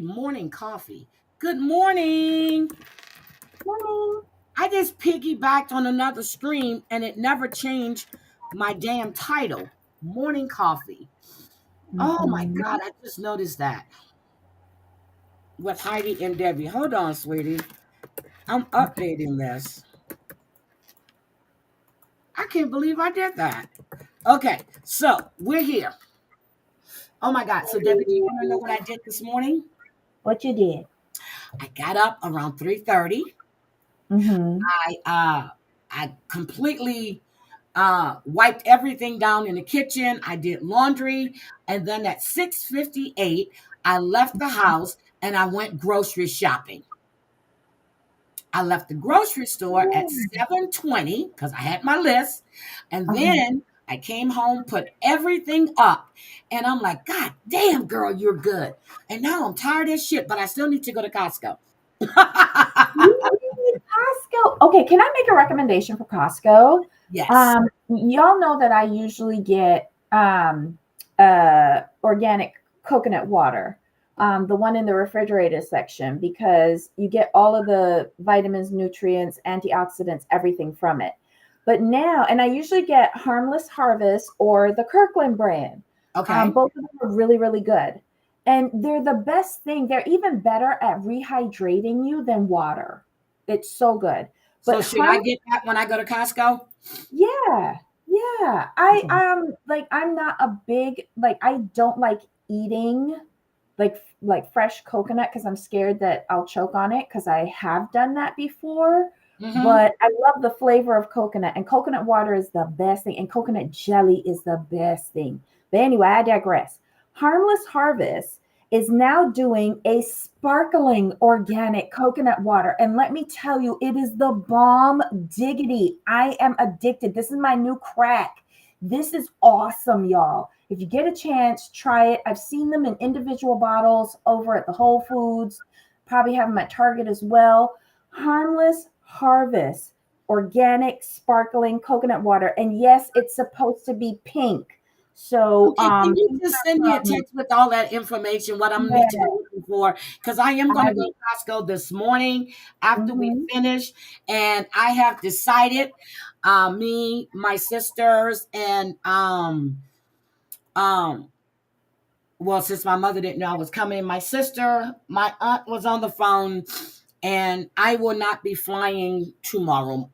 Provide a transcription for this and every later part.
morning coffee. Good morning. Morning. I just piggybacked on another screen and it never changed my damn title. Morning coffee. Oh my Mhm. God, I just noticed that with Heidi and Debbie. Hold on, sweetie. I'm Okay. updating this. I can't believe I did that. Okay, so we're here. Oh my God. So, Debbie, do you want to know what I did this morning? What you did? I got up around 3:30. Mm-hmm. I completely wiped everything down in the kitchen. I did laundry, and then at 6:58, I left the house and I went grocery shopping. I left the grocery store at 7:20 because I had my list, and Uh-huh. then I came home, put everything up, and I'm like, God damn, girl, you're good. And now I'm tired as shit, but I still need to go to Costco. You need Costco. Okay, can I make a recommendation for Costco? Yes. Y'all know that I usually get organic coconut water, the one in the refrigerator section, because you get all of the vitamins, nutrients, antioxidants, everything from it. But now, and I usually get Harmless Harvest or the Kirkland brand. Okay. Both of them are really, really good. And they're the best thing. They're even better at rehydrating you than water. It's so good. So But should I harm, get that when I go to Costco? yeah, yeah. I Okay. like I'm not a big like I don't like eating like fresh coconut because I'm scared that I'll choke on it because I have done that before. Mm-hmm. But I love the flavor of coconut, and coconut water is the best thing, and coconut jelly is the best thing. But anyway, I digress. Harmless Harvest is now doing a sparkling organic coconut water. And let me tell you, it is the bomb diggity. I am addicted. This is my new crack. This is awesome, y'all. If you get a chance, try it. I've seen them in individual bottles over at the Whole Foods, probably have them at Target as well. Harmless Harvest, organic, sparkling coconut water. And yes, it's supposed to be pink. So, Okay, can you these just send me are a from, text with all that information, what I'm need to be yeah, looking for? Because I am going I to go will. to Costco this morning after we Mhm. finish, and I have decided, me, my sisters, and um, well, since my mother didn't know I was coming, my sister, my aunt was on the phone, and I will not be flying tomorrow.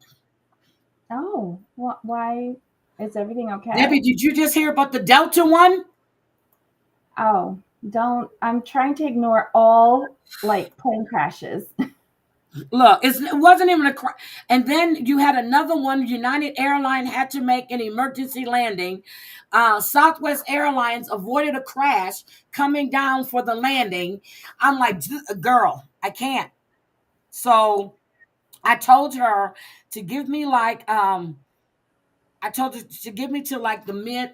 Oh, why is everything okay? Debbie, did you just hear about the Delta one? Oh, don't. I'm trying to ignore all like plane crashes. Look, it wasn't even a crash. And then you had another one. United Airlines had to make an emergency landing. Southwest Airlines avoided a crash coming down for the landing. I'm like, girl, I can't. So I told her to give me like I told her to give me to like the mid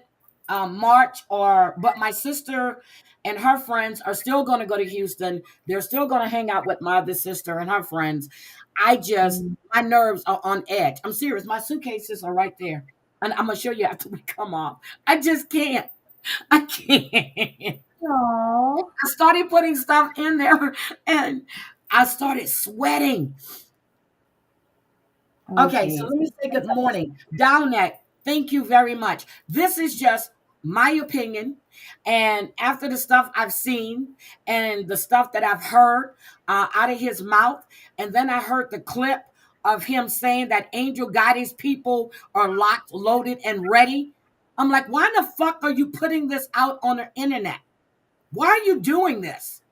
March, or but my sister and her friends are still going to go to Houston. They're still going to hang out with my other sister and her friends. I just Mm. my nerves are on edge. I'm serious. My suitcases are right there, and I'm gonna show you after we come off. I just can't. I can't. Oh, I started putting stuff in there, and I started sweating. oh, Okay, so geez. let me say good morning. Down that, thank you very much. This is just my opinion. And after the stuff I've seen and the stuff that I've heard out of his mouth, and then I heard the clip of him saying that Angel Gotti's people are locked, loaded, and ready. I'm like, why the fuck are you putting this out on the internet? Why are you doing this?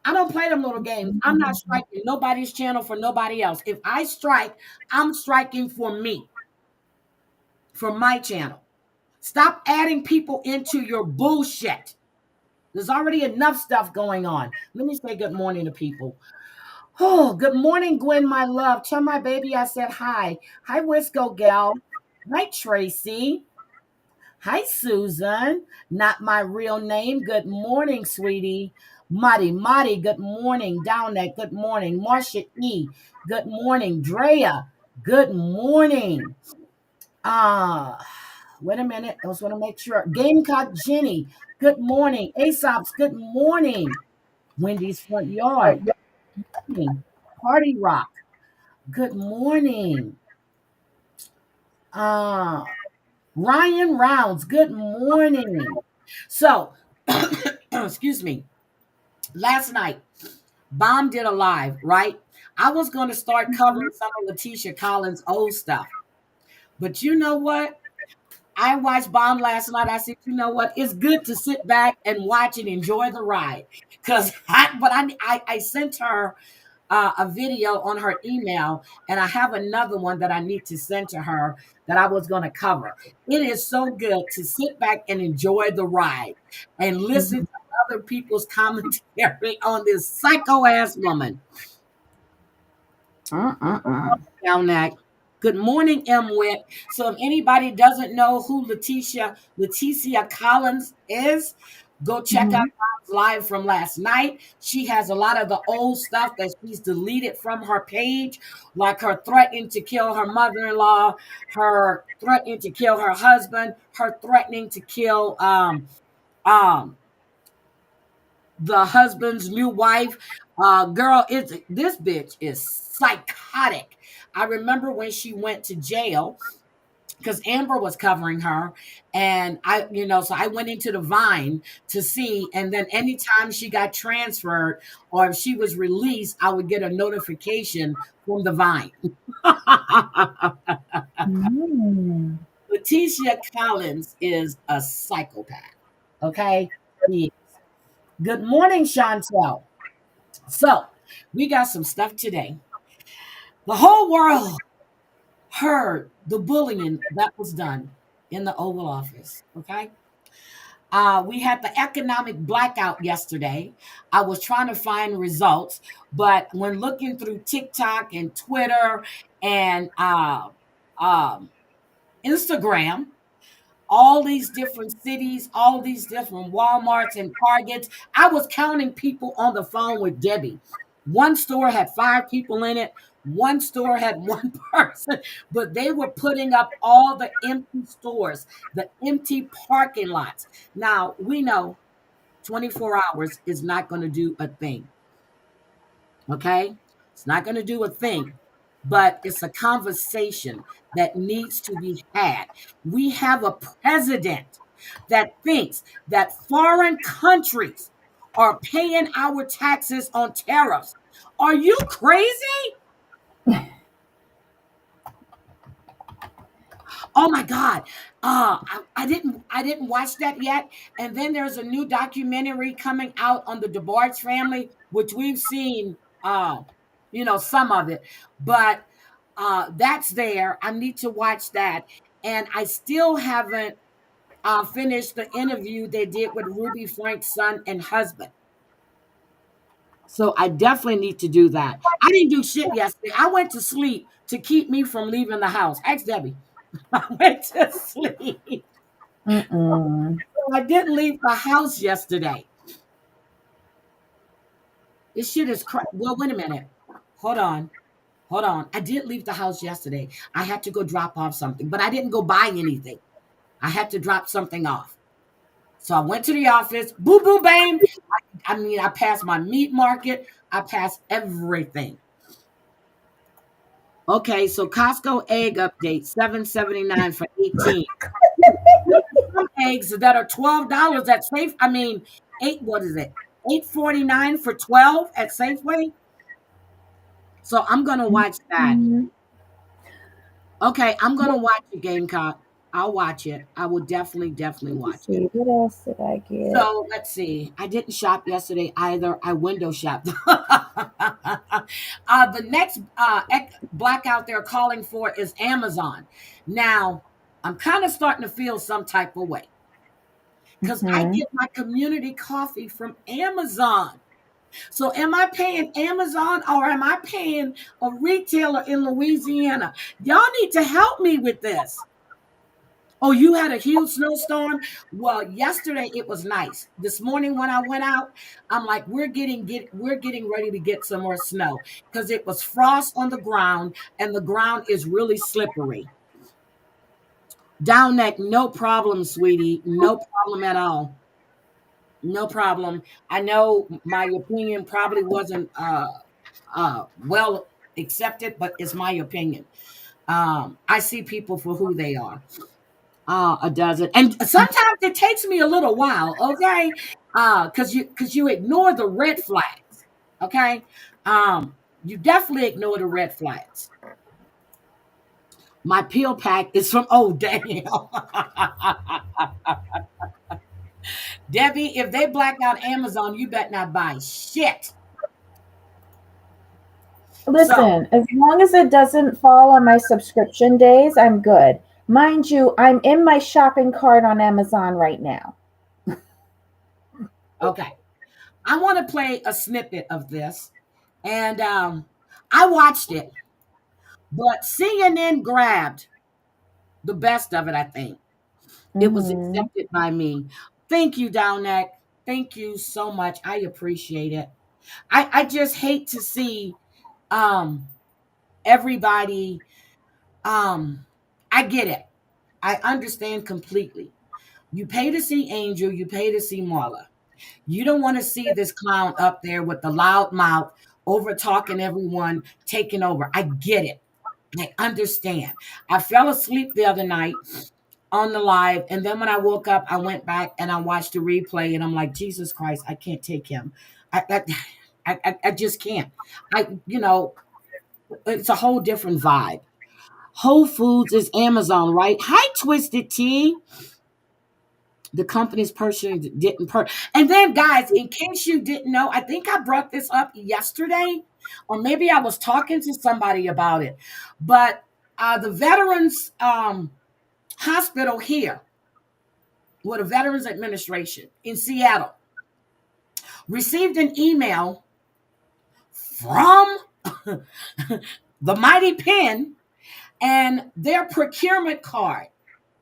I don't play them little games. I'm not Mhm. striking nobody's channel for nobody else. If I strike, I'm striking for me, for my channel. Stop adding people into your bullshit. There's already enough stuff going on. Let me say good morning to people. Oh, good morning, Gwen, my love. Tell my baby I said hi. Hi, Wisco gal. Hi, Tracy. Hi, Susan. Not my real name. Good morning, sweetie. Madi, good morning. Down there, good morning. Marcia E, good morning. Drea, good morning. Ah, wait a minute. I just want to make sure. Gamecock Jenny, good morning. Aesop's, good morning. Wendy's front yard. Good morning. Party Rock. Good morning. Uh, Ryan Rounds. Good morning. So, excuse me. Last night, Bomb did a live, right? I was going to start covering some of Leticia Collins' old stuff. But you know what? I watched Bomb last night. I said, you know what? It's good to sit back and watch and enjoy the ride. I sent her a video on her email, and I have another one that I need to send to her that I was going to cover. It is so good to sit back and enjoy the ride and listen to other people's commentary on this psycho ass woman. Down that. Good morning, M. Witt. So if anybody doesn't know who Leticia Collins is, go check out Bob's live from last night. She has a lot of the old stuff that she's deleted from her page, like her threatening to kill her mother-in-law, her threatening to kill her husband, her threatening to kill um the husband's new wife. Girl, this bitch is psychotic. I remember when she went to jail because Amber was covering her, and so I went into the Vine to see, and then anytime she got transferred or if she was released, I would get a notification from the Vine. Leticia Collins is a psychopath. Okay. Good morning, Chantel. So, we got some stuff today. The whole world heard the bullying that was done in the Oval Office. Okay. We had the economic blackout yesterday. I was trying to find results, but when looking through TikTok and Twitter and um, Instagram, all these different cities, all these different Walmarts and Targets. I was counting people on the phone with Debbie. One store had 5 people in it. One store had one person, but they were putting up all the empty stores, the empty parking lots. Now, we know 24 hours is not going to do a thing. Okay? It's not going to do a thing, but it's a conversation that needs to be had. We have a president that thinks that foreign countries are paying our taxes on tariffs. Are you crazy? Oh my God. I didn't watch that yet. And then there's a new documentary coming out on the DeBarge family, which we've seen some of it. But that's there. I need to watch that. And I still haven't finished the interview they did with Ruby Frank's son and husband. So I definitely need to do that. I didn't do shit yesterday. I went to sleep to keep me from leaving the house. Ask Debbie. I went to sleep. I didn't leave the house yesterday. This shit is well, wait a minute. Hold on. Hold on. I did leave the house yesterday. I had to go drop off something, but I didn't go buy anything. I had to drop something off. So I went to the office. Boom, boom, bang. I passed my meat market. I passed everything. Okay, so Costco egg update, $7.79 for 18. Some eggs that are $12 at Safe. What is it? $8.49 for 12 at Safeway. So I'm gonna watch that. Okay, I'm gonna watch it, Gamecock. I'll watch it. I will definitely watch it. What else did I get? So let's see. I didn't shop yesterday either. I window shopped. The next blackout they're calling for is Amazon. Now, I'm kind of starting to feel some type of way because I get my community coffee from Amazon. So am I paying Amazon or am I paying a retailer in Louisiana? Y'all need to help me with this. Oh, you had a huge snowstorm? Well, yesterday it was nice. This morning when I went out, I'm like, we're getting ready to get some more snow because it was frost on the ground and the ground is really slippery. Down neck, no problem, sweetie. No problem at all. No problem. I know my opinion probably wasn't well accepted, but it's my opinion. I see people for who they are. A dozen, and sometimes it takes me a little while, okay? Because you ignore the red flags, okay? You definitely ignore the red flags. My peel pack is from Daniel. Debbie, if they black out Amazon, you better not buy shit. So, Listen, as long as it doesn't fall on my subscription days, I'm good. Mind you, I'm in my shopping cart on Amazon right now. okay. I want to play a snippet of this. And I watched it, but CNN grabbed the best of it, I think. It was Hmm. accepted by me. Thank you, Downeck. Thank you so much. I appreciate it. I just hate to see um everybody I get it. I understand completely. You pay to see Angel, you pay to see Marla. You don't want to see this clown up there with the loud mouth, over talking everyone, taking over. I get it. I understand. I fell asleep the other night on the live, and then when I woke up, I went back and I watched the replay, and I'm like, Jesus Christ, I can't take him. I just can't. It's a whole different vibe. Whole Foods is Amazon, right? Hi, Twisted Tea. The company's person didn't and then, guys, in case you didn't know, I think I brought this up yesterday, or maybe I was talking to somebody about it, but the veterans hospital here, with the Veterans Administration in Seattle, received an email from the mighty pen and their procurement card.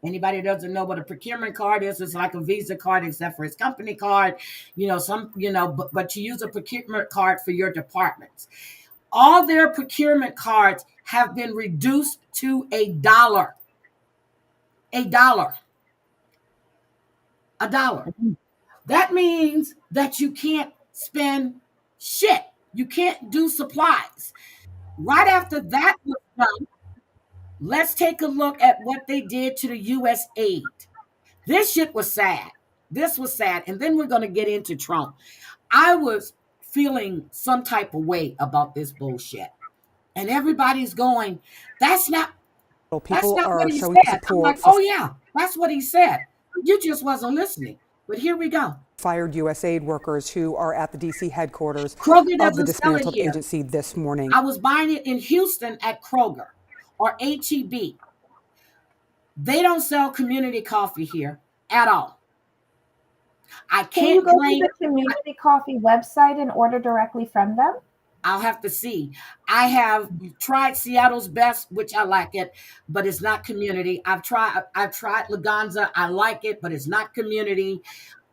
Anybody doesn't know what a procurement card is, it's like a Visa card, except for its company card. But you use a procurement card for your departments. All their procurement cards have been reduced to a dollar. A dollar. A dollar. That means that you can't spend shit. You can't do supplies. Right after that was done, let's take a look at what they did to the USAID. This shit was sad. This was sad. And then we're going to get into Trump. I was feeling some type of way about this bullshit. And everybody's going, that's not that's People not what are he showing said. I'm like, support for oh yeah, that's what he said. You just wasn't listening. But here we go. fired USAID workers who are at the DC headquarters Kroger of the doesn't sell it dismantled here. agency this morning. I was buying it in Houston at Kroger or HEB. They don't sell community coffee here at all. I Can you can't go to blame. the community coffee website and order directly from them? I'll have to see. I have tried Seattle's Best, which I like it, but it's not community. I've tried Laganza. I like it, but it's not community.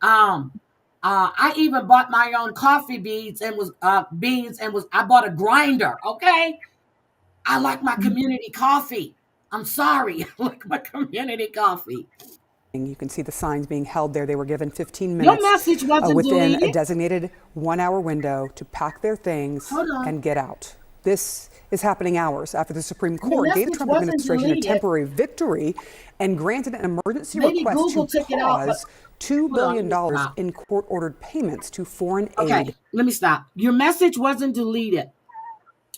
Um, I even bought my own coffee beans and was I bought a grinder. Okay, I like my community coffee. I'm sorry, I like my community coffee. You can see the signs being held there. They were given 15 Your minutes message wasn't within a deleted. designated 1-hour window to pack their things Hold on. and get out. This is happening hours after the Supreme Your Court gave the message Trump wasn't administration a deleted. temporary victory and granted an emergency Maybe request to Google took it out, but pause $2 hold on, let billion me stop. in court-ordered payments to foreign Okay, aid. let me stop. Your message wasn't deleted.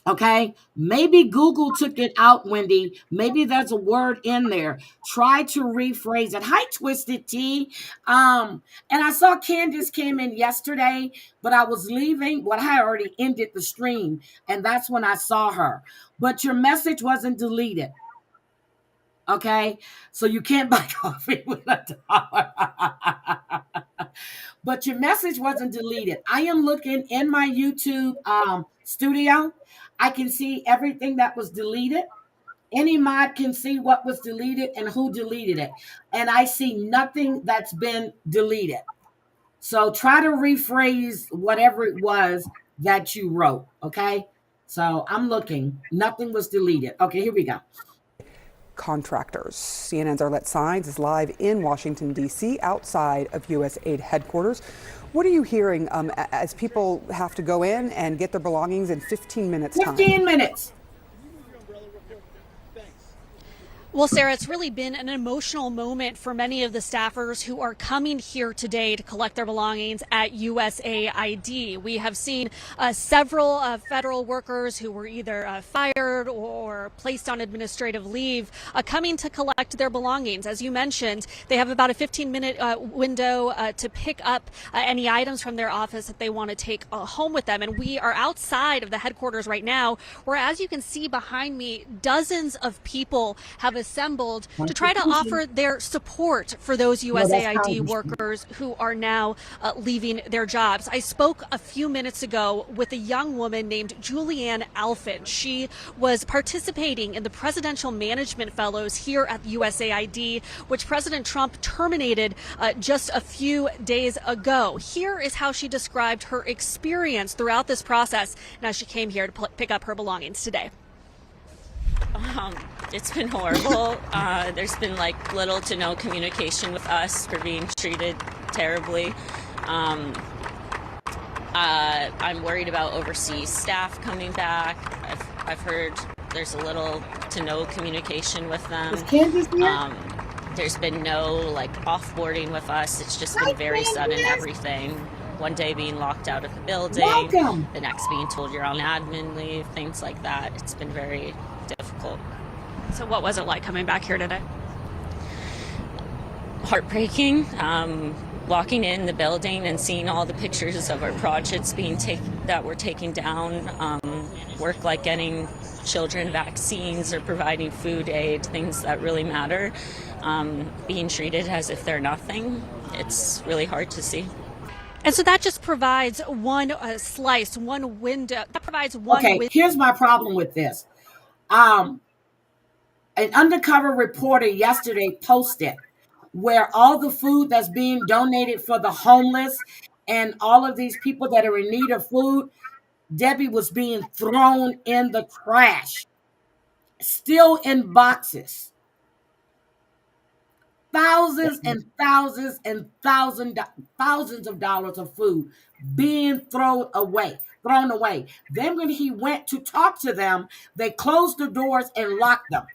Okay, maybe Google took it out, Wendy. Maybe there's a word in there. Try to rephrase it. Hi, Twisted Tea. And I saw Candace came in yesterday, but I was leaving. Well, I had already ended the stream, and that's when I saw her. But your message wasn't deleted. Okay, so you can't buy coffee with $1. But your message wasn't deleted. I am looking in my YouTube studio. I can see everything that was deleted. Any mod can see what was deleted and who deleted it. And I see nothing that's been deleted. So try to rephrase whatever it was that you wrote. Okay. So I'm looking. Nothing was deleted. Okay, here we go. Contractors. CNN's Arlette Saenz is live in Washington, D.C., outside of USAID headquarters, What are you hearing as people have to go in and get their belongings in 15 minutes time? 15 minutes. Well, Sarah, it's really been an emotional moment for many of the staffers who are coming here today to collect their belongings at USAID. We have seen several federal workers who were either fired or placed on administrative leave coming to collect their belongings. As you mentioned, they have about a 15-minute window to pick up any items from their office that they want to take home with them. And we are outside of the headquarters right now, where, as you can see behind me, dozens of people have assembled to try to offer their support for those USAID workers who are now leaving their jobs. I spoke a few minutes ago with a young woman named Julianne Alphin. She was participating in the Presidential Management Fellows here at USAID, which President Trump terminated just a few days ago. Here is how she described her experience throughout this process and as she came here to pick up her belongings today. It's been horrible. There's been little to no communication with us. We're being treated terribly. I'm worried about overseas staff coming back. I've heard there's a little to no communication with them. There's been no offboarding with us. It's just been very sudden everything. One day being locked out of the building, the next being told you're on admin leave, things like that. It's been very difficult. So what was it like coming back here today? Heartbreaking. Walking in the building and seeing all the pictures of our projects that were taken down. Work like getting children vaccines or providing food aid, things that really matter. Being treated as if they're nothing. It's really hard to see. And so that just provides one slice, one window. That provides one. Okay, here's my problem with this. An undercover reporter yesterday posted where all the food that's being donated for the homeless and all of these people that are in need of food, Debbie, was being thrown in the trash, still in boxes. Thousands and thousands and thousands of dollars of food being thrown away. Then when he went to talk to them, they closed the doors and locked them.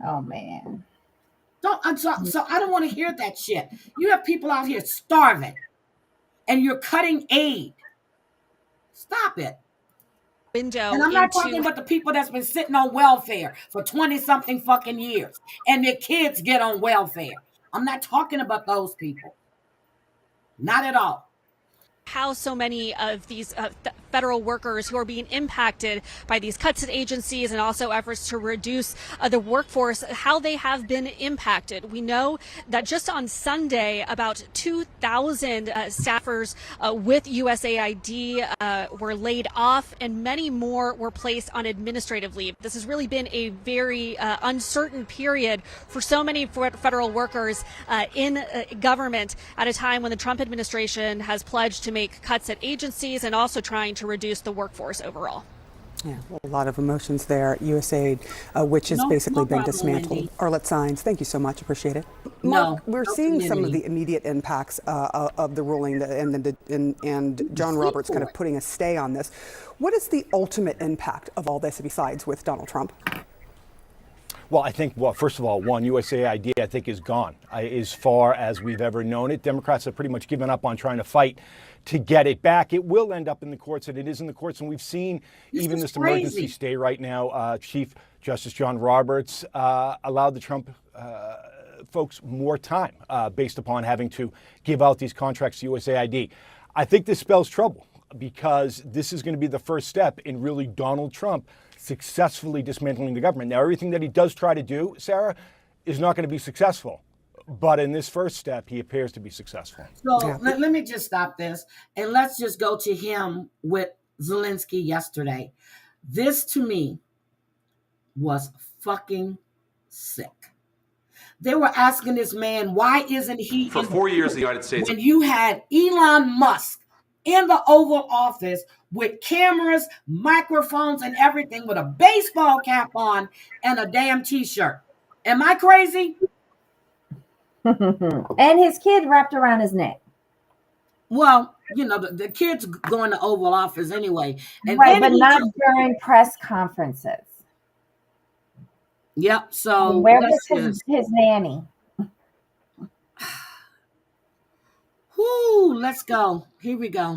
Oh man. So I don't want to hear that shit. You have people out here starving and you're cutting aid. Stop it. Window and I'm not talking about the people that's been sitting on welfare for 20-something fucking years and their kids get on welfare. I'm not talking about those people. Not at all. How so many of these federal workers who are being impacted by these cuts at agencies and also efforts to reduce the workforce, how they have been impacted. We know that just on Sunday, about 2,000 staffers with USAID were laid off, and many more were placed on administrative leave. This has really been a very uncertain period for so many federal workers in government at a time when the Trump administration has pledged to make cuts at agencies and also trying to reduce the workforce overall. Yeah, well, a lot of emotions there. USAID, which has basically been dismantled. Arlette Sines, thank you so much. Appreciate it. Mark, we're seeing some of the immediate impacts of the ruling and John Roberts kind of putting a stay on this. What is the ultimate impact of all this besides with Donald Trump? Well, I think, first of all, USAID, I think, is gone as far as we've ever known it. Democrats have pretty much given up on trying to fight to get it back. It will end up in the courts, and it is in the courts. And we've seen even this emergency stay right now. Chief Justice John Roberts allowed the Trump folks more time based upon having to give out these contracts to USAID. I think this spells trouble because this is going to be the first step in really Donald Trump successfully dismantling the government. Now, everything that he does try to do, Sarah, is not going to be successful. But in this first step, he appears to be successful. So let me just stop this and let's just go to him with Zelensky yesterday. This to me was fucking sick. They were asking this man, why isn't he for 4 years in the United States? When you had Elon Musk in the Oval Office with cameras, microphones, and everything with a baseball cap on and a damn t-shirt. Am I crazy? And his kid wrapped around his neck. Well, the kids going to Oval Office anyway. And right, then but not during press conferences. Yep. So where was his nanny? Whoo, let's go. Here we go.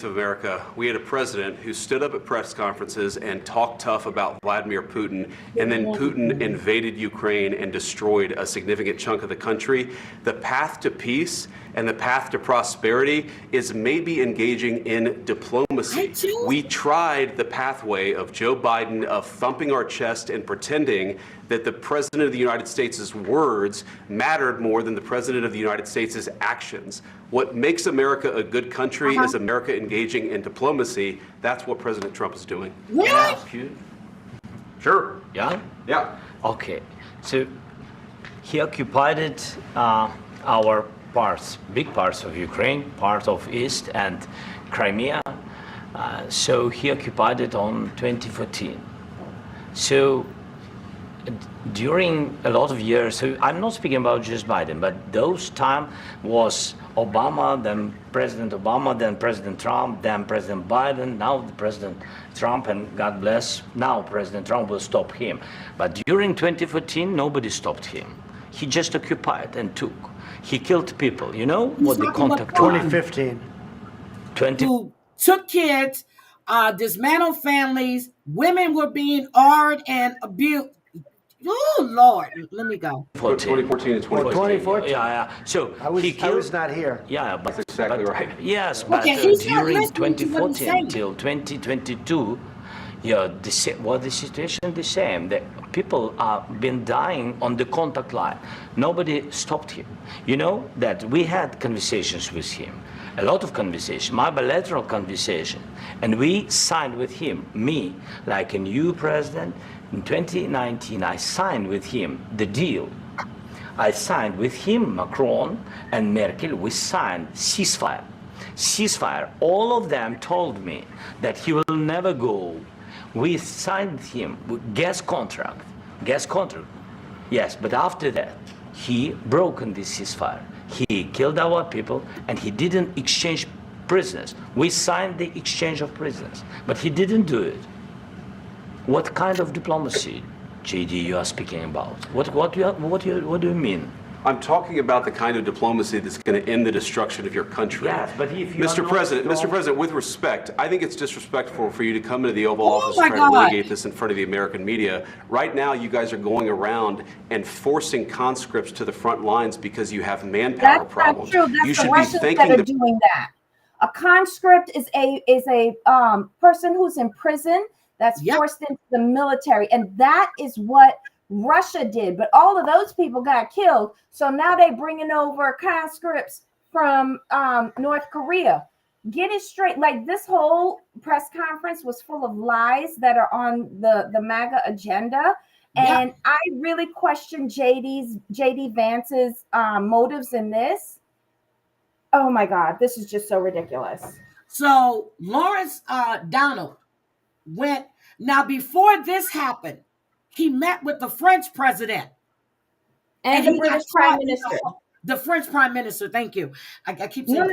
America, we had a president who stood up at press conferences and talked tough about Vladimir Putin, and then Putin invaded Ukraine and destroyed a significant chunk of the country. The path to peace and the path to prosperity is maybe engaging in diplomacy. We tried the pathway of Joe Biden of thumping our chest and pretending that the President of the United States' words mattered more than the President of the United States' actions. What makes America a good country is America engaging in diplomacy. That's what President Trump is doing. Really? Can I ask you? Sure. Yeah? Yeah. Okay. So he occupied our parts, big parts of Ukraine, part of East and Crimea. So he occupied it on 2014. So during a lot of years, so I'm not speaking about just Biden, but those time was Obama, then President Obama, then President Trump, then President Biden, now the President Trump, and God bless, now President Trump will stop him. But during 2014, nobody stopped him. He just occupied and took. He killed people. You know what the contact? 2015. Who took kids, dismantled families, women were being armed and abused. Oh, Lord, let me go. 2014 and 2014. Yeah. So I was not here. Yeah, but that's exactly right. Yes, but during 2014 until 2022, the situation the same. The people have been dying on the contact line. Nobody stopped him. You know that we had conversations with him, a lot of conversation, my bilateral conversation, and we signed with him, me, like a new president. In 2019, I signed with him the deal. I signed with him, Macron and Merkel, we signed ceasefire. Ceasefire. All of them told me that he will never go. We signed him with gas contract. Yes, but after that, he broken this ceasefire. He killed our people and he didn't exchange prisoners. We signed the exchange of prisoners, but he didn't do it. What kind of diplomacy, JD, you are speaking about? What do you mean? I'm talking about the kind of diplomacy that's going to end the destruction of your country. Yes, but if you Mr. President, with respect, I think it's disrespectful for you to come into the Oval Office my and try to God. litigate this in front of the American media. Right now, you guys are going around and forcing conscripts to the front lines because you have manpower problems. That's not true. That's You the should be Russians thanking that are doing that. A conscript is a person who's in prison that's forced into the military, and that is what Russia did. But all of those people got killed, so now they're bringing over conscripts from North Korea. Get it straight. Like, this whole press conference was full of lies that are on the MAGA agenda, and I really question JD Vance's motives in this. Oh my God, this is just so ridiculous. So Lawrence Donald went. Now, before this happened, he met with the French president and the British prime minister. The French prime minister. Thank you. I keep saying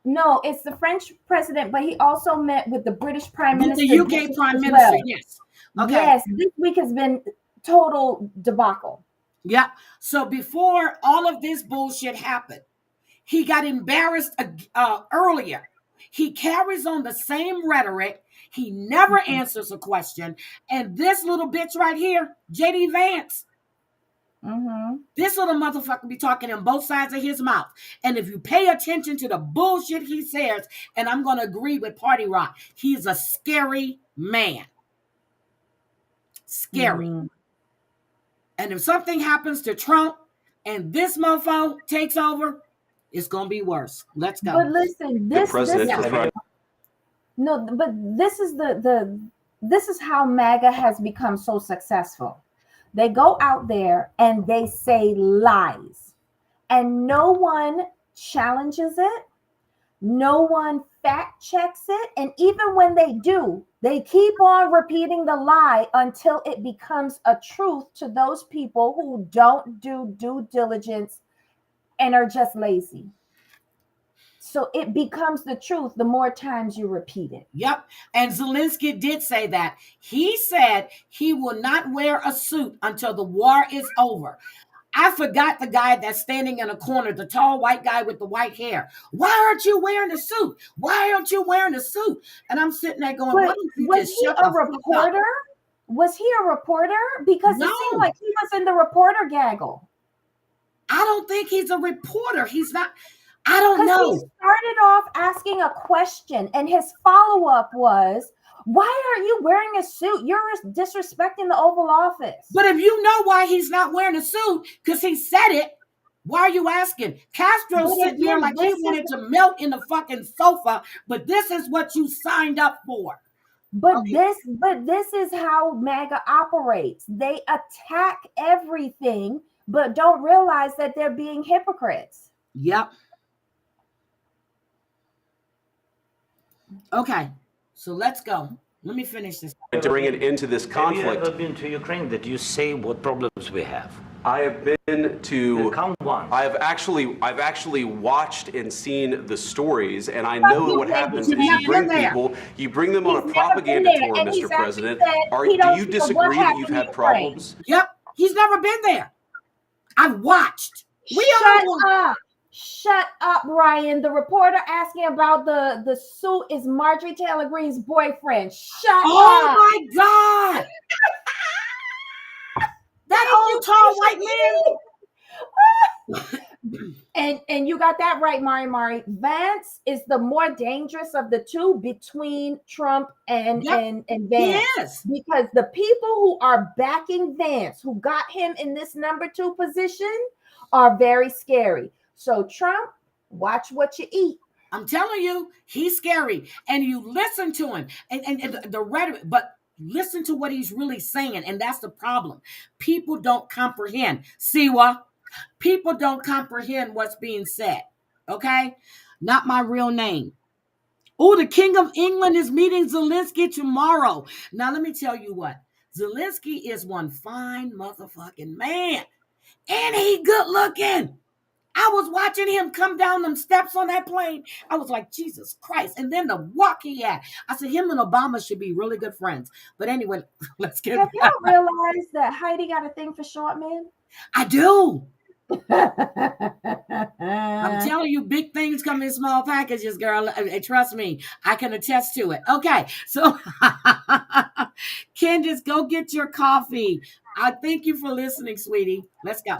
No, it's the French president, but he also met with the British prime minister. The UK prime minister. Yes. Okay. Yes. This week has been total debacle. Yeah. So before all of this bullshit happened, he got embarrassed earlier. He carries on the same rhetoric. He never answers a question. And this little bitch right here, JD Vance, this little motherfucker be talking on both sides of his mouth. And if you pay attention to the bullshit he says, and I'm going to agree with Party Rock, he's a scary man. Scary. And if something happens to Trump and this mofo takes over, it's going to be worse. Let's go. But listen, this is how MAGA has become so successful. They go out there and they say lies, and no one challenges it. No one fact checks it. And even when they do, they keep on repeating the lie until it becomes a truth to those people who don't do due diligence and are just lazy. So it becomes the truth the more times you repeat it. Yep. And Zelensky did say that. He said he will not wear a suit until the war is over. I forgot the guy that's standing in a corner, the tall white guy with the white hair. Why aren't you wearing a suit? Why aren't you wearing a suit? And I'm sitting there going, But why don't you was just he shut a the fuck up? reporter? Was he a reporter? Because No. it seemed like he was in the reporter gaggle. I don't think he's a reporter. He's not. I don't Because he know. started off asking a question, and his follow-up was, why aren't you wearing a suit? You're disrespecting the Oval Office. But if you know why he's not wearing a suit, because he said it, why are you asking? Castro's sitting there like he wanted to melt in the fucking sofa, but this is what you signed up for. But this is how MAGA operates. They attack everything, but don't realize that they're being hypocrites. Yep. Okay, so let's go. Let me finish this. To bring it into this conflict. Have you ever been to Ukraine that you say what problems we have? I have been to. Count one. I've actually watched and seen the stories, and I know that what happens is you bring them on a propaganda tour, Mr. President. Do you disagree that you've had problems? Yep, he's never been there. I've watched. Shut up, Ryan. The reporter asking about the suit is Marjorie Taylor Greene's boyfriend. Shut up. Oh my God. That old tall white man. And you got that right, Mari. Vance is the more dangerous of the two between Trump and Vance. Yes. Because the people who are backing Vance, who got him in this number 2 position, are very scary. So Trump, watch what you eat. I'm telling you, he's scary. And you listen to him and the rhetoric, but listen to what he's really saying. And that's the problem. People don't comprehend. Siwa, people don't comprehend what's being said. Okay? Not my real name. Oh, the King of England is meeting Zelensky tomorrow. Now, let me tell you what. Zelensky is one fine motherfucking man. And he good looking. I was watching him come down them steps on that plane. I was like, Jesus Christ. And then the walk he had. I said, him and Obama should be really good friends. But anyway, let's get Have y'all realized that Heidi got a thing for short men? I do. I'm telling you, big things come in small packages, girl. Trust me, I can attest to it. Okay, so Candace, go get your coffee. I thank you for listening, sweetie. Let's go.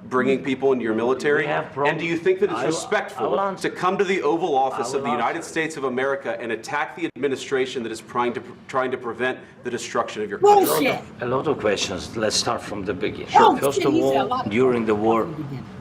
Bringing people into your military? And do you think that it's respectful to come to the Oval Office of the United States of America and attack the administration that is trying to prevent the destruction of your country? Bullshit. A lot of questions. Let's start from the beginning. First of all, during the war,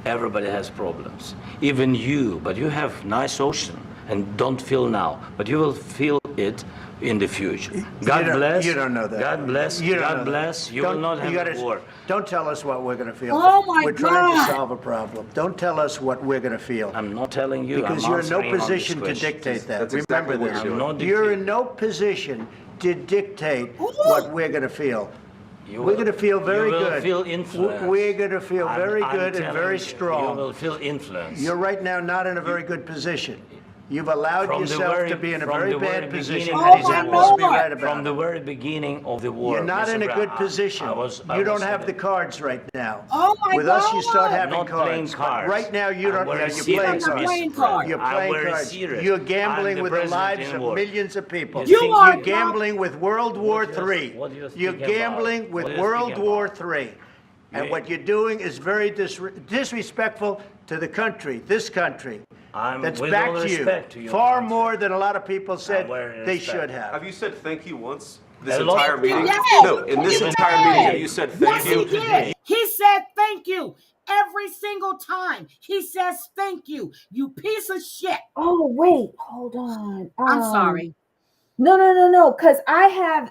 everybody has problems. Even you, but you have nice ocean and don't feel now, but you will feel it in the future. God bless. You don't know that. God bless. God bless. You will not have a war. Don't tell us what we're going to feel. Oh my God. We're trying to solve a problem. Don't tell us what we're going to feel. I'm not telling you. Because you're in no position to dictate that. Remember this. You're in no position to dictate what we're going to feel. We're going to feel very good. You will feel influence. We're going to feel very good and very strong. You will feel influence. You're right now not in a very good position. You've allowed yourself to be in a very bad position that he's supposed to be right about. From the very beginning of the war. You're not in a good position. You don't have the cards right now. Oh my God. With us, you start having cards. Right now, you don't. You're playing cards. You're playing cards. You're gambling with the lives of millions of people. You're gambling with World War III. You're gambling with World War III. And what you're doing is very disrespectful to the country, this country. That's back to you. Far more than a lot of people said they should have. Have you said thank you once? This entire meeting? No, in this entire meeting, have you said thank you? Yes, he did. He said thank you. Every single time he says thank you, you piece of shit. Oh, wait, hold on. I'm sorry. No. Because I have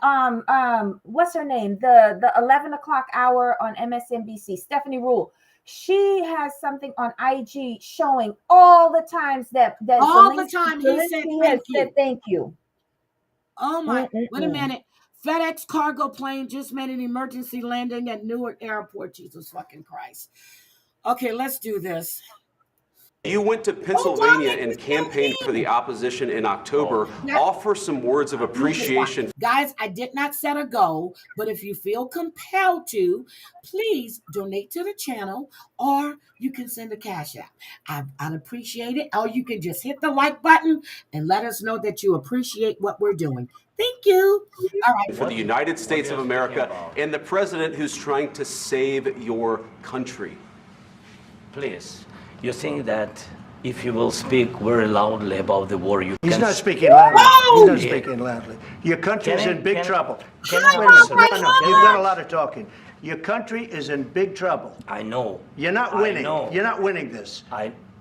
what's her name? The 11 o'clock hour on MSNBC, Stephanie Rule. She has something on IG showing all the times that all the time he said thank you. Oh my! Wait a minute. FedEx cargo plane just made an emergency landing at Newark Airport. Jesus fucking Christ. Okay, let's do this. You went to Pennsylvania and campaigned for the opposition in October. Offer some words of appreciation. Guys, I did not set a goal, but if you feel compelled to, please donate to the channel, or you can send a cash app. I'd appreciate it. Or you can just hit the like button and let us know that you appreciate what we're doing. Thank you. All right. For the United States of America and the president who's trying to save your country. Please. You think that if you will speak very loudly about the war, you He's can... not speaking loudly. He's not speaking loudly. Your country is in big trouble. Wait a minute. No, you've done a lot of talking. Your country is in big trouble. I know. You're not winning. You're not winning this.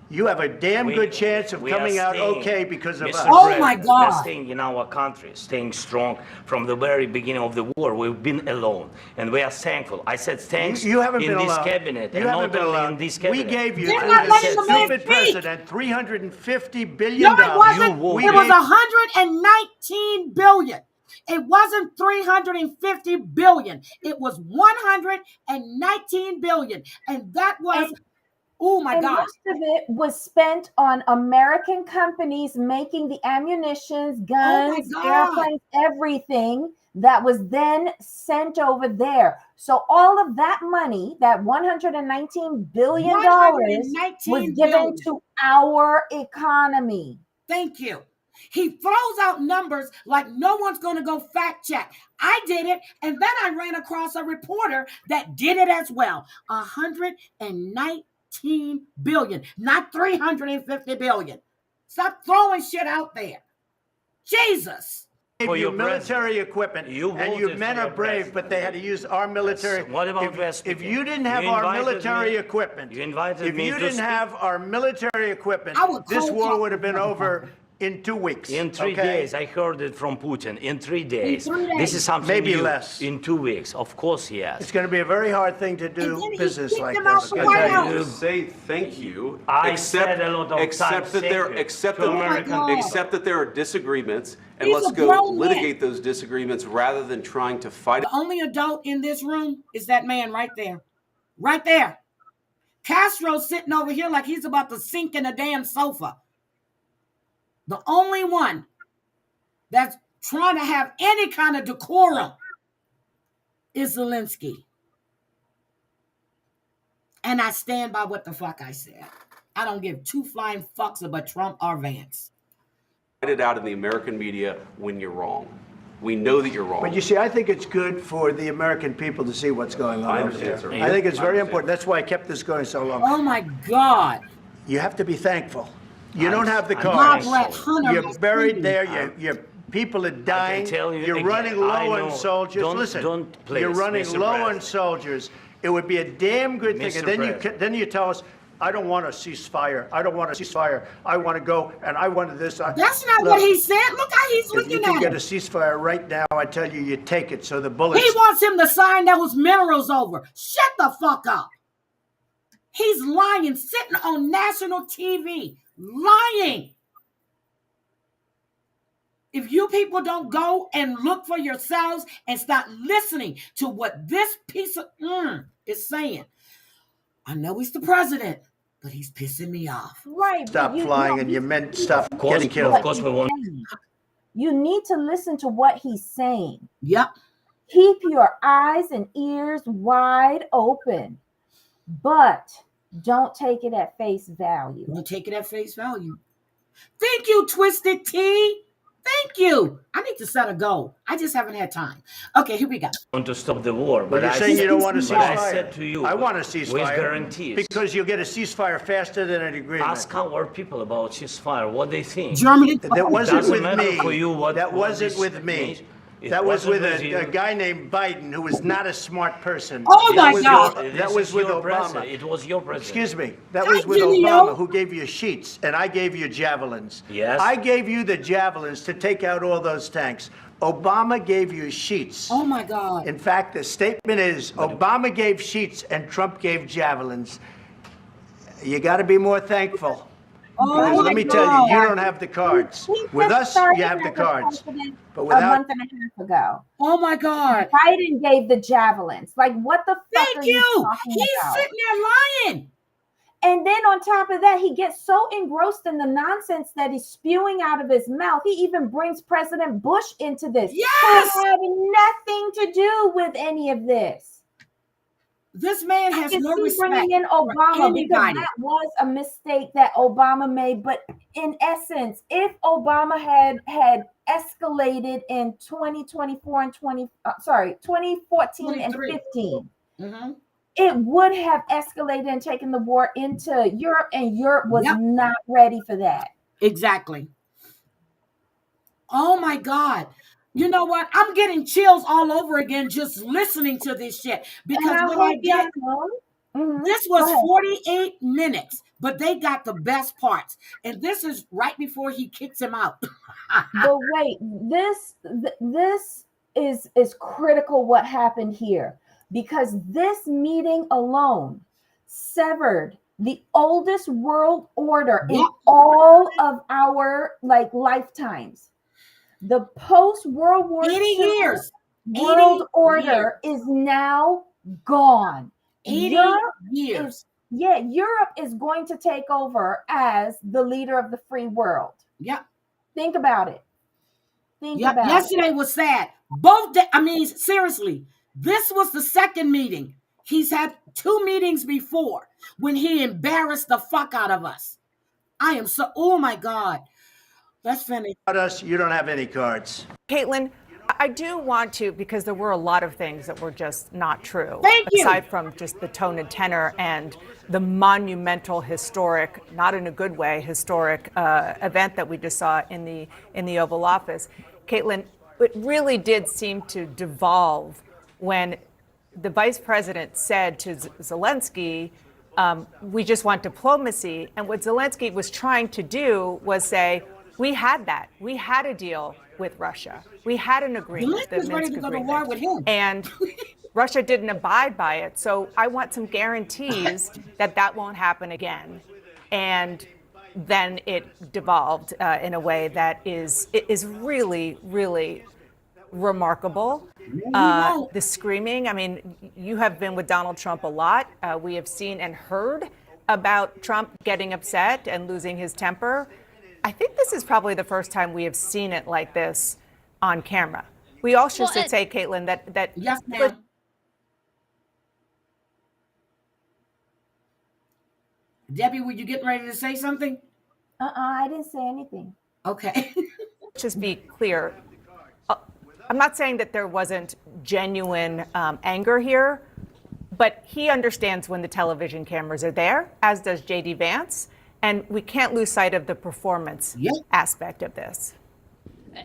You have a damn good chance of coming out okay because of us. Oh my God. We're staying in our country, staying strong from the very beginning of the war. We've been alone, and we are thankful. I said thanks you haven't in been this alone. cabinet, You and haven't not been only alone. in this cabinet. We gave you, They're not letting the man stupid speak. president, $350 billion. No, it wasn't. It was 119 billion. It wasn't 350 billion. It was 119 billion. And that was, oh my God. Most of it was spent on American companies making the ammunitions, guns, airplanes, everything that was then sent over there. So all of that money, that $119 billion was given to our economy. Thank you. He throws out numbers like no one's going to go fact check. I did it, and then I ran across a reporter that did it as well. 119 billion, not 350 billion. Stop throwing shit out there. Jesus. For your military equipment, and your men are brave, but they had to use our military. What about if you didn't have our military equipment, this war would have been over in 2 weeks. In 3 days, I heard it from Putin. In 3 days. This is something maybe new. less. In 2 weeks, of course, yes. It's going to be a very hard thing to do business like this. You say thank you. Said a lot of accept that there are disagreements, and let's go litigate those disagreements rather than trying to fight. The only adult in this room is that man right there. Right there. Castro's sitting over here like he's about to sink in a damn sofa. The only one that's trying to have any kind of decorum is Zelensky. And I stand by what the fuck I said. I don't give two flying fucks about Trump or Vance. Fight it out in the American media when you're wrong. We know that you're wrong. But you see, I think it's good for the American people to see what's going on over there. I think it's very important. That's why I kept this going so long. Oh my God. You have to be thankful. You don't have the cards. You're buried there. Your people are dying. You're running low on soldiers. Listen, you're running low on soldiers. It would be a damn good thing. And then you tell us, I don't want a ceasefire. I don't want a ceasefire. I want to go, and I want this. That's not what he said. Look how he's looking at it. If you can get a ceasefire right now, I tell you, you take it. So the bullets. He wants him to sign those minerals over. Shut the fuck up. He's lying, sitting on national TV. Lying. If you people don't go and look for yourselves and start listening to what this piece of is saying, I know he's the president, but he's pissing me off. Right. Stop flying and your men stop getting killed. Of course we want. You need to listen to what he's saying. Yep. Keep your eyes and ears wide open, but don't take it at face value. Don't take it at face value. Thank you, Twisted Tea. Thank you. I need to set a goal. I just haven't had time. Okay, here we go. I want to stop the war, but you're saying you don't want a ceasefire. I said to you, I want a ceasefire. With guarantees. Because you'll get a ceasefire faster than an agreement. Ask our people about ceasefire, what they think. Germany. That wasn't with me. For you that wasn't with me. That was with a guy named Biden who was not a smart person. Oh my God. That was with Obama. It was your president. Excuse me. That was with Obama, who gave you sheets, and I gave you javelins. Yes. I gave you the javelins to take out all those tanks. Obama gave you sheets. Oh my God. In fact, the statement is Obama gave sheets and Trump gave javelins. You got to be more thankful. Because let me tell you, you don't have the cards. With us, you have the cards. But without... A month and a half ago. Oh my God. Biden gave the javelins. Like, what the fuck Thank are you talking He's about? sitting there lying. And then on top of that, he gets so engrossed in the nonsense that he's spewing out of his mouth. He even brings President Bush into this. Yes! Who had nothing to do with any of this. This man has no respect bringing in Obama because that was a mistake that Obama made. But in essence, if Obama had escalated in 2024 and 2014 and 15, it would have escalated and taken the war into Europe, and Europe was not ready for that. Exactly. Oh my God. You know what? I'm getting chills all over again just listening to this shit. Because what I did, this was 48 minutes, but they got the best parts. And this is right before he kicks him out. But wait, this is critical what happened here, because this meeting alone severed the oldest world order in all of our lifetimes. The post-World War II world order is now gone. 80 years. Europe is going to take over as the leader of the free world. Yeah. Think about it. Yesterday was sad. Seriously, this was the second meeting. He's had 2 meetings before when he embarrassed the fuck out of us. Oh my God. Let's finish. You don't have any cards. Caitlin, I do want to, because there were a lot of things that were just not true. Thank you. Aside from just the tone and tenor and the monumental, historic, not in a good way, historic event that we just saw in the Oval Office. Caitlin, it really did seem to devolve when the vice president said to Zelensky, we just want diplomacy. And what Zelensky was trying to do was say, we had that. We had a deal with Russia. We had an agreement, the Minsk agreement, with him. and Russia didn't abide by it. So I want some guarantees that won't happen again. And then it devolved in a way that is really, really remarkable. The screaming. I mean, you have been with Donald Trump a lot. We have seen and heard about Trump getting upset and losing his temper. I think this is probably the first time we have seen it like this on camera. We all should say, Caitlin, that yes, ma'am. Debbie, were you getting ready to say something? I didn't say anything. Okay. Just be clear. I'm not saying that there wasn't genuine anger here, but he understands when the television cameras are there, as does J.D. Vance. And we can't lose sight of the performance aspect of this.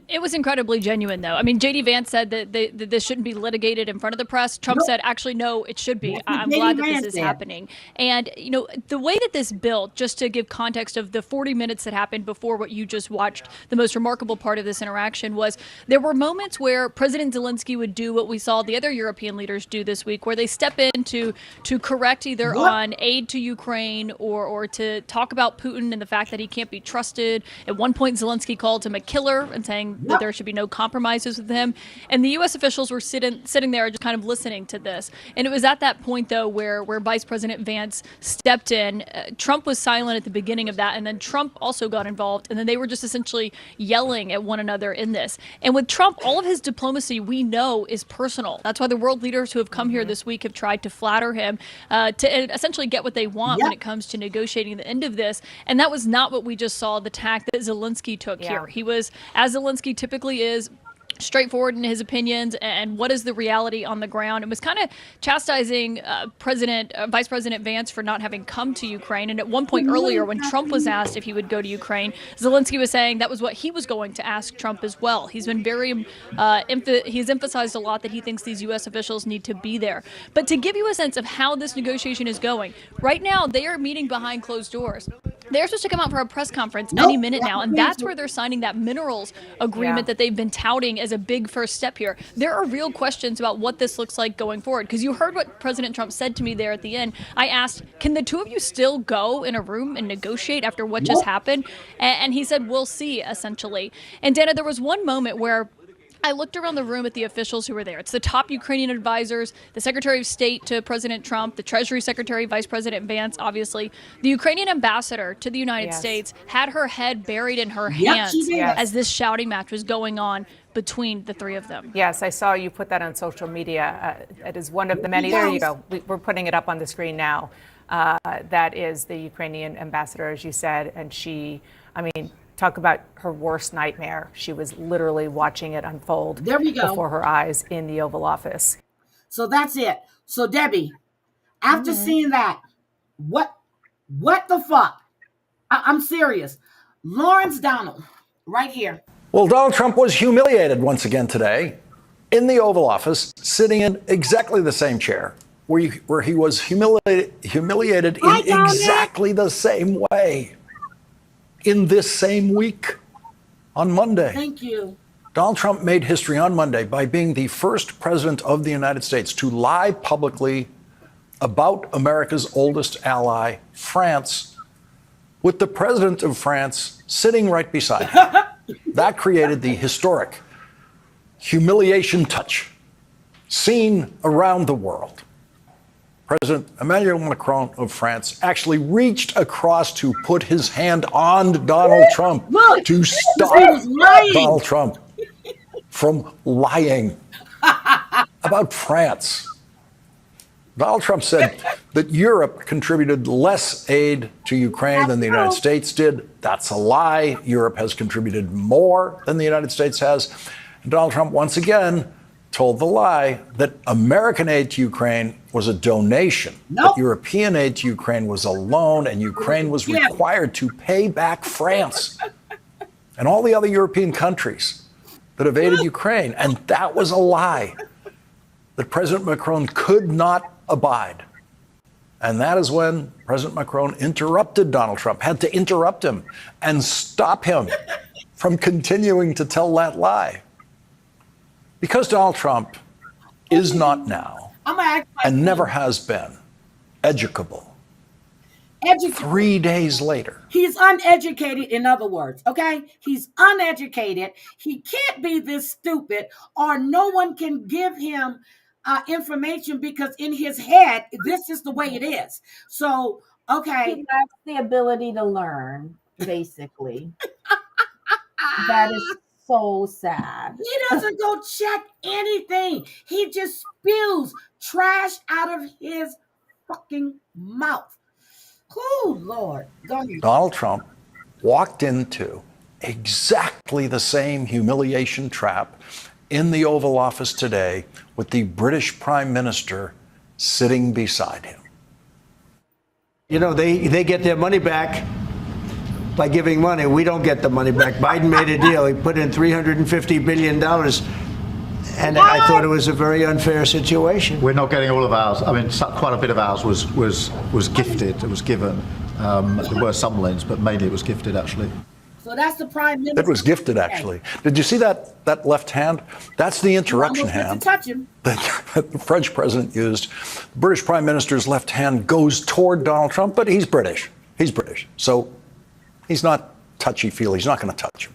It was incredibly genuine, though. I mean, J.D. Vance said that this shouldn't be litigated in front of the press. Trump said, actually, no, it should be. I'm glad that this is happening. And, you know, the way that this built, just to give context of the 40 minutes that happened before what you just watched, the most remarkable part of this interaction was there were moments where President Zelensky would do what we saw the other European leaders do this week, where they step in to correct either on aid to Ukraine or to talk about Putin and the fact that he can't be trusted. At one point, Zelensky called him a killer and saying that there should be no compromises with him. And the U.S. officials were sitting there just kind of listening to this. And it was at that point, though, where Vice President Vance stepped in. Trump was silent at the beginning of that, and then Trump also got involved. And then they were just essentially yelling at one another in this. And with Trump, all of his diplomacy, we know, is personal. That's why the world leaders who have come here this week have tried to flatter him to essentially get what they want when it comes to negotiating the end of this. And that was not what we just saw, the tack that Zelensky took here. He was, as Zelensky typically is, straightforward in his opinions and what is the reality on the ground. It was kind of chastising Vice President Vance for not having come to Ukraine. And at one point earlier, when Trump was asked if he would go to Ukraine, Zelensky was saying that was what he was going to ask Trump as well. He's been very, he's emphasized a lot that he thinks these U.S. officials need to be there. But to give you a sense of how this negotiation is going, right now they are meeting behind closed doors. They're supposed to come out for a press conference any minute now, and that's where they're signing that minerals agreement that they've been touting as a big first step here. There are real questions about what this looks like going forward, because you heard what President Trump said to me there at the end. I asked, can the two of you still go in a room and negotiate after what just happened? And he said, we'll see, essentially. And Dana, there was one moment where I looked around the room at the officials who were there. It's the top Ukrainian advisors, the Secretary of State to President Trump, the Treasury Secretary, Vice President Vance, obviously. The Ukrainian ambassador to the United States had her head buried in her hands as this shouting match was going on between the three of them. Yes, I saw you put that on social media. It is one of the many. There you go. We're putting it up on the screen now. That is the Ukrainian ambassador, as you said, and talk about her worst nightmare. She was literally watching it unfold before her eyes in the Oval Office. So that's it. So Debbie, after seeing that, what the fuck? I'm serious. Lawrence Donald, right here. Well, Donald Trump was humiliated once again today in the Oval Office, sitting in exactly the same chair where he was humiliated in exactly the same way. In this same week, on Monday. Thank you. Donald Trump made history on Monday by being the first president of the United States to lie publicly about America's oldest ally, France, with the president of France sitting right beside him. That created the historic humiliation touch seen around the world. President Emmanuel Macron of France actually reached across to put his hand on Donald Trump to stop Donald Trump from lying about France. Donald Trump said that Europe contributed less aid to Ukraine than the United States did. That's a lie. Europe has contributed more than the United States has. And Donald Trump once again told the lie that American aid to Ukraine was a donation, that European aid to Ukraine was a loan, and Ukraine was required to pay back France and all the other European countries that have aided Ukraine. And that was a lie that President Macron could not abide. And that is when President Macron interrupted Donald Trump, had to interrupt him and stop him from continuing to tell that lie. Because Donald Trump is not now, and never has been, educable. 3 days later. He's uneducated, in other words, okay? He's uneducated. He can't be this stupid, or no one can give him information, because in his head, this is the way it is. So, okay. He lacks the ability to learn, basically. That is so sad. He doesn't go check anything. He just spews trash out of his fucking mouth. Oh, Lord. Go ahead. Donald Trump walked into exactly the same humiliation trap in the Oval Office today with the British Prime Minister sitting beside him. You know, they get their money back by giving money. We don't get the money back. Biden made a deal. He put in $350 billion. And I thought it was a very unfair situation. We're not getting all of ours. I mean, quite a bit of ours was gifted. It was given. There were some loans, but mainly it was gifted, actually. So that's the Prime Minister. It was gifted, actually. Did you see that left hand? That's the interruption hand touch him. that the French president used. The British Prime Minister's left hand goes toward Donald Trump, but he's British. He's British. So he's not touchy-feely. He's not going to touch him.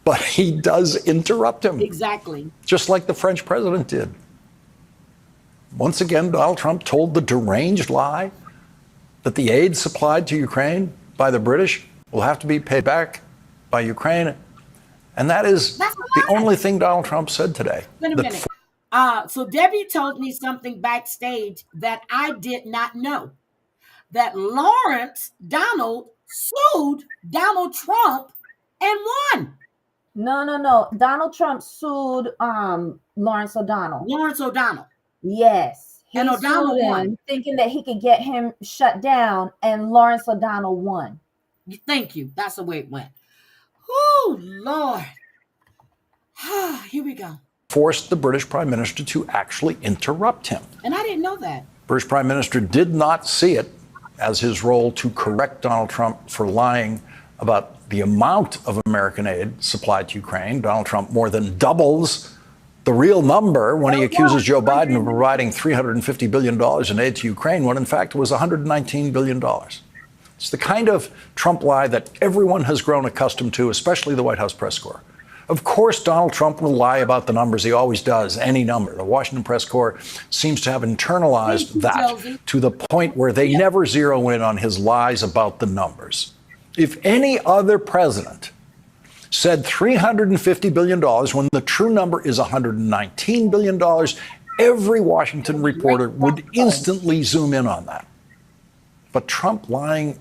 But he does interrupt him. Exactly. Just like the French president did. Once again, Donald Trump told the deranged lie that the aid supplied to Ukraine by the British will have to be paid back by Ukraine. And that is the only thing Donald Trump said today. Wait a minute. So Debbie told me something backstage that I did not know. That Lawrence Donald sued Donald Trump and won. No. Donald Trump sued Lawrence O'Donnell. Lawrence O'Donnell. Yes. And O'Donnell won. Thinking that he could get him shut down, and Lawrence O'Donnell won. Thank you. That's the way it went. Oh, Lord. Here we go. Forced the British Prime Minister to actually interrupt him. And I didn't know that. British Prime Minister did not see it as his role to correct Donald Trump for lying about the amount of American aid supplied to Ukraine. Donald Trump more than doubles the real number when he accuses Joe Biden of providing $350 billion in aid to Ukraine, when in fact it was $119 billion. It's the kind of Trump lie that everyone has grown accustomed to, especially the White House press corps. Of course, Donald Trump will lie about the numbers. He always does, any number. The Washington Press Corps seems to have internalized that to the point where they never zero in on his lies about the numbers. If any other president said $350 billion when the true number is $119 billion, every Washington reporter would instantly zoom in on that. But Trump lying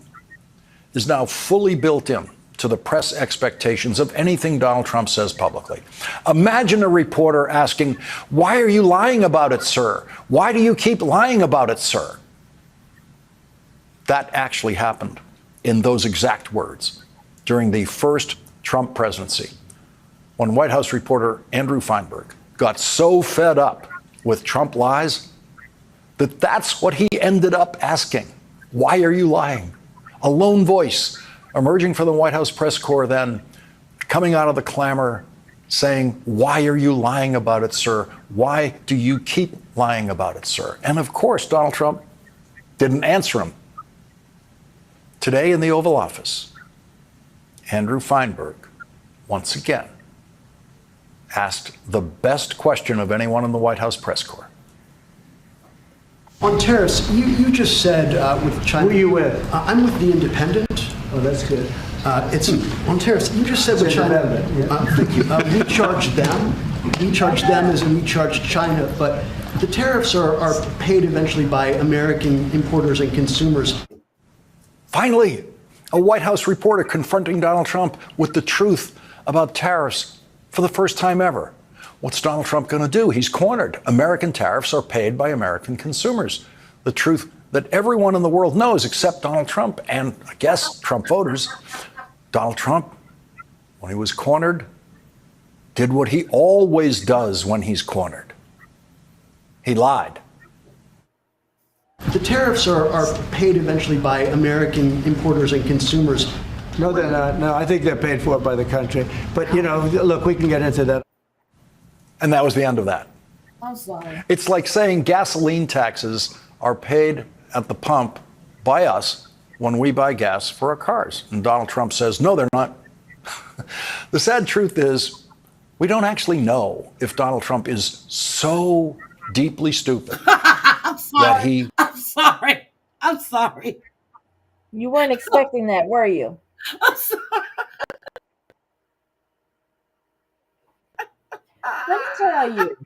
is now fully built in to the press expectations of anything Donald Trump says publicly. Imagine a reporter asking, "Why are you lying about it, sir? Why do you keep lying about it, sir?" That actually happened in those exact words during the first Trump presidency, when White House reporter Andrew Feinberg got so fed up with Trump lies that that's what he ended up asking. Why are you lying? A lone voice emerging from the White House press corps then, coming out of the clamor, saying, "Why are you lying about it, sir? Why do you keep lying about it, sir?" And of course, Donald Trump didn't answer him. Today in the Oval Office, Andrew Feinberg, once again, asked the best question of anyone in the White House press corps. On tariffs, you just said with China. Who are you with? I'm with The Independent. Oh, that's good. It's on tariffs. You just said with China. Thank you. We charge them. We charge them as in we charge China. But the tariffs are paid eventually by American importers and consumers. Finally, a White House reporter confronting Donald Trump with the truth about tariffs for the first time ever. What's Donald Trump going to do? He's cornered. American tariffs are paid by American consumers. The truth that everyone in the world knows except Donald Trump and, I guess, Trump voters. Donald Trump, when he was cornered, did what he always does when he's cornered. He lied. The tariffs are paid eventually by American importers and consumers. No, they're not. No, I think they're paid for by the country. But, look, we can get into that. And that was the end of that. I'm sorry. It's like saying gasoline taxes are paid at the pump by us when we buy gas for our cars. And Donald Trump says, no, they're not. The sad truth is, we don't actually know if Donald Trump is so deeply stupid I'm sorry. that he... I'm sorry. You weren't expecting that, were you? I'm sorry. Let me tell you,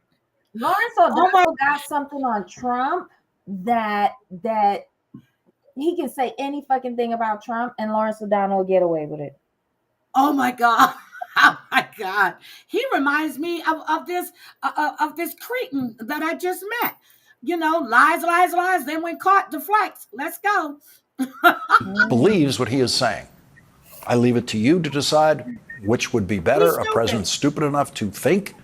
Lawrence O'Donnell got something on Trump that he can say any fucking thing about Trump and Lawrence O'Donnell will get away with it. Oh my God. Oh my God. He reminds me of this cretin that I just met. Lies. Then when caught, deflects. Let's go. Believes what he is saying. I leave it to you to decide which would be better, a president stupid enough to think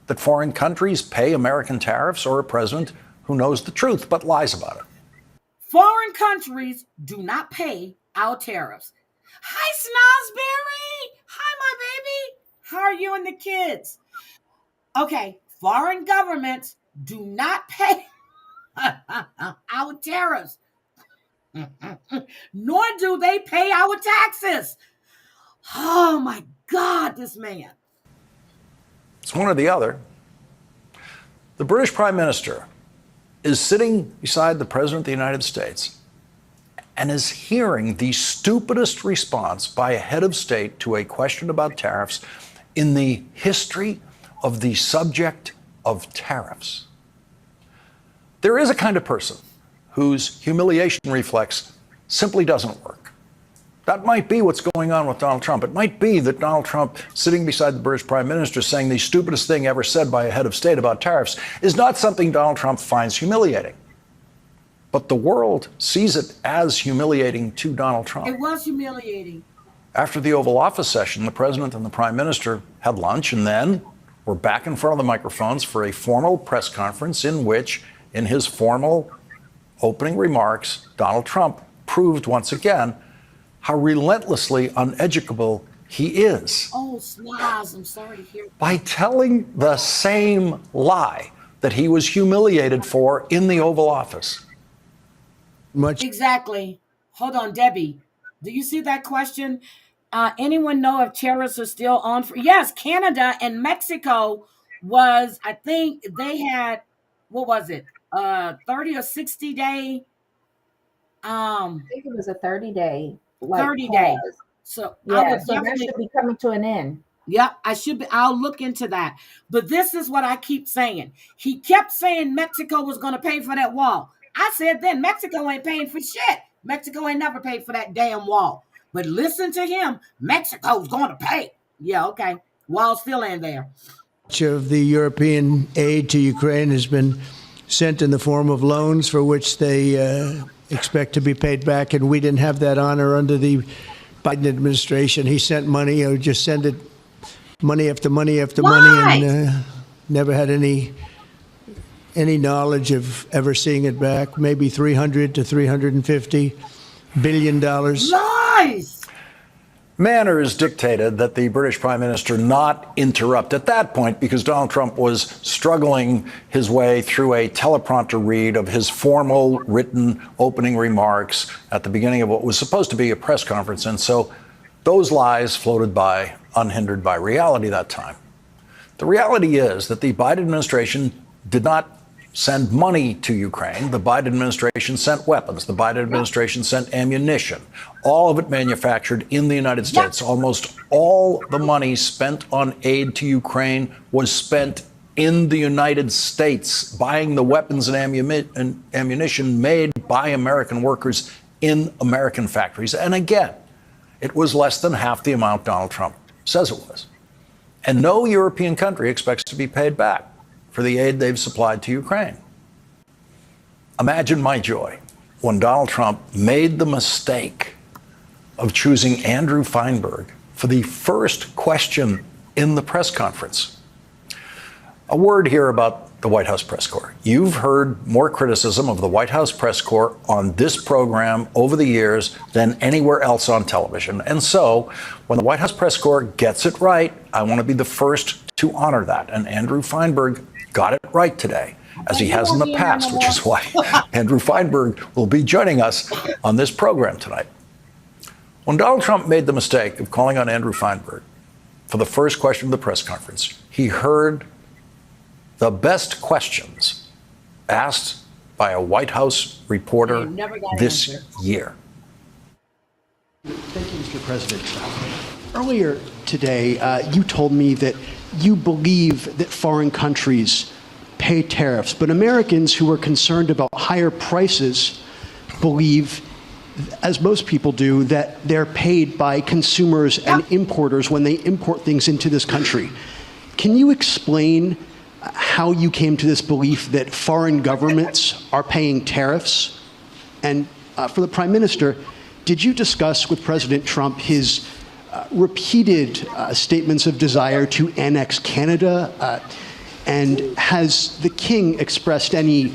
that foreign countries pay American tariffs or a president who knows the truth but lies about it. Foreign countries do not pay our tariffs. Hi, Snosberry. Hi, my baby. How are you and the kids? Okay, foreign governments do not pay our tariffs, nor do they pay our taxes. Oh my God, this man. It's one or the other. The British Prime Minister is sitting beside the President of the United States and is hearing the stupidest response by a head of state to a question about tariffs in the history of the subject of tariffs. There is a kind of person whose humiliation reflex simply doesn't work. That might be what's going on with Donald Trump. It might be that Donald Trump, sitting beside the British Prime Minister, saying the stupidest thing ever said by a head of state about tariffs is not something Donald Trump finds humiliating. But the world sees it as humiliating to Donald Trump. It was humiliating. After the Oval Office session, the President and the Prime Minister had lunch and then were back in front of the microphones for a formal press conference in which, in his formal opening remarks, Donald Trump proved once again how relentlessly uneducable he is. Oh, Snoz, I'm sorry to hear that. By telling the same lie that he was humiliated for in the Oval Office. Exactly. Hold on, Debbie. Do you see that question? Anyone know if terrorists are still on? Yes, Canada and Mexico was, I think they had, what was it? 30 or 60 day. I think it was a 30-day, 30 pause. days. So I Yeah, would so that should be coming to an end. Yeah, I'll look into that. But this is what I keep saying. He kept saying Mexico was going to pay for that wall. I said then Mexico ain't paying for shit. Mexico ain't never paid for that damn wall. But listen to him. Mexico's going to pay. Yeah, okay. Wall still ain't there. Much of the European aid to Ukraine has been sent in the form of loans for which they expect to be paid back. And we didn't have that honor under the Biden administration. He sent money, or just send it money after money after money, and never had any knowledge of ever seeing it back. Maybe $300 to $350 billion. Lies! Manners dictated that the British Prime Minister not interrupt at that point, because Donald Trump was struggling his way through a teleprompter read of his formal written opening remarks at the beginning of what was supposed to be a press conference. And so those lies floated by unhindered by reality that time. The reality is that the Biden administration did not send money to Ukraine. The Biden administration sent weapons. The Biden administration sent ammunition, all of it manufactured in the United States. Almost all the money spent on aid to Ukraine was spent in the United States, buying the weapons and ammunition made by American workers in American factories. And again, it was less than half the amount Donald Trump says it was. And no European country expects to be paid back for the aid they've supplied to Ukraine. Imagine my joy when Donald Trump made the mistake of choosing Andrew Feinberg for the first question in the press conference. A word here about the White House press corps. You've heard more criticism of the White House press corps on this program over the years than anywhere else on television. And so when the White House press corps gets it right, I want to be the first to honor that. And Andrew Feinberg got it right today, as he has in the past, which is why Andrew Feinberg will be joining us on this program tonight. When Donald Trump made the mistake of calling on Andrew Feinberg for the first question of the press conference, he heard the best questions asked by a White House reporter this year. Thank you, Mr. President. Earlier today, you told me that you believe that foreign countries pay tariffs, but Americans who are concerned about higher prices believe, as most people do, that they're paid by consumers and importers when they import things into this country. Can you explain how you came to this belief that foreign governments are paying tariffs? And for the Prime Minister, did you discuss with President Trump his repeated statements of desire to annex Canada? And has the King expressed any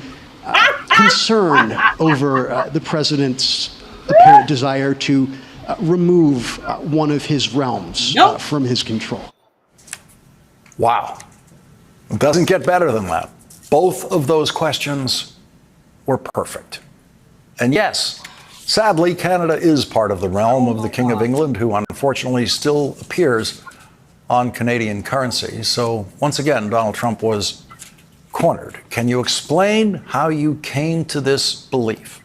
concern over the President's apparent desire to remove one of his realms from his control? Wow. It doesn't get better than that. Both of those questions were perfect. And yes, sadly, Canada is part of the realm of the King of England, who unfortunately still appears on Canadian currency. So once again, Donald Trump was cornered. Can you explain how you came to this belief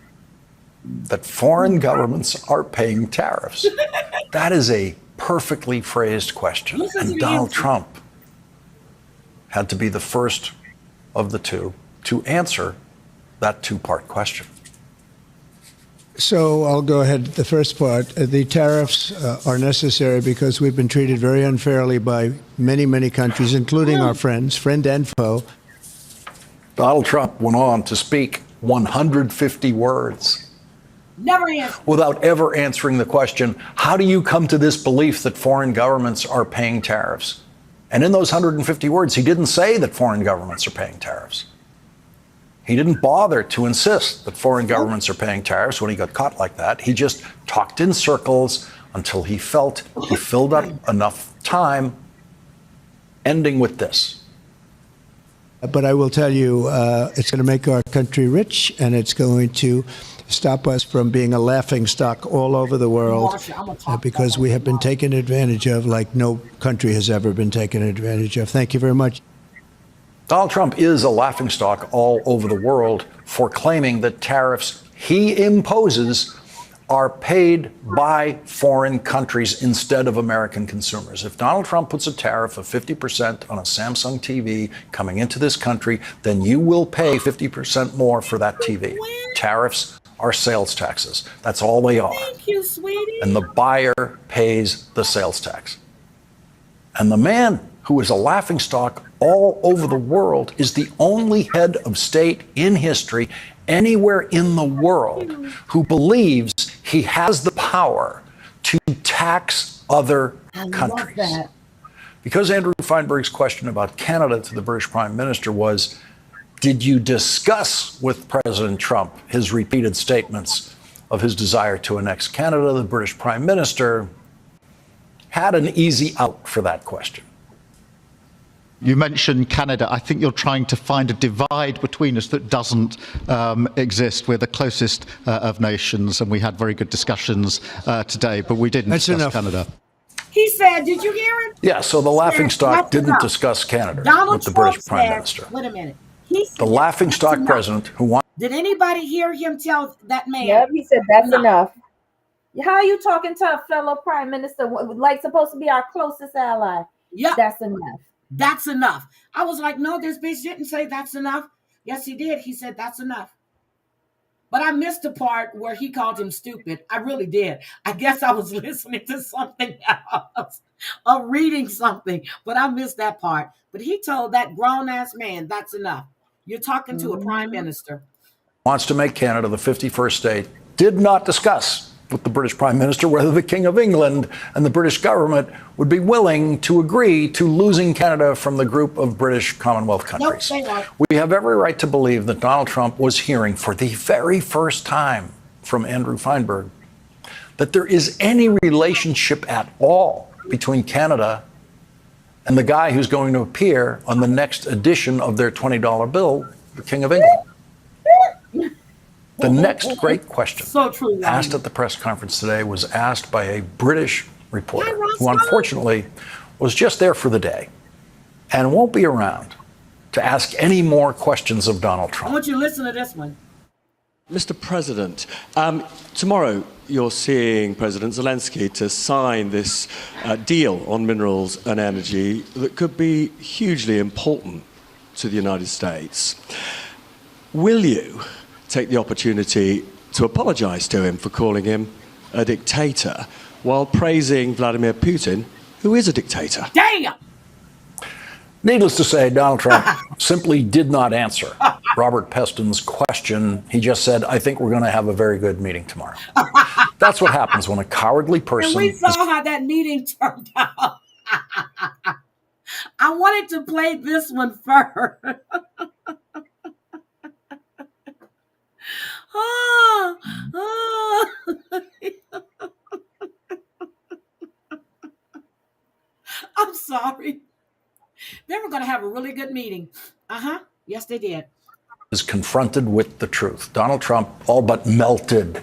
that foreign governments are paying tariffs? That is a perfectly phrased question. And Donald Trump had to be the first of the two to answer that two-part question. So I'll go ahead. The first part, the tariffs are necessary because we've been treated very unfairly by many, many countries, including our friends, friend and foe. Donald Trump went on to speak 150 words. Never answered. Without ever answering the question, how do you come to this belief that foreign governments are paying tariffs? And in those 150 words, he didn't say that foreign governments are paying tariffs. He didn't bother to insist that foreign governments are paying tariffs when he got caught like that. He just talked in circles until he felt he filled up enough time, ending with this. But I will tell you, it's going to make our country rich, and it's going to stop us from being a laughingstock all over the world, because we have been taken advantage of like no country has ever been taken advantage of. Thank you very much. Donald Trump is a laughingstock all over the world for claiming that tariffs he imposes are paid by foreign countries instead of American consumers. If Donald Trump puts a tariff of 50% on a Samsung TV coming into this country, then you will pay 50% more for that TV. Tariffs are sales taxes. That's all they are. Thank you, sweetie. And the buyer pays the sales tax. And the man who is a laughingstock all over the world is the only head of state in history anywhere in the world who believes he has the power to tax other countries. Because Andrew Feinberg's question about Canada to the British Prime Minister was, did you discuss with President Trump his repeated statements of his desire to annex Canada? The British Prime Minister had an easy out for that question. You mentioned Canada. I think you're trying to find a divide between us that doesn't exist. We're the closest of nations, and we had very good discussions today, but we didn't discuss Canada. He said, did you hear it? Yeah, so the laughingstock didn't discuss Canada with the British Prime Minister. Wait a minute. The laughingstock president who wants... Did anybody hear him tell that man? Yep, he said that's enough. How are you talking to a fellow prime minister, like supposed to be our closest ally? Yeah, that's enough. That's enough. I was like, no, this bitch didn't say that's enough. Yes, he did. He said that's enough. But I missed the part where he called him stupid. I really did. I guess I was listening to something else or reading something, but I missed that part. But he told that grown-ass man, that's enough. You're talking to a prime minister. Wants to make Canada the 51st state, did not discuss with the British Prime Minister whether the King of England and the British government would be willing to agree to losing Canada from the group of British Commonwealth countries. Nope, we have every right to believe that Donald Trump was hearing for the very first time from Andrew Feinberg that there is any relationship at all between Canada and the guy who's going to appear on the next edition of their $20 bill, the King of England. The next great question asked at the press conference today was asked by a British reporter who unfortunately was just there for the day and won't be around to ask any more questions of Donald Trump. I want you to listen to this one. Mr. President, tomorrow you're seeing President Zelensky to sign this deal on minerals and energy that could be hugely important to the United States. Will you take the opportunity to apologize to him for calling him a dictator while praising Vladimir Putin, who is a dictator? Damn! Needless to say, Donald Trump simply did not answer Robert Peston's question. He just said, I think we're going to have a very good meeting tomorrow. That's what happens when a cowardly person... And we saw how that meeting turned out. I wanted to play this one first. I'm sorry. They were going to have a really good meeting. Yes, they did. Is confronted with the truth. Donald Trump all but melted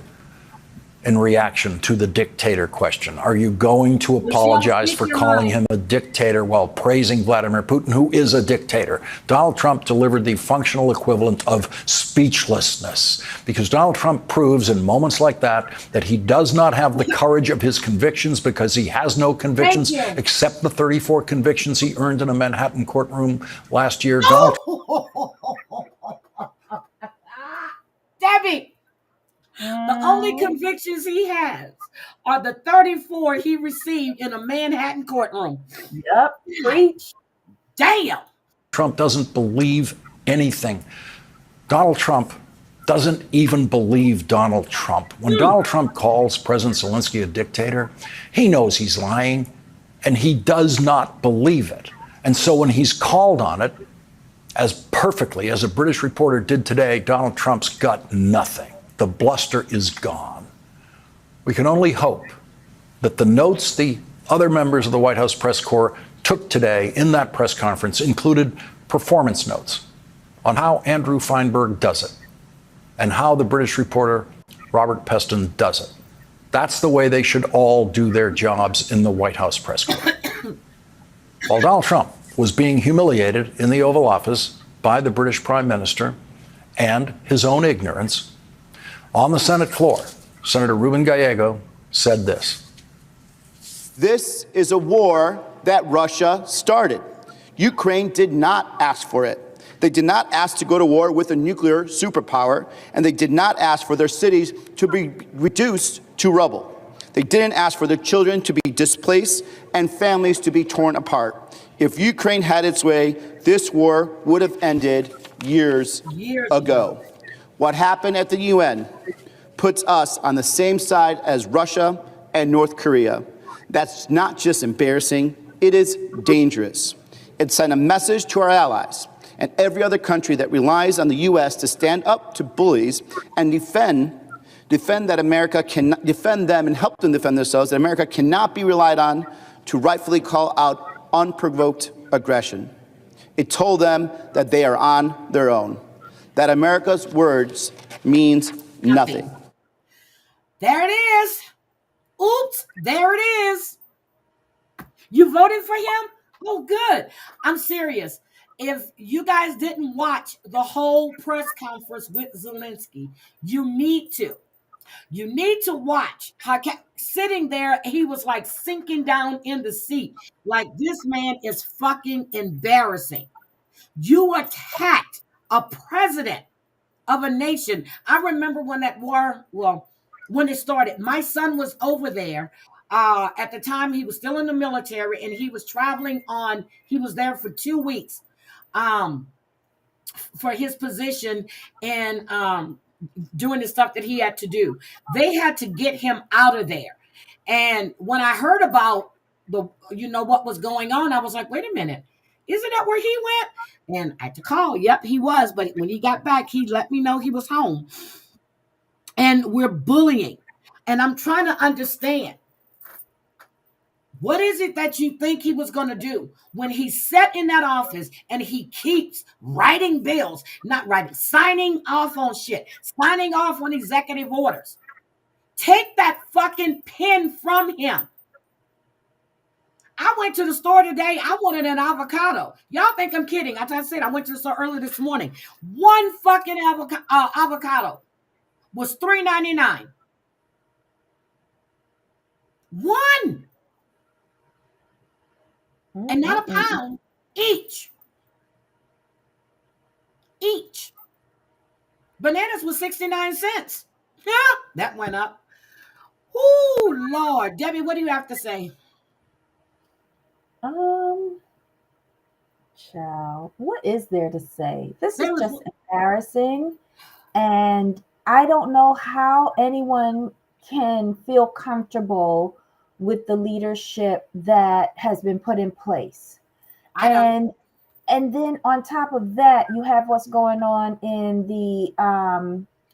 in reaction to the dictator question. Are you going to apologize for calling him a dictator while praising Vladimir Putin, who is a dictator? Donald Trump delivered the functional equivalent of speechlessness, because Donald Trump proves in moments like that he does not have the courage of his convictions, because he has no convictions except the 34 convictions he earned in a Manhattan courtroom last year. Debbie! The only convictions he has are the 34 he received in a Manhattan courtroom. Yep, preach. Damn. Trump doesn't believe anything. Donald Trump doesn't even believe Donald Trump. When Donald Trump calls President Zelensky a dictator, he knows he's lying, and he does not believe it. And so when he's called on it, as perfectly as a British reporter did today, Donald Trump's got nothing. The bluster is gone. We can only hope that the notes the other members of the White House press corps took today in that press conference included performance notes on how Andrew Feinberg does it and how the British reporter Robert Peston does it. That's the way they should all do their jobs in the White House press corps. While Donald Trump was being humiliated in the Oval Office by the British Prime Minister and his own ignorance, on the Senate floor, Senator Ruben Gallego said this. This is a war that Russia started. Ukraine did not ask for it. They did not ask to go to war with a nuclear superpower, and they did not ask for their cities to be reduced to rubble. They didn't ask for their children to be displaced and families to be torn apart. If Ukraine had its way, this war would have ended years ago. What happened at the UN puts us on the same side as Russia and North Korea. That's not just embarrassing, it is dangerous. It sent a message to our allies and every other country that relies on the U.S. to stand up to bullies and defend that America can defend them and help them defend themselves, that America cannot be relied on to rightfully call out unprovoked aggression. It told them that they are on their own, that America's words means nothing. There it is. Oops, there it is. You voted for him? Oh, good. I'm serious. If you guys didn't watch the whole press conference with Zelensky, you need to. You need to watch how sitting there, he was like sinking down in the seat. Like, this man is fucking embarrassing. You attacked a president of a nation. I remember when that war, when it started, my son was over there. At the time, he was still in the military, and he was traveling on, he was there for 2 weeks for his position and doing the stuff that he had to do. They had to get him out of there. And when I heard about what was going on, I was like, wait a minute, isn't that where he went? And I had to call. Yep, he was. But when he got back, he let me know he was home. And we're bullying. And I'm trying to understand, what is it that you think he was going to do when he sat in that office and he keeps writing bills, signing off on shit, signing off on executive orders? Take that fucking pen from him. I went to the store today. I wanted an avocado. Y'all think I'm kidding. I said I went to the store early this morning. One fucking avocado was $3.99. One. And not a pound. Each. Bananas was 69 cents. Yeah, that went up. Ooh, Lord. Debbie, what do you have to say? Child, what is there to say? This is just embarrassing. And I don't know how anyone can feel comfortable with the leadership that has been put in place. And then on top of that, you have what's going on in the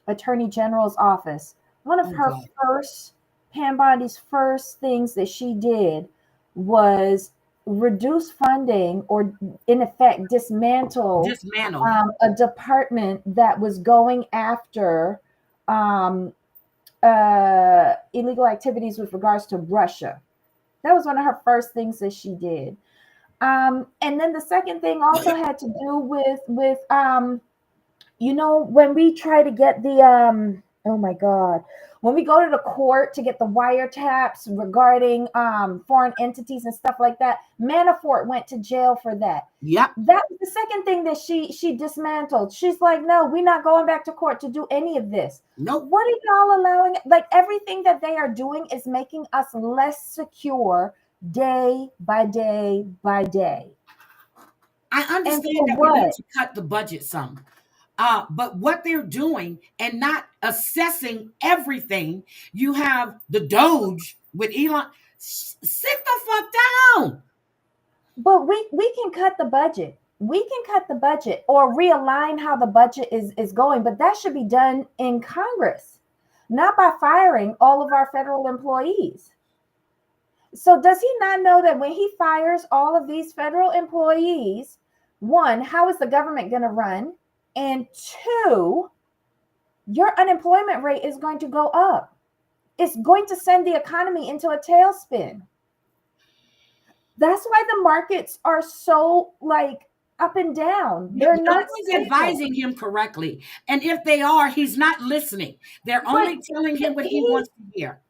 Attorney General's office. One of her first, Pam Bondi's first things that she did was reduce funding, or in effect dismantle a department that was going after illegal activities with regards to Russia. That was one of her first things that she did. And then the second thing also had to do with when we try to get the when we go to the court to get the wiretaps regarding foreign entities and stuff like that, Manafort went to jail for that. Yep. That was the second thing that she dismantled. She's like, no, we're not going back to court to do any of this. Nope. What are y'all allowing? Like, everything that they are doing is making us less secure day by day by day. I understand that we need to cut the budget some. But what they're doing and not assessing everything, you have the Doge with Elon. Sit the fuck down. But we can cut the budget. We can cut the budget or realign how the budget is going. But that should be done in Congress, not by firing all of our federal employees. So does he not know that when he fires all of these federal employees, one, how is the government going to run? And two, your unemployment rate is going to go up. It's going to send the economy into a tailspin. That's why the markets are so up and down. They're not advising him correctly. And if they are, he's not listening. They're only telling him what he wants to hear.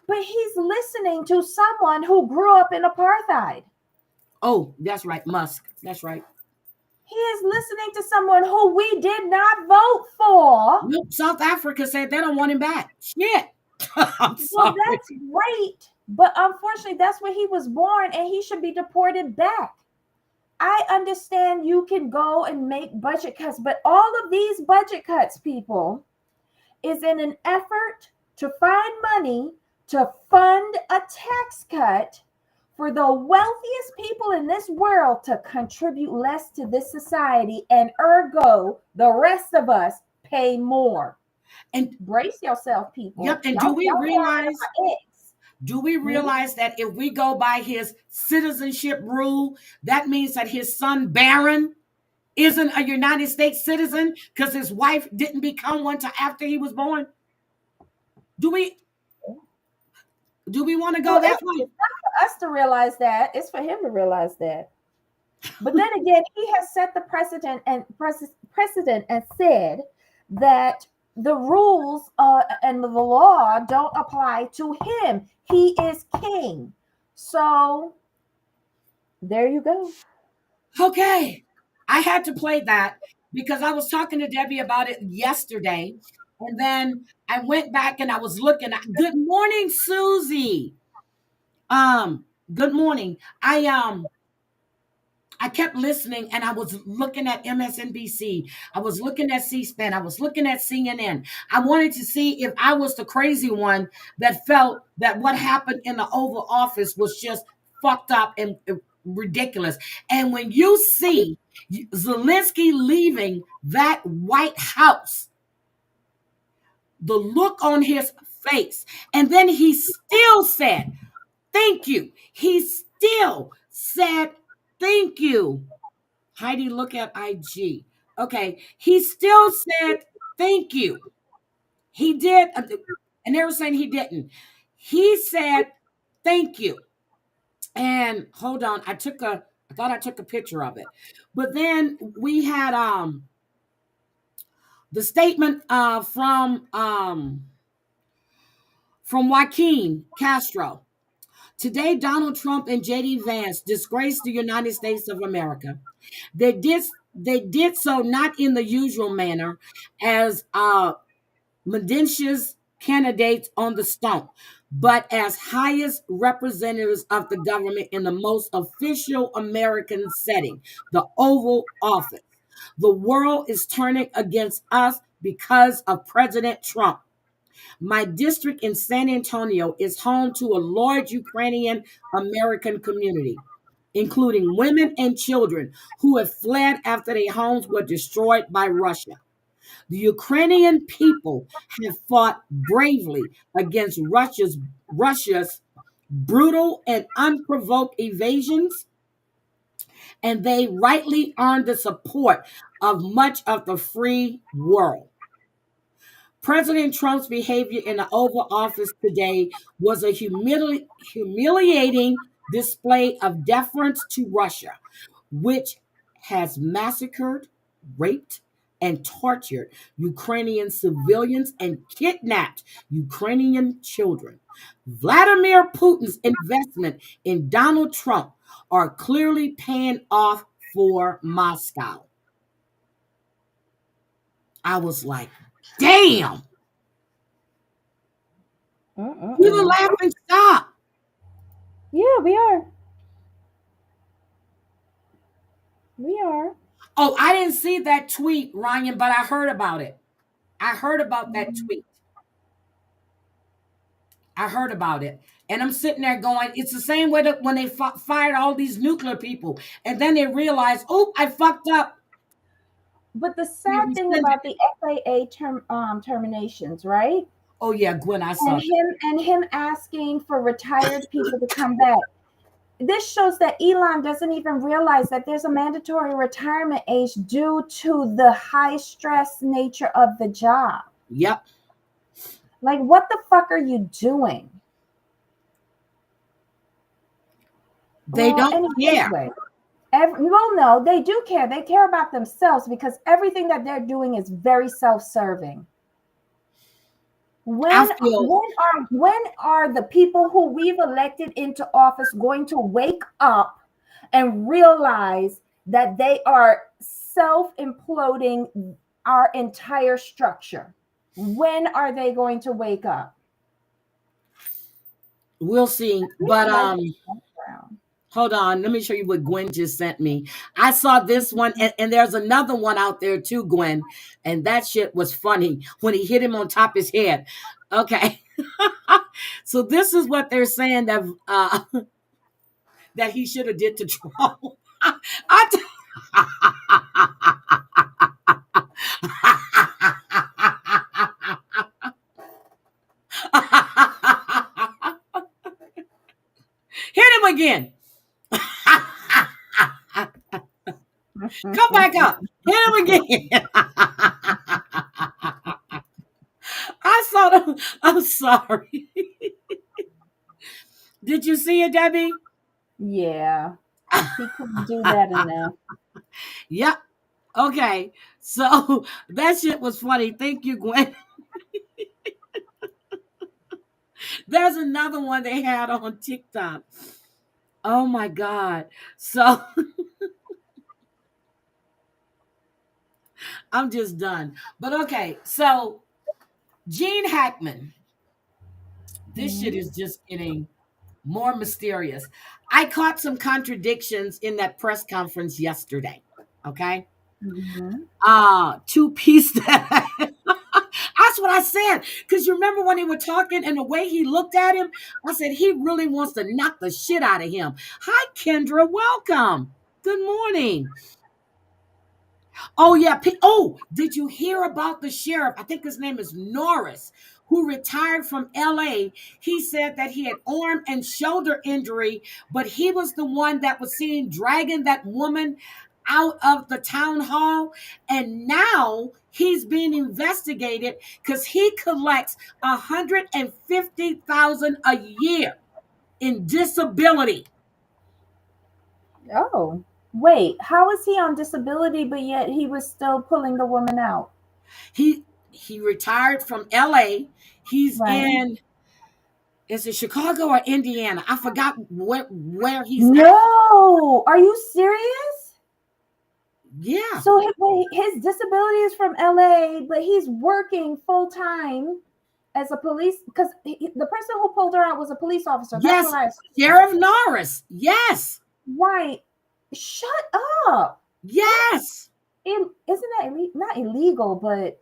But he's listening to someone who grew up in apartheid. Oh, that's right, Musk. That's right. He is listening to someone who we did not vote for. Nope, South Africa said they don't want him back. Shit. Well, that's great. But unfortunately, that's where he was born, and he should be deported back. I understand you can go and make budget cuts, but all of these budget cuts, people, is in an effort to find money to fund a tax cut for the wealthiest people in this world to contribute less to this society, and ergo, the rest of us pay more. And brace yourself, people. Yep. And do we realize that if we go by his citizenship rule, that means that his son Barron isn't a United States citizen because his wife didn't become one till after he was born? Do we want to go that way? It's not for us to realize that. It's for him to realize that. But then again, he has set the precedent and said that the rules and the law don't apply to him. He is king. So there you go. Okay. I had to play that because I was talking to Debbie about it yesterday. And then I went back and I was looking at, good morning, Susie. Good morning. I kept listening and I was looking at MSNBC. I was looking at C-SPAN. I was looking at CNN. I wanted to see if I was the crazy one that felt that what happened in the Oval Office was just fucked up and ridiculous. And when you see Zelensky leaving that White House, the look on his face, and then he still said, thank you. He still said, thank you. Heidi, look at IG. Okay. He still said, thank you. He did. And they were saying he didn't. He said, thank you. And hold on. I thought I took a picture of it. But then we had the statement from Joaquin Castro. Today, Donald Trump and J.D. Vance disgraced the United States of America. They did so not in the usual manner as mendacious candidates on the stump, but as highest representatives of the government in the most official American setting, the Oval Office. The world is turning against us because of President Trump. My district in San Antonio is home to a large Ukrainian American community, including women and children who have fled after their homes were destroyed by Russia. The Ukrainian people have fought bravely against Russia's brutal and unprovoked invasions, and they rightly earned the support of much of the free world. President Trump's behavior in the Oval Office today was a humiliating display of deference to Russia, which has massacred, raped, and tortured Ukrainian civilians and kidnapped Ukrainian children. Vladimir Putin's investment in Donald Trump are clearly paying off for Moscow. I was like, damn. We're the laughing stock. Yeah, we are. We are. Oh, I didn't see that tweet, Ryan, but I heard about it. I heard about that tweet. I heard about it. And I'm sitting there going, it's the same way that when they fired all these nuclear people. And then they realized, oh, I fucked up. But the sad thing about the FAA terminations, right? Oh, yeah, Gwen, I saw and him asking for retired people to come back. This shows that Elon doesn't even realize that there's a mandatory retirement age due to the high stress nature of the job. Yep. Like, what the fuck are you doing? They don't care. No, they do care. They care about themselves because everything that they're doing is very self-serving. When are the people who we've elected into office going to wake up and realize that they are self-imploding our entire structure? When are they going to wake up? We'll see. But hold on. Let me show you what Gwen just sent me. I saw this one, and there's another one out there too, Gwen. And that shit was funny when he hit him on top of his head. Okay. So this is what they're saying that that he should have did to Trump. Hit him again. Come back up. Hit him again. I saw them. I'm sorry. Did you see it, Debbie? Yeah. He couldn't do that enough. Yep. Okay. So that shit was funny. Thank you, Gwen. There's another one they had on TikTok. Oh my God. So I'm just done. But okay. So Jean Hackman. This shit is just getting more mysterious. I caught some contradictions in that press conference yesterday. Okay. Two-piece that that's what I said. Because you remember when they were talking and the way he looked at him, I said he really wants to knock the shit out of him. Hi, Kendra. Welcome. Good morning. Oh, yeah. Oh, did you hear about the sheriff? I think his name is Norris, who retired from LA. He said that he had arm and shoulder injury, but he was the one that was seen dragging that woman out of the town hall. And now he's being investigated because he collects $150,000 a year in disability. Oh. Wait, how is he on disability, but yet he was still pulling the woman out? He retired from LA. He's in, is it Chicago or Indiana? I forgot where he's at. No, are you serious? Yeah. So his disability is from LA, but he's working full time as a police, because the person who pulled her out was a police officer. Yes, Sheriff Norris. Yes. Right. Shut up. Yes. Isn't that not illegal, but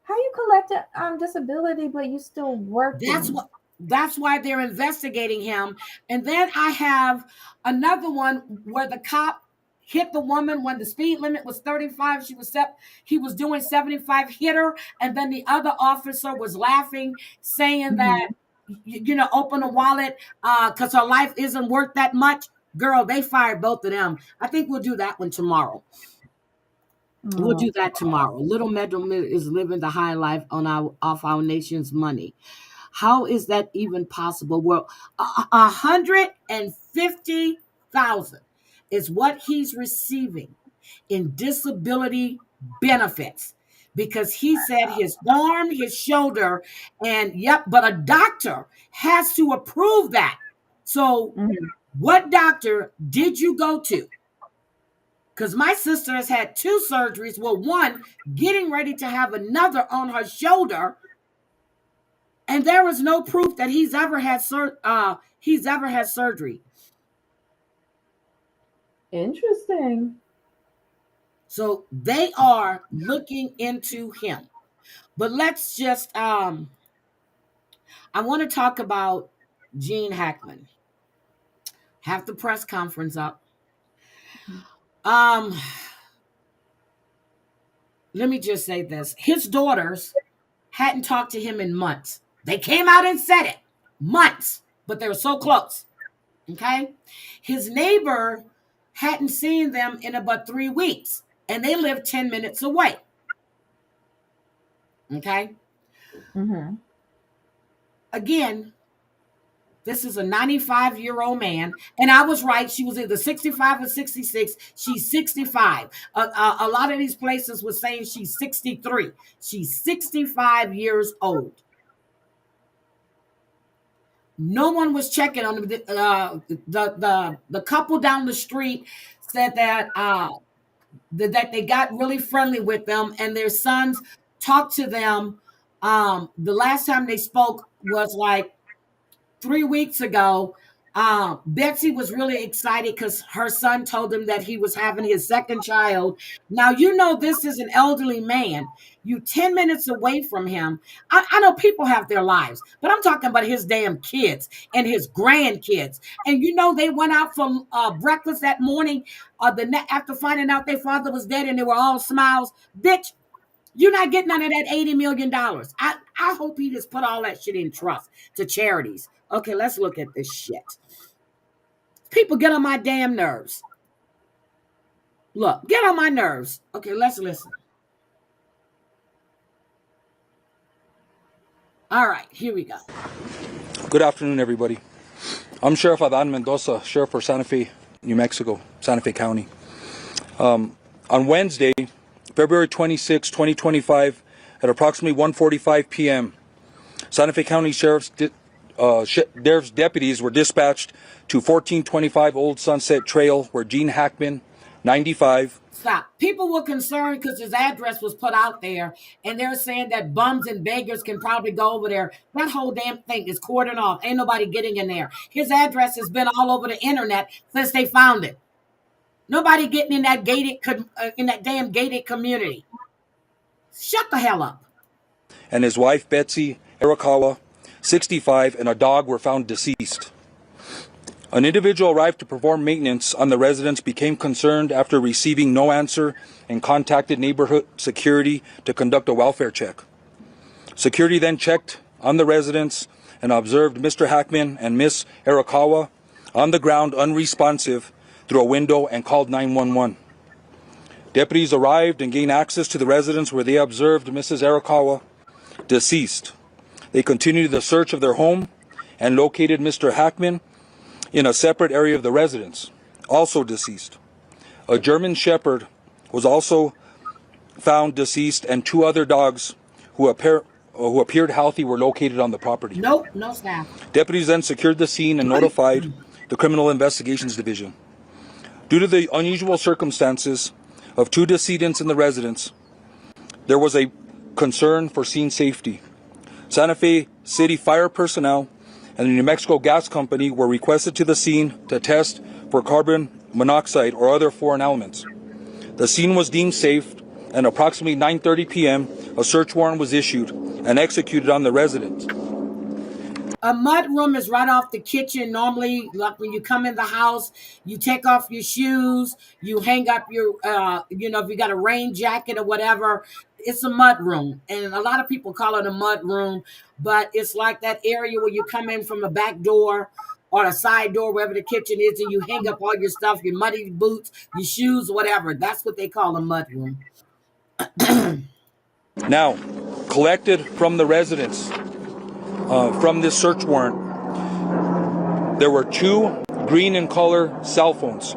how you collect it on disability, but you still working? That's why they're investigating him. And then I have another one where the cop hit the woman when the speed limit was 35. He was doing 75, hit her, and then the other officer was laughing, saying that, open a wallet because her life isn't worth that much. Girl, they fired both of them. I think we'll do that one tomorrow. We'll do that tomorrow. Little Meadow is living the high life off our nation's money. How is that even possible? Well, 150,000 is what he's receiving in disability benefits because he said his arm, his shoulder, and but a doctor has to approve that. So what doctor did you go to? Because my sister has had 2 surgeries. Well, one getting ready to have another on her shoulder. And there was no proof that he's ever had surgery. Interesting. So they are looking into him. But let's just I want to talk about Jean Hackman. Have the press conference up. Let me just say this. His daughters hadn't talked to him in months. They came out and said it. Months. But they were so close. Okay? His neighbor hadn't seen them in about 3 weeks. And they lived 10 minutes away. Okay. Mm-hmm. Again, this is a 95-year-old man, and I was right. She was either 65 or 66. She's 65. A lot of these places were saying she's 63. She's 65 years old. No one was checking on them. The couple down the street said that that they got really friendly with them, and their sons talked to them. The last time they spoke was like 3 weeks ago. Betsy was really excited because her son told him that he was having his second child. Now, you know, this is an elderly man. You 10 minutes away from him. I know people have their lives, but I'm talking about his damn kids and his grandkids. And you know, they went out for breakfast that morning after finding out their father was dead, and they were all smiles. Bitch, you're not getting none of that $80 million. I hope he just put all that shit in trust to charities. Okay, let's look at this shit. People get on my damn nerves. Look, get on my nerves. Okay, let's listen. All right, here we go. Good afternoon, everybody. I'm Sheriff Adan Mendoza, Sheriff for Santa Fe, New Mexico, Santa Fe County. On Wednesday, February 26, 2025, at approximately 1:45 p.m., Santa Fe County Sheriff's deputies were dispatched to 1425 Old Sunset Trail, where Jean Hackman, 95. Stop. People were concerned because his address was put out there, and they're saying that bums and beggars can probably go over there. That whole damn thing is cordoned off. Ain't nobody getting in there. His address has been all over the internet since they found it. Nobody getting in that damn gated community. Shut the hell up. And his wife, Betsy Arakawa, 65, and a dog were found deceased. An individual arrived to perform maintenance on the residence, became concerned after receiving no answer, and contacted neighborhood security to conduct a welfare check. Security then checked on the residence and observed Mr. Hackman and Miss Arakawa on the ground unresponsive through a window and called 911. Deputies arrived and gained access to the residence, where they observed Mrs. Arakawa deceased. They continued the search of their home and located Mr. Hackman in a separate area of the residence, also deceased. A German Shepherd was also found deceased, and 2 other dogs who appeared healthy were located on the property. Nope, no staff. Deputies then secured the scene and notified the Criminal Investigations Division. Due to the unusual circumstances of 2 decedents in the residence, there was a concern for scene safety. Santa Fe City Fire personnel and the New Mexico Gas Company were requested to the scene to test for carbon monoxide or other foreign elements. The scene was deemed safe, and approximately 9:30 p.m., a search warrant was issued and executed on the residence. A mud room is right off the kitchen. Normally, like when you come in the house, you take off your shoes, you hang up your, if you got a rain jacket or whatever, it's a mud room. And a lot of people call it a mud room, but it's like that area where you come in from the back door or a side door, wherever the kitchen is, and you hang up all your stuff, your muddy boots, your shoes, whatever. That's what they call a mud room. Now, collected from the residence, from this search warrant, there were 2 green in color cell phones,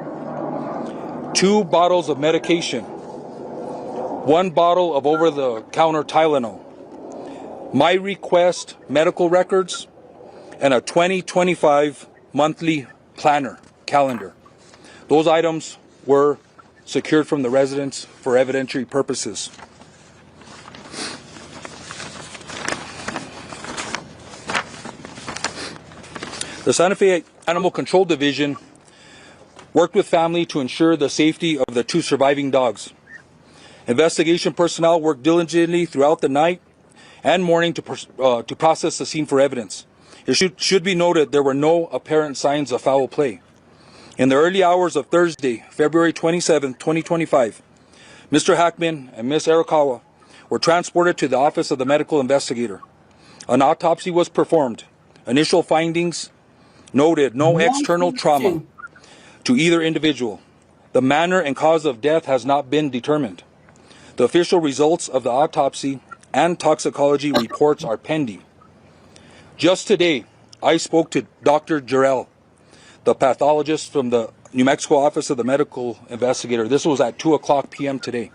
2 bottles of medication, 1 bottle of over-the-counter Tylenol, My Request medical records, and a 2025 monthly planner calendar. Those items were secured from the residence for evidentiary purposes. The Santa Fe Animal Control Division worked with family to ensure the safety of the 2 surviving dogs. Investigation personnel worked diligently throughout the night and morning to process the scene for evidence. It should be noted there were no apparent signs of foul play. In the early hours of Thursday, February 27, 2025, Mr. Hackman and Ms. Arakawa were transported to the office of the medical investigator. An autopsy was performed. Initial findings noted no external trauma to either individual. The manner and cause of death has not been determined. The official results of the autopsy and toxicology reports are pending. Just today, I spoke to Dr. Jarrell, the pathologist from the New Mexico Office of the Medical Investigator. This was at 2:00 p.m. today.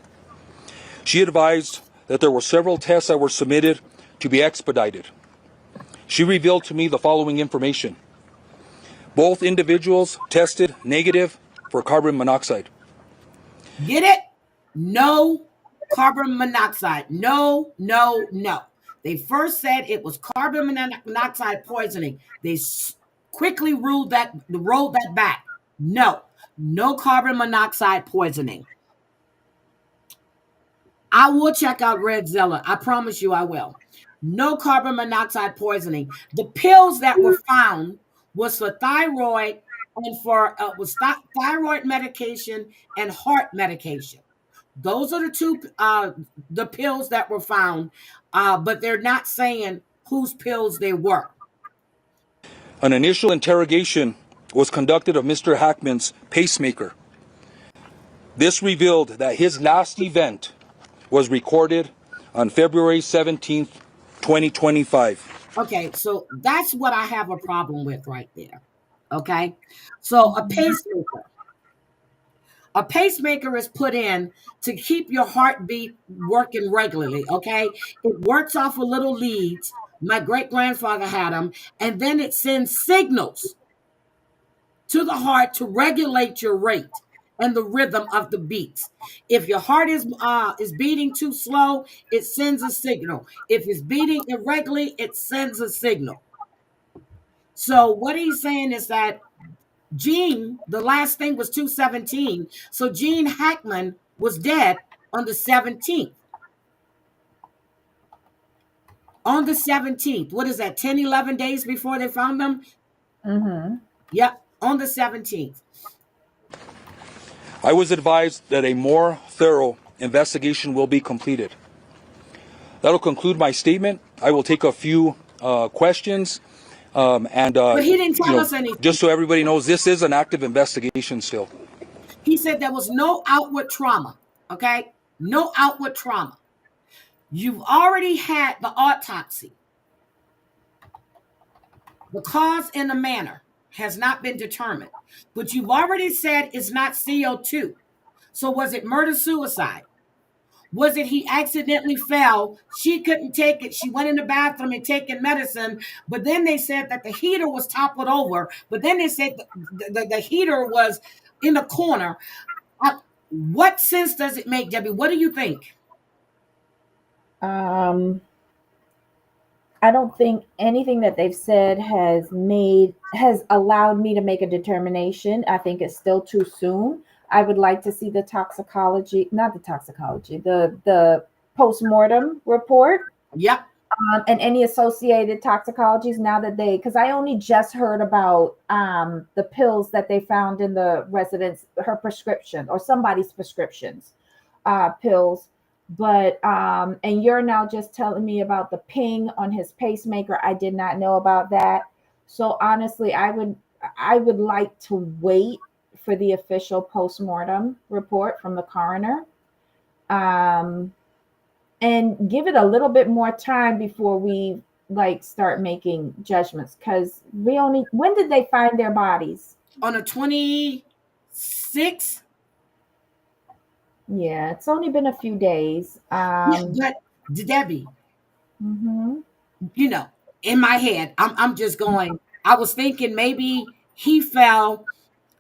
She advised that there were several tests that were submitted to be expedited. She revealed to me the following information. Both individuals tested negative for carbon monoxide. Get it? No carbon monoxide. No, no, no. They first said it was carbon monoxide poisoning. They quickly rolled that back. No carbon monoxide poisoning. I will check out Red Zilla. I promise you I will. No carbon monoxide poisoning. The pills that were found was for thyroid and for thyroid medication and heart medication. Those are the two the pills that were found, but they're not saying whose pills they were. An initial interrogation was conducted of Mr. Hackman's pacemaker. This revealed that his last event was recorded on February 17th, 2025. Okay, so that's what I have a problem with right there. Okay, so a pacemaker is put in to keep your heartbeat working regularly, okay? It works off of little leads. My great-grandfather had them, and then it sends signals to the heart to regulate your rate and the rhythm of the beats. If your heart is beating too slow, it sends a signal. If it's beating irregularly, it sends a signal. So what he's saying is that Jean, the last thing was 217. So Jean Hackman was dead on the 17th. On the 17th. What is that, 10, 11 days before they found them? Mm-hmm. Yep, on the 17th. I was advised that a more thorough investigation will be completed. That'll conclude my statement. I will take a few questions. But he didn't tell us anything. Just so everybody knows, this is an active investigation still. He said there was no outward trauma, okay? No outward trauma. You've already had the autopsy. The cause and the manner has not been determined. But you've already said it's not CO2. So was it murder-suicide? Was it he accidentally fell? She couldn't take it. She went in the bathroom and taken medicine. But then they said that the heater was toppled over. But then they said the heater was in the corner. What sense does it make, Debbie? What do you think? I don't think anything that they've said has allowed me to make a determination. I think it's still too soon. I would like to see the post-mortem report. Yep. And any associated toxicologies now that because I only just heard about the pills that they found in the residence, her prescription or somebody's prescriptions, pills. But and you're now just telling me about the ping on his pacemaker. I did not know about that. So honestly, I would like to wait for the official post-mortem report from the coroner, and give it a little bit more time before we start making judgments. Because when did they find their bodies? On the 26th. Yeah, it's only been a few days. But Debbie, in my head, I'm just going. I was thinking maybe he fell,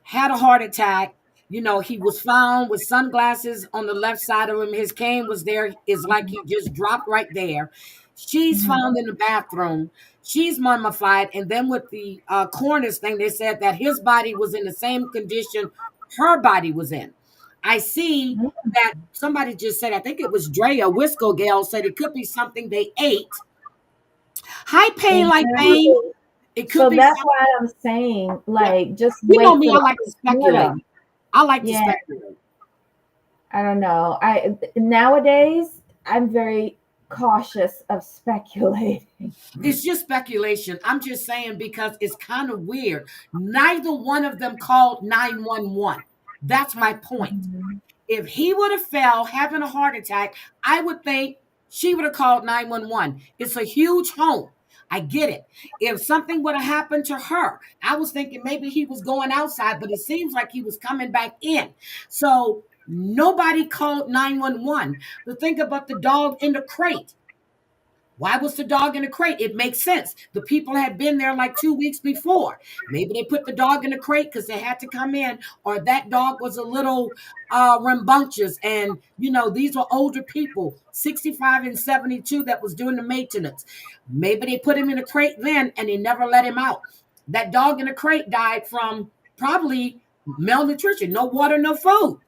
had a heart attack. He was found with sunglasses on the left side of him. His cane was there. It's like he just dropped right there. She's found in the bathroom. She's mummified. And then with the coroner's thing, they said that his body was in the same condition her body was in. I see that somebody just said, I think it was Drea Wisco Gale said it could be something they ate. High pain like pain. It could be. That's why I'm saying, just wait. Me, I like to speculate. I like to speculate. I don't know. Nowadays I'm very cautious of speculating. It's just speculation. I'm just saying because it's kind of weird. Neither one of them called 911. That's my point. If he would have fell having a heart attack, I would think she would have called 911. It's a huge home. I get it. If something would have happened to her, I was thinking maybe he was going outside, but it seems like he was coming back in. So nobody called 911. But think about the dog in the crate. Why was the dog in the crate? It makes sense. The people had been there like 2 weeks before. Maybe they put the dog in the crate because they had to come in, or that dog was a little rambunctious. And, these were older people, 65 and 72, that was doing the maintenance. Maybe they put him in a crate then and they never let him out. That dog in the crate died from probably malnutrition, no water, no food.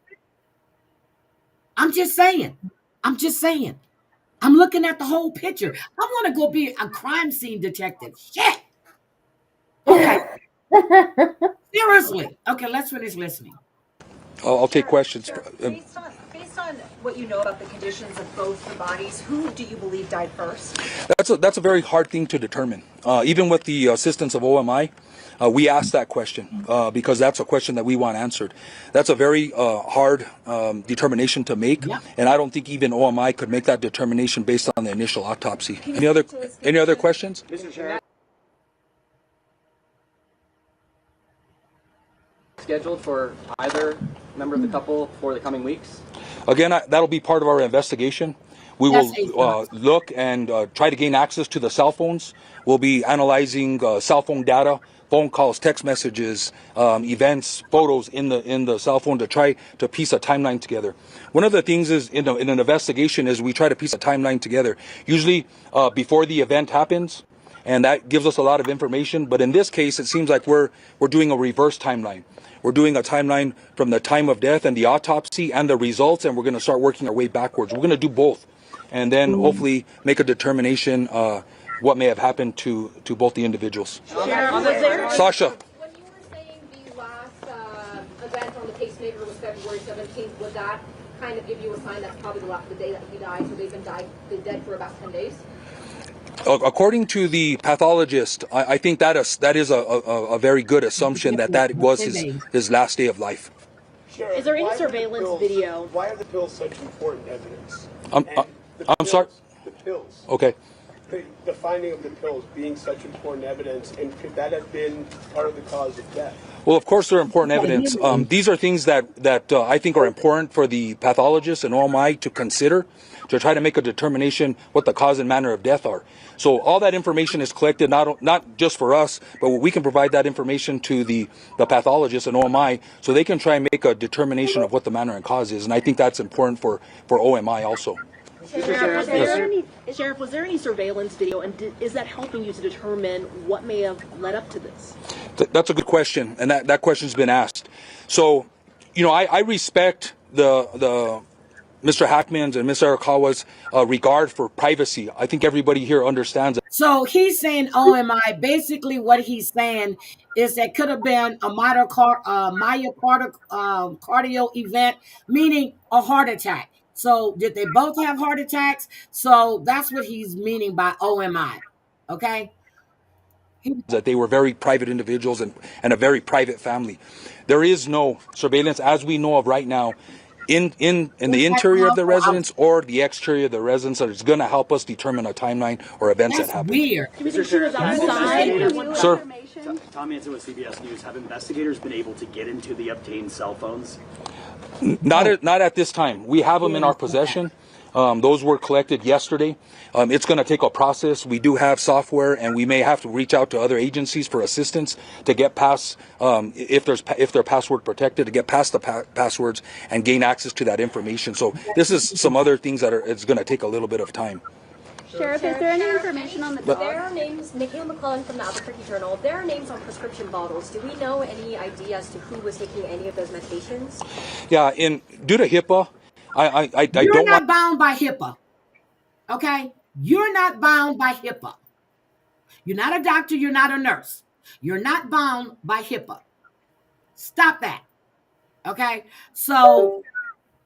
I'm just saying. I'm looking at the whole picture. I want to go be a crime scene detective. Shit. Okay. Seriously. Okay, let's finish listening. I'll take questions. Sure. Based on what you know about the conditions of both the bodies, who do you believe died first? That's a very hard thing to determine. Even with the assistance of OMI, we asked that question because that's a question that we want answered. That's a very hard determination to make, and I don't think even OMI could make that determination based on the initial autopsy. Any other questions? Mr. Chair. Scheduled for either member of the couple for the coming weeks? Again, that'll be part of our investigation. We will look and try to gain access to the cell phones. We'll be analyzing cell phone data, phone calls, text messages, events, photos in the cell phone to try to piece a timeline together. One of the things is in an investigation is we try to piece a timeline together, usually before the event happens, and that gives us a lot of information. But in this case, it seems like we're doing a reverse timeline. We're doing a timeline from the time of death and the autopsy and the results, and we're going to start working our way backwards. We're going to do both, and then hopefully make a determination what may have happened to both the individuals. Sasha. When you were saying the last event on the pacemaker was February 17th, would that kind of give you a sign that's probably the day that he died, so they've been dead for about 10 days? According to the pathologist, I think that is a very good assumption that was his last day of life. Sure. Is there any surveillance video? Why are the pills such important evidence? I'm sorry? The pills. Okay. The finding of the pills being such important evidence, and could that have been part of the cause of death? Well, of course, they're important evidence. These are things that I think are important for the pathologist and OMI to consider to try to make a determination what the cause and manner of death are. So all that information is collected, not just for us, but we can provide that information to the pathologist and OMI so they can try and make a determination of what the manner and cause is. And I think that's important for OMI also. Sheriff, was there any surveillance video, and is that helping you to determine what may have led up to this? That's a good question, and that question's been asked. So, I respect the Mr. Hackman's and Ms. Arakawa's regard for privacy. I think everybody here understands it. So he's saying OMI. Basically, what he's saying is that could have been a myocardial event, meaning a heart attack. So did they both have heart attacks? So that's what he's meaning by OMI. Okay. That they were very private individuals and a very private family. There is no surveillance as we know of right now in the interior of the residence or the exterior of the residence that is going to help us determine a timeline or events that happen. Weird. Sir? Tom Manson with CBS News. Have investigators been able to get into the obtained cell phones? Not at this time. We have them in our possession. Those were collected yesterday. It's going to take a process. We do have software, and we may have to reach out to other agencies for assistance to get past, if they're password protected, to get past the passwords and gain access to that information. So this is some other things it's going to take a little bit of time. Sheriff, is there any information on the dog? There are names, Nikhil McClellan from the Albuquerque Journal, there are names on prescription bottles. Do we know any idea as to who was taking any of those medications? Yeah, due to HIPAA, You're not bound by HIPAA. Okay? You're not bound by HIPAA. You're not a doctor. You're not a nurse. You're not bound by HIPAA. Stop that. Okay? So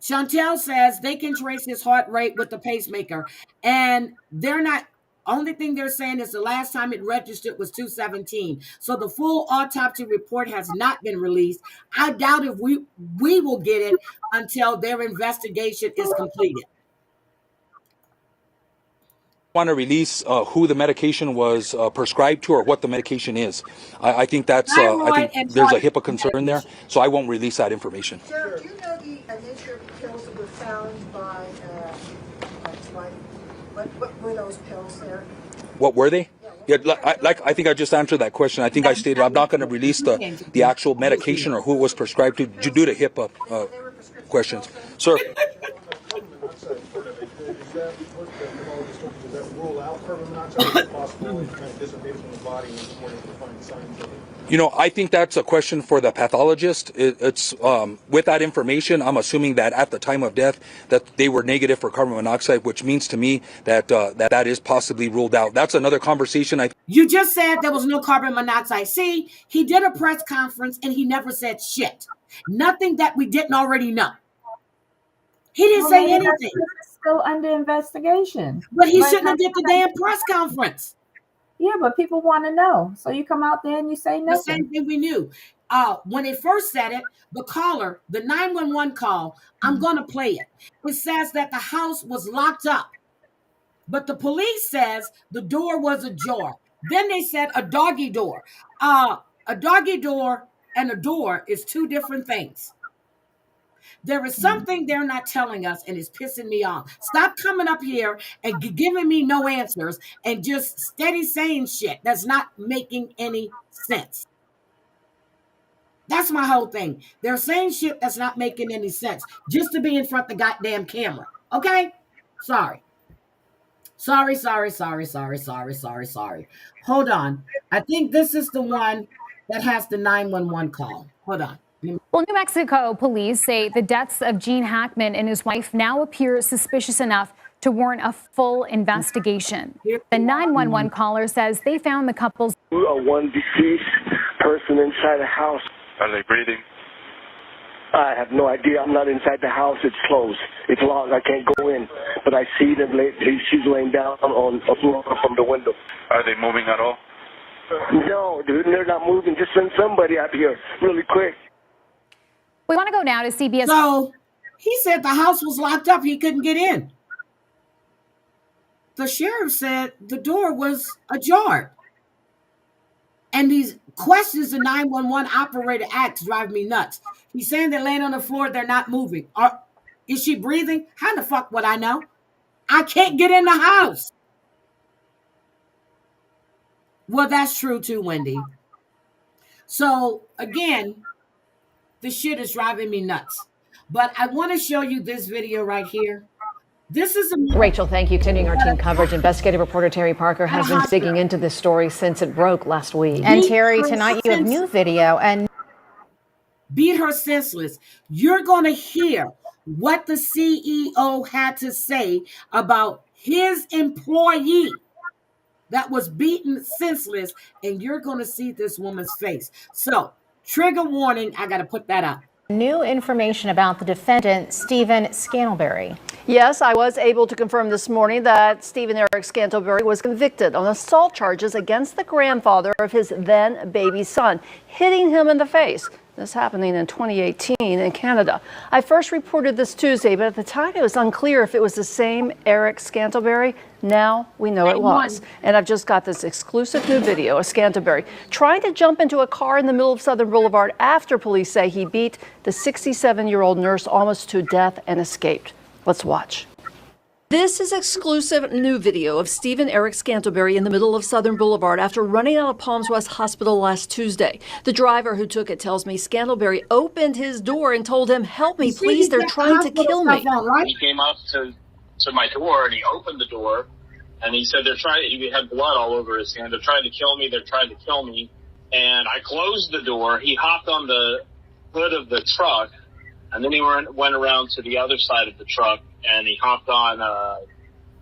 Chantel says they can trace his heart rate with the pacemaker. And they're not, only thing they're saying is the last time it registered was 217. So the full autopsy report has not been released. I doubt if we will get it until their investigation is completed. want to release who the medication was prescribed to or what the medication is. I think that's I think there's a HIPAA concern there, so I won't release that information. Sheriff, do you know the nature of the pills that were found by his wife? What were those pills there? What were they? Yeah, I think I just answered that question. I think I stated I'm not going to release the actual medication or who it was prescribed to due to HIPAA questions. Sir. You know, I think that's a question for the pathologist. It's with that information, I'm assuming that at the time of death that they were negative for carbon monoxide, which means to me that that is possibly ruled out. That's another conversation. You just said there was no carbon monoxide. See, he did a press conference and he never said shit. Nothing that we didn't already know. He didn't say anything. It's still under investigation. But he shouldn't have did the damn press conference. Yeah, but people want to know. So you come out there and you say nothing. The same thing we knew. When they first said it, the caller, the 911 call, I'm going to play it. It says that the house was locked up. But the police says the door was ajar. Then they said a doggy door. A doggy door and a door is two different things. There is something they're not telling us, and it's pissing me off. Stop coming up here and giving me no answers and just steady saying shit that's not making any sense. That's my whole thing. They're saying shit that's not making any sense just to be in front of the goddamn camera. Okay? Sorry. Sorry. Hold on. I think this is the one that has the 911 call. Hold on. Well, New Mexico police say the deaths of Jean Hackman and his wife now appear suspicious enough to warrant a full investigation. The 911 caller says they found the couple's one deceased person inside the house. Are they breathing? I have no idea. I'm not inside the house. It's closed. It's locked. I can't go in. But I see them. She's laying down on a floor from the window. Are they moving at all? No, dude. They're not moving. Just send somebody out here really quick. We want to go now to CBS. So he said the house was locked up. He couldn't get in. The sheriff said the door was ajar. And these questions the 911 operator asks drive me nuts. He's saying they're laying on the floor. They're not moving. Is she breathing? How the fuck would I know? I can't get in the house. Well, that's true too, Wendy. So again, the shit is driving me nuts. But I want to show you this video right here. This is Rachel, thank you. Continuing our team coverage, investigative reporter Terry Parker has been digging into this story since it broke last week. And Terry, tonight you have new video and beat her senseless. You're going to hear what the CEO had to say about his employee that was beaten senseless, and you're going to see this woman's face. So, trigger warning, I got to put that up. New information about the defendant, Stephen Scantlebury. Yes, I was able to confirm this morning that Stephen Eric Scantlebury was convicted on assault charges against the grandfather of his then baby son, hitting him in the face. This happening in 2018 in Canada. I first reported this Tuesday, but at the time it was unclear if it was the same Eric Scantlebury. Now we know it was. And I've just got this exclusive new video of Scantlebury trying to jump into a car in the middle of Southern Boulevard after police say he beat the 67-year-old nurse almost to death and escaped. Let's watch. This is exclusive new video of Stephen Eric Scantlebury in the middle of Southern Boulevard after running out of Palms West Hospital last Tuesday. The driver who took it tells me Scantlebury opened his door and told him, "Help me, please, they're trying to kill me." He came up to my door and he opened the door and he said, he had blood all over his hand. They're trying to kill me. They're trying to kill me. And I closed the door. He hopped on the hood of the truck and then he went around to the other side of the truck and he hopped on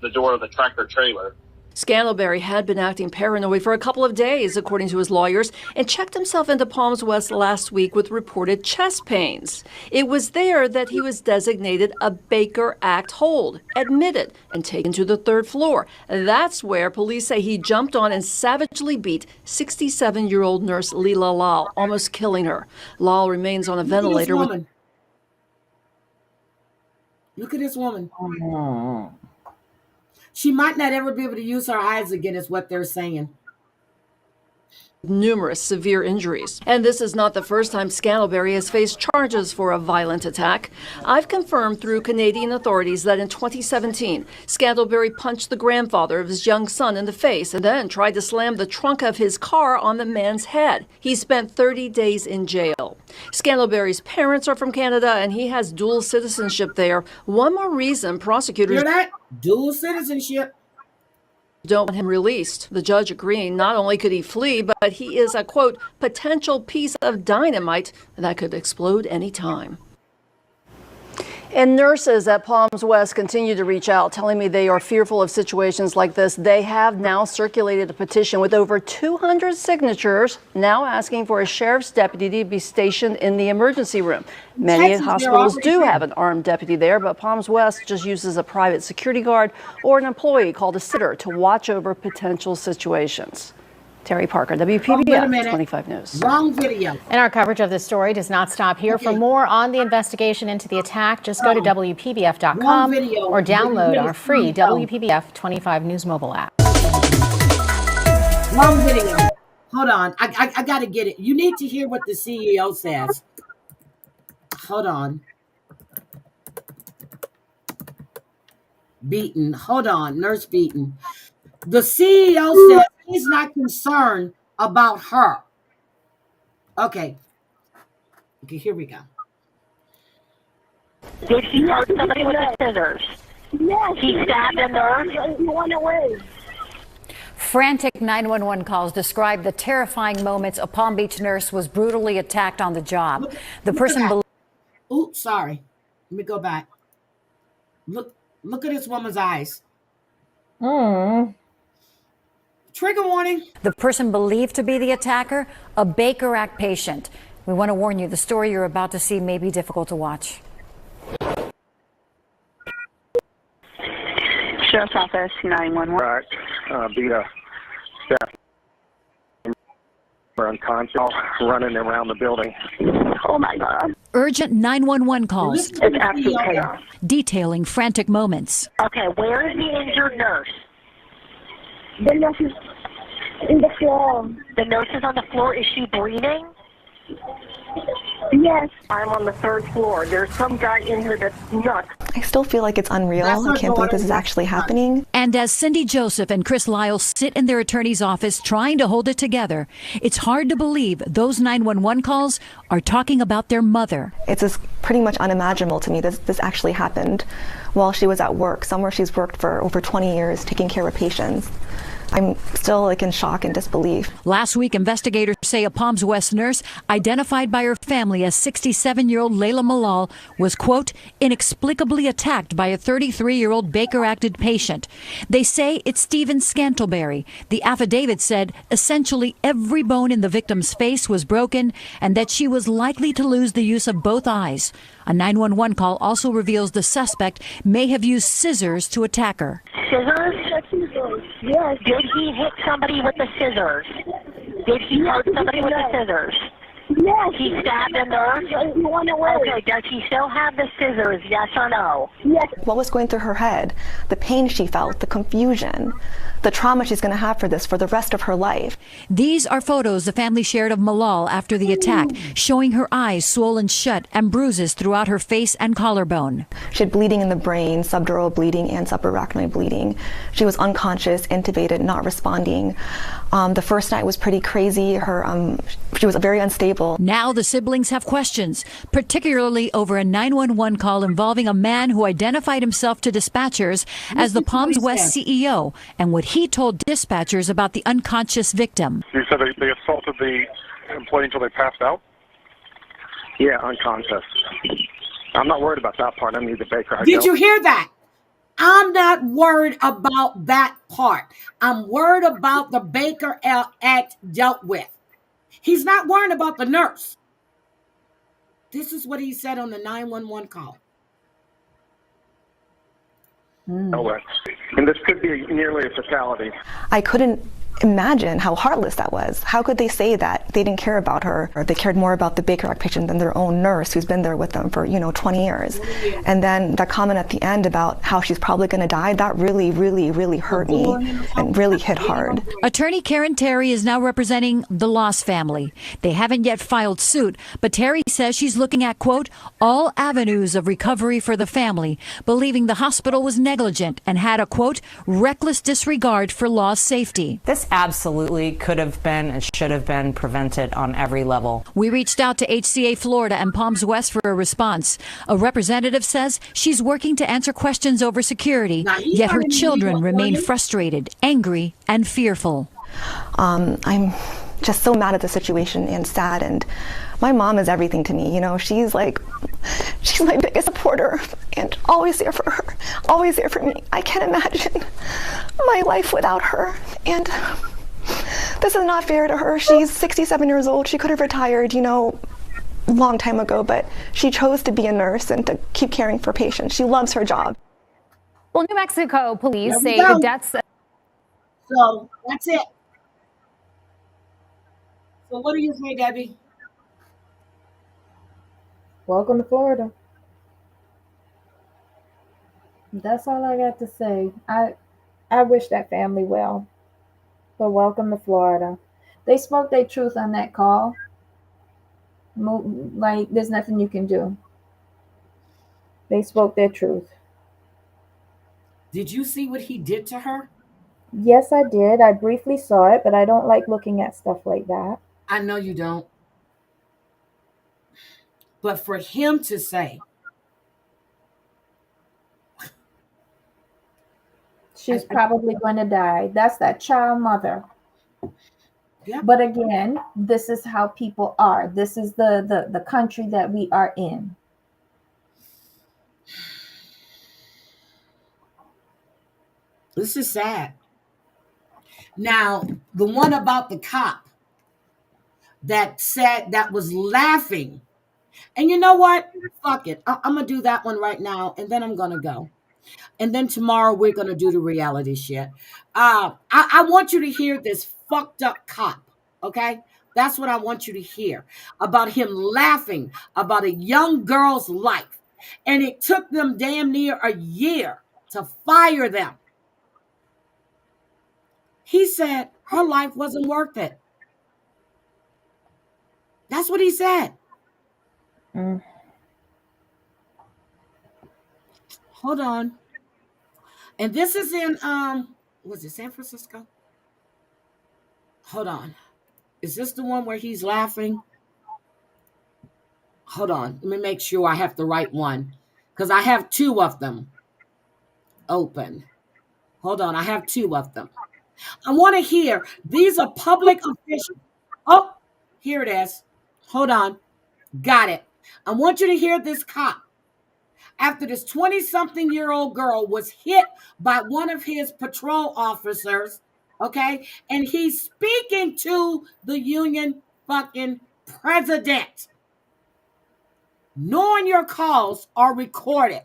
the door of the tractor trailer. Scantlebury had been acting paranoid for a couple of days, according to his lawyers, and checked himself into Palms West last week with reported chest pains. It was there that he was designated a Baker Act hold, admitted, and taken to the third floor. That's where police say he jumped on and savagely beat 67-year-old nurse Leela Lal, almost killing her. Lal remains on a ventilator. Look at this woman. She might not ever be able to use her eyes again, is what they're saying. Numerous severe injuries. And this is not the first time Scantlebury has faced charges for a violent attack. I've confirmed through Canadian authorities that in 2017, Scantlebury punched the grandfather of his young son in the face and then tried to slam the trunk of his car on the man's head. He spent 30 days in jail. Scantlebury's parents are from Canada and he has dual citizenship there. One more reason prosecutors... Hear that? Dual citizenship. Don't want him released. The judge agreeing not only could he flee, but he is a, quote, potential piece of dynamite that could explode any time. And nurses at Palms West continue to reach out, telling me they are fearful of situations like this. They have now circulated a petition with over 200 signatures, now asking for a sheriff's deputy to be stationed in the emergency room. Many hospitals do have an armed deputy there, but Palms West just uses a private security guard or an employee called a sitter to watch over potential situations. Terry Parker, WPBF 25 News. Wrong video. And our coverage of this story does not stop here. For more on the investigation into the attack, just go to WPBF.com or download our free WPBF 25 News mobile app. Wrong video. Hold on. I got to get it. You need to hear what the CEO says. Hold on. Beaton. Hold on. Nurse Beaton. The CEO says he's not concerned about her. Okay, here we go. Did he hurt somebody with the scissors? Yes. He stabbed a nurse? He went away. Frantic 911 calls describe the terrifying moments a Palm Beach nurse was brutally attacked on the job. The person... Oops, sorry. Let me go back. Look at this woman's eyes. Trigger warning. The person believed to be the attacker, a Baker Act patient. We want to warn you, the story you're about to see may be difficult to watch. Sheriff's Office 911. Beat a staff member unconscious, running around the building. Oh my God. Urgent 911 calls. It's absolute chaos. Detailing frantic moments. Okay, where is the injured nurse? The nurse is in the floor. The nurse is on the floor. Is she breathing? Yes. I'm on the third floor. There's some guy in here that's nuts. I still feel like it's unreal. I can't believe this is actually happening. And as Cindy Joseph and Chris Lyle sit in their attorney's office trying to hold it together, it's hard to believe those 911 calls are talking about their mother. It's just pretty much unimaginable to me that this actually happened while she was at work, somewhere she's worked for over 20 years taking care of patients. I'm still in shock and disbelief. Last week, investigators say a Palms West nurse identified by her family as 67-year-old Layla Malal was, quote, inexplicably attacked by a 33-year-old Baker-acted patient. They say it's Stephen Scantlebury. The affidavit said essentially every bone in the victim's face was broken and that she was likely to lose the use of both eyes. A 911 call also reveals the suspect may have used scissors to attack her. Scissors? Yes. Did he hit somebody with the scissors? Did he hurt somebody with the scissors? Yes. He stabbed a nurse? He went away. Okay, does he still have the scissors, yes or no? Yes. What was going through her head? The pain she felt, the confusion, the trauma she's going to have for this for the rest of her life. These are photos the family shared of Malal after the attack, showing her eyes swollen shut and bruises throughout her face and collarbone. She had bleeding in the brain, subdural bleeding and subarachnoid bleeding. She was unconscious, intubated, not responding. The first night was pretty crazy. She was very unstable. Now the siblings have questions, particularly over a 911 call involving a man who identified himself to dispatchers as the Palms West CEO and what he told dispatchers about the unconscious victim. You said they assaulted the employee until they passed out? Yeah, unconscious. I'm not worried about that part. I need the Baker. Did you hear that? I'm not worried about that part. I'm worried about the Baker Act dealt with. He's not worried about the nurse. This is what he said on the 911 call. No way. And this could be nearly a fatality. I couldn't imagine how heartless that was. How could they say that they didn't care about her, or they cared more about the Baker Act patient than their own nurse who's been there with them for, 20 years? And then that comment at the end about how she's probably going to die, that really, really, really hurt me and really hit hard. Attorney Karen Terry is now representing the Loss family. They haven't yet filed suit, but Terry says she's looking at, quote, all avenues of recovery for the family, believing the hospital was negligent and had a, quote, reckless disregard for Loss safety. This absolutely could have been and should have been prevented on every level. We reached out to HCA Florida and Palms West for a response. A representative says she's working to answer questions over security, yet her children remain frustrated, angry, and fearful. I'm just so mad at the situation and sad, and my mom is everything to me. She's my biggest supporter and always there for her, always there for me. I can't imagine my life without her, and this is not fair to her. She's 67 years old. She could have retired, long time ago, but she chose to be a nurse and to keep caring for patients. She loves her job. Well, New Mexico police say go. the deaths. So that's it. So what do you say, Debbie? Welcome to Florida. That's all I got to say. I wish that family well, but welcome to Florida. They spoke their truth on that call. There's nothing you can do. They spoke their truth. Did you see what he did to her? Yes, I did. I briefly saw it, but I don't like looking at stuff like that. I know you don't. But for him to say, she's probably going to die. That's that child mother. Yeah. But again, this is how people are. This is the country that we are in. This is sad. Now, the one about the cop that was laughing. And you know what? Fuck it. I'm going to do that one right now, and then I'm going to go. And then tomorrow we're going to do the reality shit. I want you to hear this fucked up cop, okay? That's what I want you to hear, about him laughing about a young girl's life. And it took them damn near a year to fire them. He said her life wasn't worth it. That's what he said. Hold on. And this is in, was it San Francisco? Hold on. Is this the one where he's laughing? Hold on. Let me make sure I have the right one, because I have two of them open. Hold on. I have two of them. I want to hear. These are public officials. Oh, here it is. Hold on. Got it. I want you to hear this cop. After this 20-something-year-old girl was hit by one of his patrol officers, okay? And he's speaking to the union fucking president. Knowing your calls are recorded.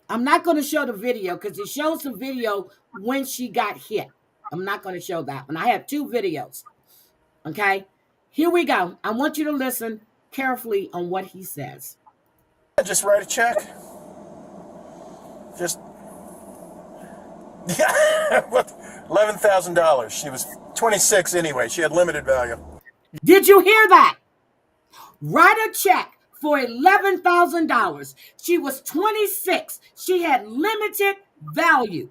I'm not going to show the video because it shows the video when she got hit. I'm not going to show that one. I have two videos. Okay? Here we go. I want you to listen carefully on what he says. Just write a check. Just $11,000. She was 26 anyway. She had limited value. Did you hear that? Write a check for $11,000. She was 26. She had limited value.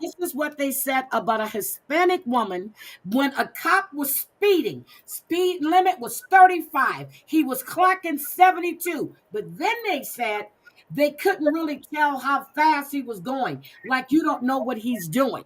This is what they said about a Hispanic woman when a cop was speeding. Speed limit was 35. He was clocking 72. But then they said they couldn't really tell how fast he was going. Like you don't know what he's doing.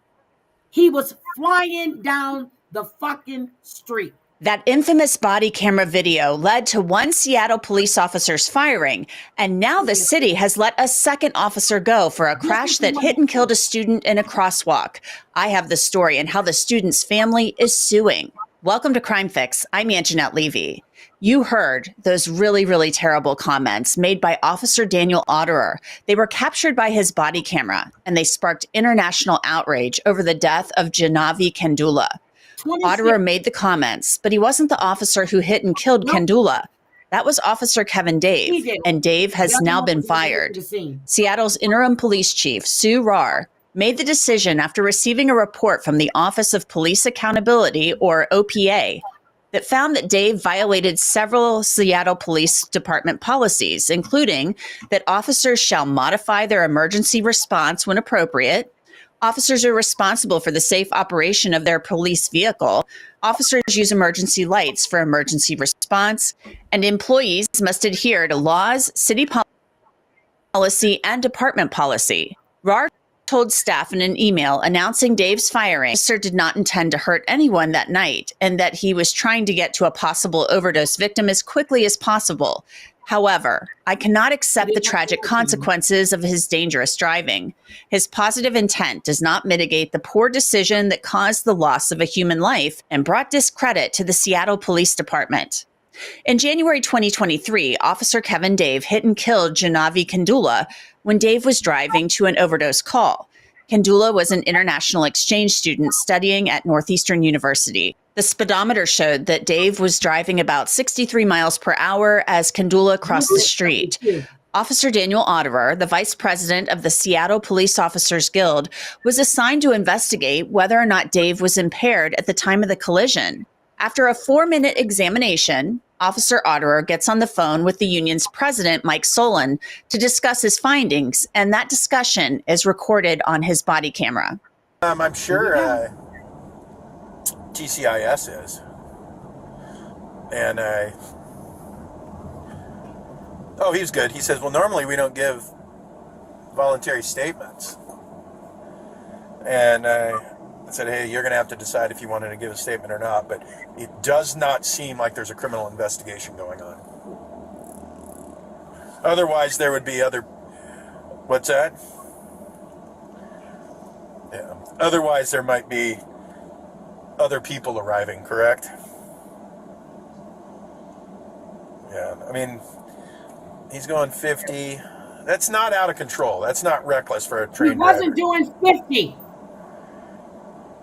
He was flying down the fucking street. That infamous body camera video led to one Seattle police officer's firing, and now the city has let a second officer go for a crash that hit and killed a student in a crosswalk. I have the story and how the student's family is suing. Welcome to Crime Fix. I'm Anjanette Levy. You heard those really, really terrible comments made by Officer Daniel Otterer. They were captured by his body camera, and they sparked international outrage over the death of Janavi Kandula. Otterer made the comments, but he wasn't the officer who hit and killed Kandula. That was Officer Kevin Dave, and Dave has now been fired. Seattle's interim police chief, Sue Rahr, made the decision after receiving a report from the Office of Police Accountability, or OPA, that found that Dave violated several Seattle Police Department policies, including that officers shall modify their emergency response when appropriate. Officers are responsible for the safe operation of their police vehicle. Officers use emergency lights for emergency response, and employees must adhere to laws, city policy, and department policy. Rahr told staff in an email announcing Dave's firing, the officer did not intend to hurt anyone that night and that he was trying to get to a possible overdose victim as quickly as possible. However, I cannot accept the tragic consequences of his dangerous driving. His positive intent does not mitigate the poor decision that caused the loss of a human life and brought discredit to the Seattle Police Department. In January 2023, Officer Kevin Dave hit and killed Janavi Kandula when Dave was driving to an overdose call. Kandula was an international exchange student studying at Northeastern University. The speedometer showed that Dave was driving about 63 miles per hour as Kandula crossed the street. Officer Daniel Otterer, the vice president of the Seattle Police Officers Guild, was assigned to investigate whether or not Dave was impaired at the time of the collision. After a 4-minute examination, Officer Otterer gets on the phone with the union's president, Mike Solon, to discuss his findings, and that discussion is recorded on his body camera. I'm sure TCIS is. And oh, he was good. He says, well, normally we don't give voluntary statements. And I said, hey, you're going to have to decide if you wanted to give a statement or not, but it does not seem like there's a criminal investigation going on. Otherwise, there would be other... What's that? Yeah. Otherwise, there might be other people arriving, correct? Yeah, I mean, he's going 50. That's not out of control. That's not reckless for a train driver. He wasn't doing 50.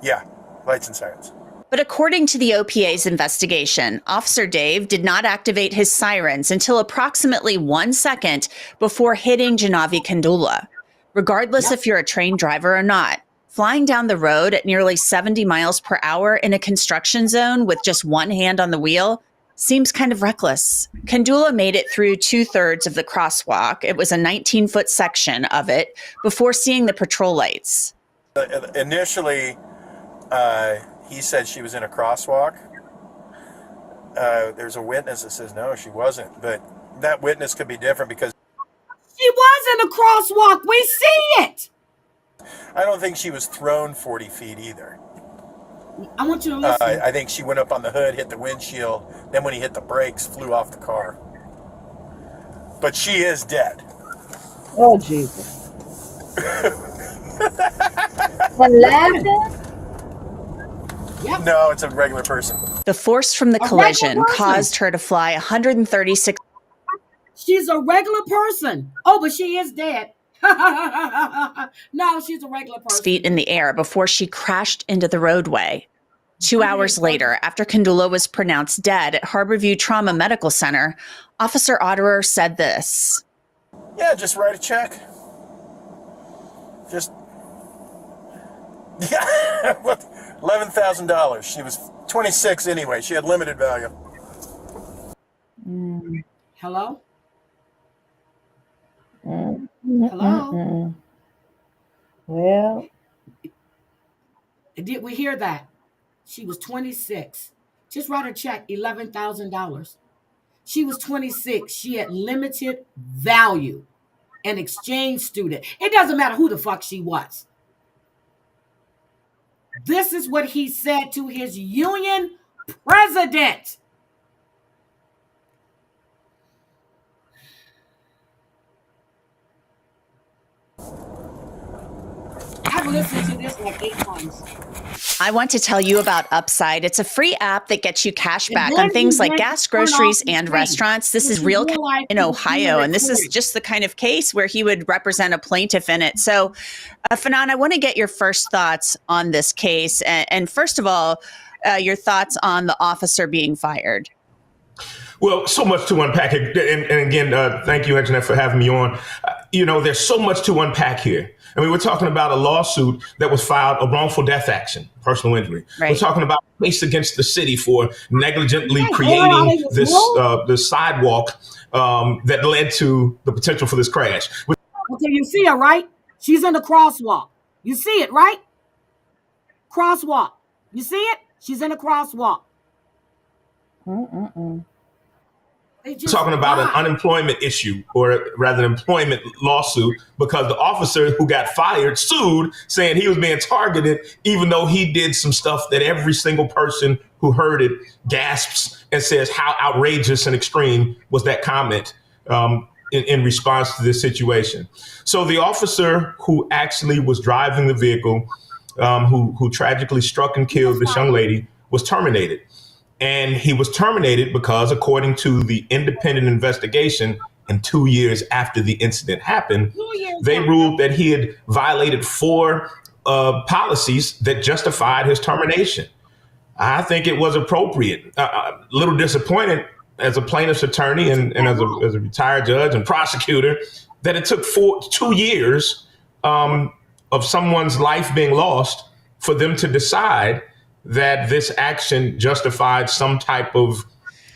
Yeah, lights and sirens. But according to the OPA's investigation, Officer Dave did not activate his sirens until approximately 1 second before hitting Janavi Kandula. Regardless if you're a train driver or not, flying down the road at nearly 70 miles per hour in a construction zone with just one hand on the wheel seems kind of reckless. Kandula made it through 2/3 of the crosswalk. It was a 19-foot section of it before seeing the patrol lights. Initially, he said she was in a crosswalk. There's a witness that says no, she wasn't. But that witness could be different because she was in a crosswalk. We see it. I don't think she was thrown 40 feet either. I want you to listen. I think she went up on the hood, hit the windshield, then when he hit the brakes, flew off the car. But she is dead. Oh, Jesus. And laughing? Yep. No, it's a regular person. The force from the collision caused her to fly 136. She's a regular person. Oh, but she is dead. No, she's a regular person. Feet in the air before she crashed into the roadway. 2 hours later, after Kandula was pronounced dead at Harborview Trauma Medical Center, Officer Otterer said this. Yeah, just write a check. Just, yeah, $11,000. She was 26 anyway. She had limited value. Hello? Hello? Well, did we hear that? She was 26. Just write a check, $11,000. She was 26. She had limited value. An exchange student. It doesn't matter who the fuck she was. This is what he said to his union president. I've listened to this like 8 times. I want to tell you about Upside. It's a free app that gets you cash back on things like gas, groceries, and restaurants. This is real in Ohio, and this is just the kind of case where he would represent a plaintiff in it. So, Fanon, I want to get your first thoughts on this case. And first of all, your thoughts on the officer being fired. Well, so much to unpack. And again, thank you, Anjanette, for having me on. There's so much to unpack here. I mean, we're talking about a lawsuit that was filed, a wrongful death action, personal injury. Right. We're talking about a case against the city for negligently creating this sidewalk that led to the potential for this crash. Okay, you see her, right? She's in the crosswalk. You see it, right? Crosswalk. You see it? She's in a crosswalk. Talking about an unemployment issue, or rather an employment lawsuit, because the officer who got fired sued, saying he was being targeted, even though he did some stuff that every single person who heard it gasps and says how outrageous and extreme was that comment in response to this situation. So the officer who actually was driving the vehicle, who tragically struck and killed this young lady, was terminated. And he was terminated because, according to the independent investigation, and 2 years after the incident happened, they ruled that he had violated 4 policies that justified his termination. I think it was appropriate. A little disappointed as a plaintiff's attorney and as a retired judge and prosecutor that it took 2 years of someone's life being lost for them to decide that this action justified some type of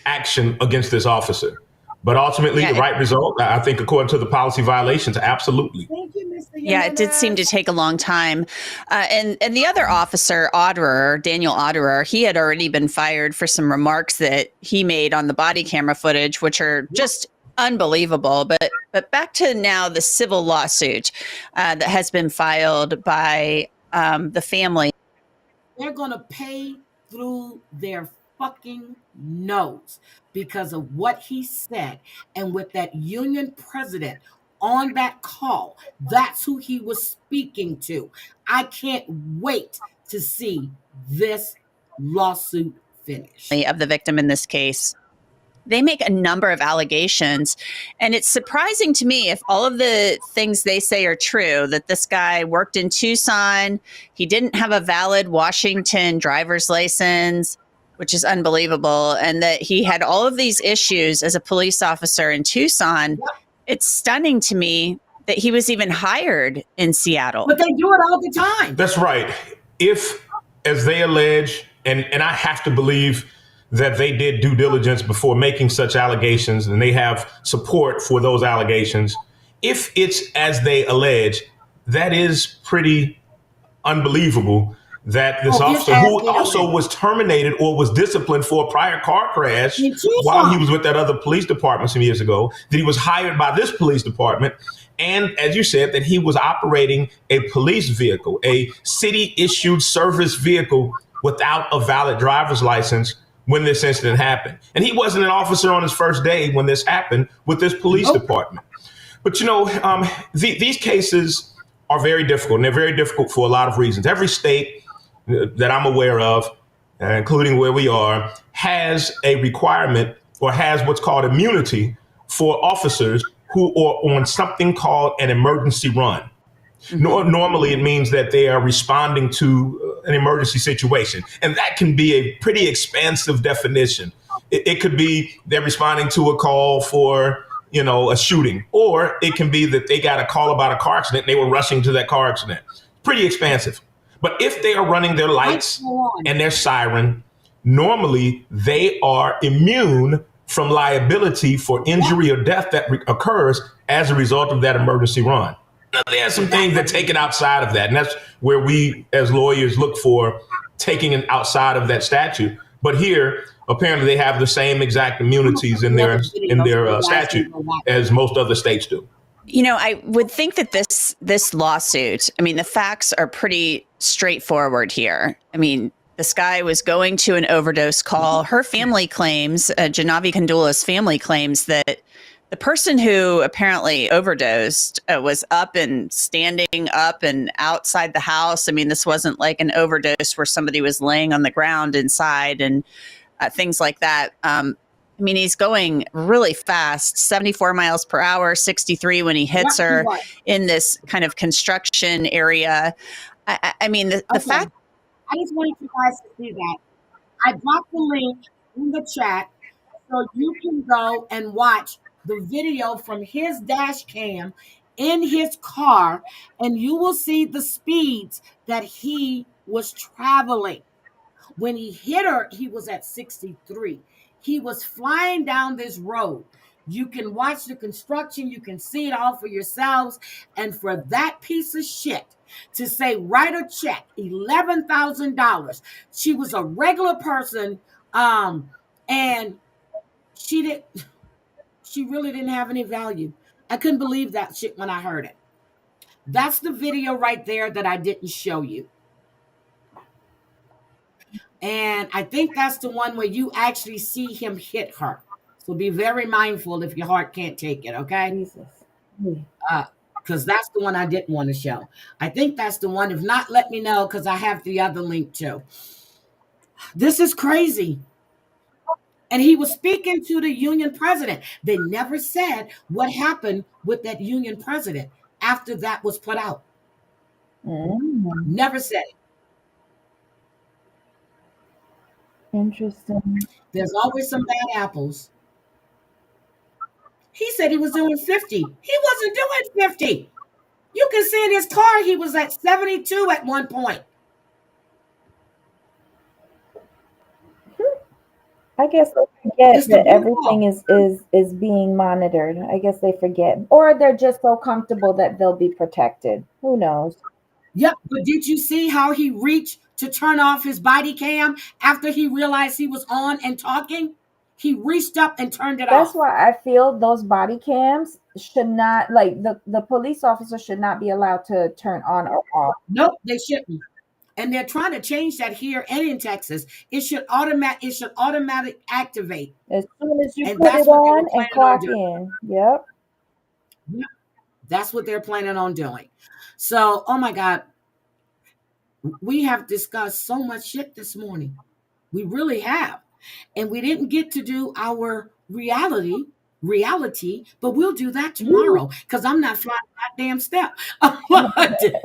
action against this officer. But ultimately, the right result, I think, according to the policy violations, absolutely. Thank you, Mr. Yeah, it did seem to take a long time. And the other officer, Daniel Otterer, he had already been fired for some remarks that he made on the body camera footage, which are just unbelievable. But back to now the civil lawsuit that has been filed by the family. They're going to pay through their fucking nose because of what he said. And with that union president on that call, that's who he was speaking to. I can't wait to see this lawsuit finish. Of the victim in this case. They make a number of allegations, and it's surprising to me if all of the things they say are true, that this guy worked in Tucson, he didn't have a valid Washington driver's license, which is unbelievable, and that he had all of these issues as a police officer in Tucson. Yep. It's stunning to me that he was even hired in Seattle. But they do it all the time. That's right. If, as they allege, and I have to believe that they did due diligence before making such allegations, and they have support for those allegations. If it's as they allege, that is pretty unbelievable that this officer, who also was terminated or was disciplined for a prior car crash while he was with that other police department some years ago, that he was hired by this police department. And as you said, that he was operating a police vehicle, a city-issued service vehicle without a valid driver's license when this incident happened. And he wasn't an officer on his first day when this happened with this police department. But, these cases are very difficult, and they're very difficult for a lot of reasons. Every state that I'm aware of, including where we are, has a requirement or has what's called immunity for officers who are on something called an emergency run. Normally, it means that they are responding to an emergency situation. And that can be a pretty expansive definition. It could be they're responding to a call for, a shooting, or it can be that they got a call about a car accident and they were rushing to that car accident. Pretty expansive. But if they are running their lights and their siren, normally they are immune from liability for injury or death that occurs as a result of that emergency run. Now, there are some things that take it outside of that, and that's where we as lawyers look for taking it outside of that statute. But here, apparently, they have the same exact immunities in their statute as most other states do. I would think that this lawsuit, the facts are pretty straightforward here. This guy was going to an overdose call. Her family claims, Janavi Kandula's family claims that The person who apparently overdosed was up and standing up and outside the house. I mean, this wasn't like an overdose where somebody was laying on the ground inside and things like that. I mean, he's going really fast, 74 miles per hour, 63 when he hits her in this kind of construction area. I mean, the fact. I just wanted you guys to see that. I dropped the link in the chat so you can go and watch the video from his dash cam in his car, and you will see the speeds that he was traveling. When he hit her, he was at 63. He was flying down this road. You can watch the construction, you can see it all for yourselves. And for that piece of shit to say, write a check, $11,000. She was a regular person, and she really didn't have any value. I couldn't believe that shit when I heard it. That's the video right there that I didn't show you. And I think that's the one where you actually see him hit her. So be very mindful if your heart can't take it, okay? Jesus. Because that's the one I didn't want to show. I think that's the one. If not, let me know, because I have the other link too. This is crazy. And he was speaking to the union president. They never said what happened with that union president after that was put out. Never said it. Interesting. There's always some bad apples. He said he was doing 50. He wasn't doing 50. You can see in his car he was at 72 at one point. I guess they forget that everything is being monitored. I guess they forget. Or they're just so comfortable that they'll be protected. Who knows? Yep, but did you see how he reached to turn off his body cam after he realized he was on and talking? He reached up and turned it off. That's why I feel those body cams should not, like the police officer should not be allowed to turn on or off. Nope, they shouldn't. And they're trying to change that here and in Texas. It should automatic activate. As soon as you put it on and clock in. Yep. That's what they're planning on doing. So, oh my God, we have discussed so much shit this morning. We really have. And we didn't get to do our reality, but we'll do that tomorrow because I'm not flying that damn step.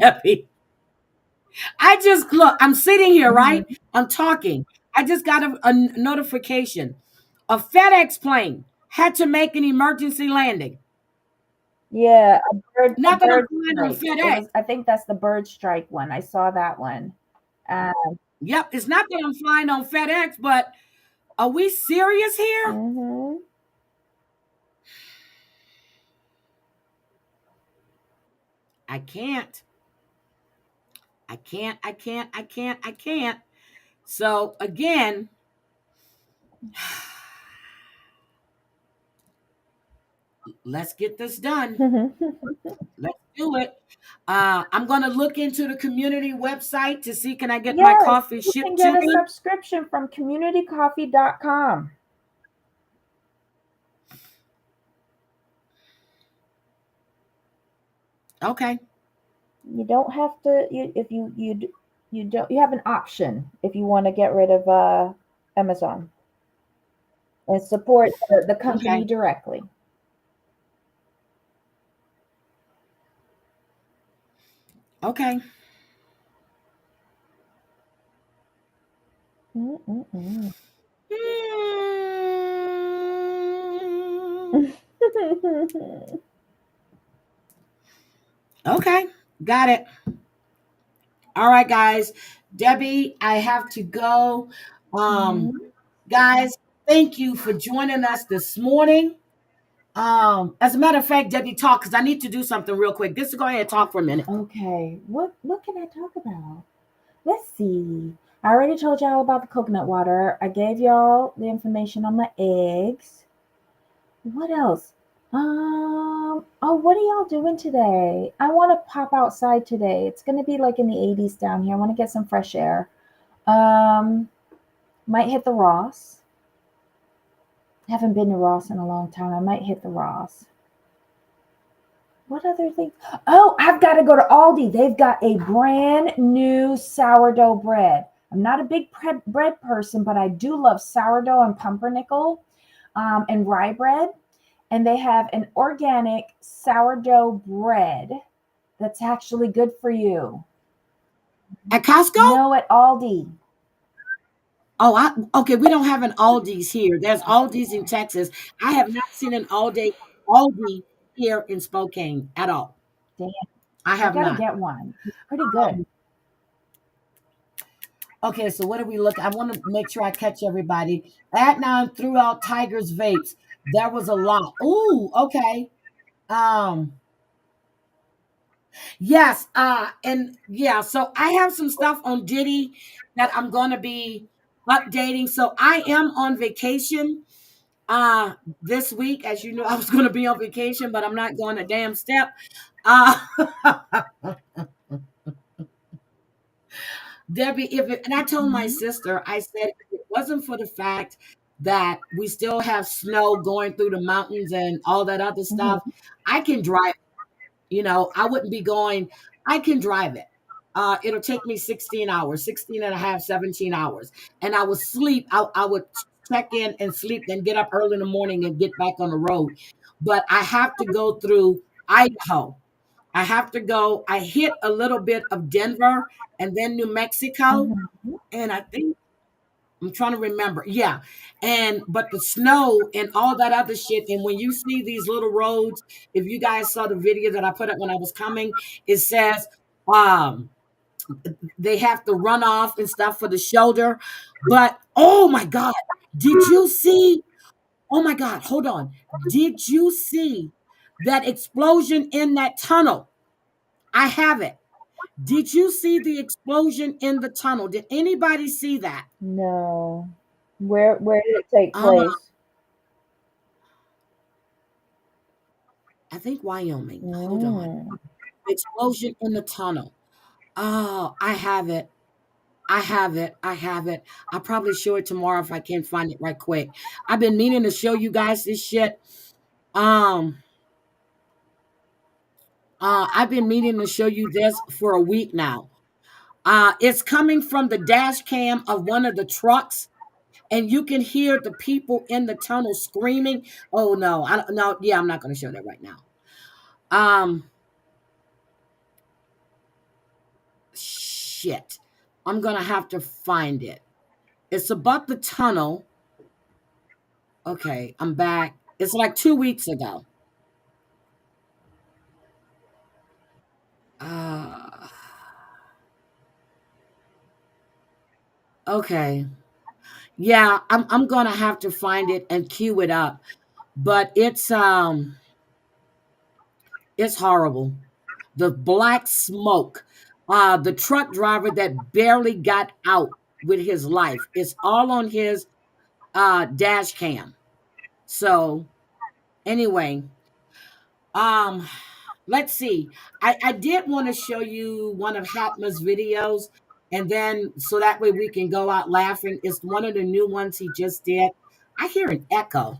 Debbie. I just look, I'm sitting here, right? I'm talking. I just got a notification. A FedEx plane had to make an emergency landing. Yeah, Not that I'm flying on FedEx. I think that's the bird strike one. I saw that one. Yep, it's not that I'm flying on FedEx, but are we serious here? I can't. So again, let's get this done. Let's do it. I'm going to look into the community website to see, can I get my coffee shipped to me? You can get a subscription from communitycoffee.com. Okay. You don't have to, if you have an option if you want to get rid of Amazon and support the company directly. Okay. Okay, got it. All right, guys. Debbie, I have to go. Guys, thank you for joining us this morning. As a matter of fact, Debbie, talk, because I need to do something real quick. Just go ahead and talk for a minute. Okay. What can I talk about? Let's see. I already told y'all about the coconut water. I gave y'all the information on my eggs. What else? What are y'all doing today? I want to pop outside today. It's going to be like in the 80s down here. I want to get some fresh air. Might hit the Ross. Haven't been to Ross in a long time. I might hit the Ross. What other things? Oh, I've got to go to Aldi. They've got a brand new sourdough bread. I'm not a big bread person, but I do love sourdough and pumpernickel and rye bread. And they have an organic sourdough bread that's actually good for you. At Costco? No, at Aldi. Oh, okay. We don't have an Aldi's here. There's Aldi's in Texas. I have not seen an Aldi here in Spokane at all. Damn. I have gotta not. get one. It's pretty good. Okay, so what do we look? I want to make sure I catch everybody. Adnan threw out Tiger's vapes. There was a lot. Ooh, okay. Yes, and yeah, so I have some stuff on Diddy that I'm gonna be updating. So I am on vacation this week. As you know, I was gonna be on vacation, but I'm not going a damn step. Debbie, and I told my sister, I said, if it wasn't for the fact that we still have snow going through the mountains and all that other stuff, I can drive. I wouldn't be going. I can drive it. It'll take me 16 hours, 16 and a half, 17 hours. And I would sleep. I would check in and sleep, then get up early in the morning and get back on the road. But I have to go through Idaho. I have to go. I hit a little bit of Denver and then New Mexico. And I think I'm trying to remember. Yeah. But the snow and all that other shit. And when you see these little roads, if you guys saw the video that I put up when I was coming, it says they have to run off and stuff for the shoulder. But oh my God, did you see? Oh my God, hold on. Did you see that explosion in that tunnel? I have it. Did you see the explosion in the tunnel? Did anybody see that? No. Where did it take place? I think Wyoming. Hold on. Explosion in the tunnel. Oh, I have it. I'll probably show it tomorrow if I can't find it right quick. I've been meaning to show you guys this shit. I've been meaning to show you this for a week now. It's coming from the dash cam of one of the trucks, and you can hear the people in the tunnel screaming. Oh no, I don't know. Yeah, I'm not going to show that right now. Shit. I'm going to have to find it. It's about the tunnel. Okay, I'm back. It's like 2 weeks ago. Okay. Yeah, I'm going to have to find it and queue it up. But it's horrible. The black smoke. The truck driver that barely got out with his life. It's all on his dash cam. So anyway, let's see. I did want to show you one of Hackman's videos, and then so that way we can go out laughing. It's one of the new ones he just did. I hear an echo.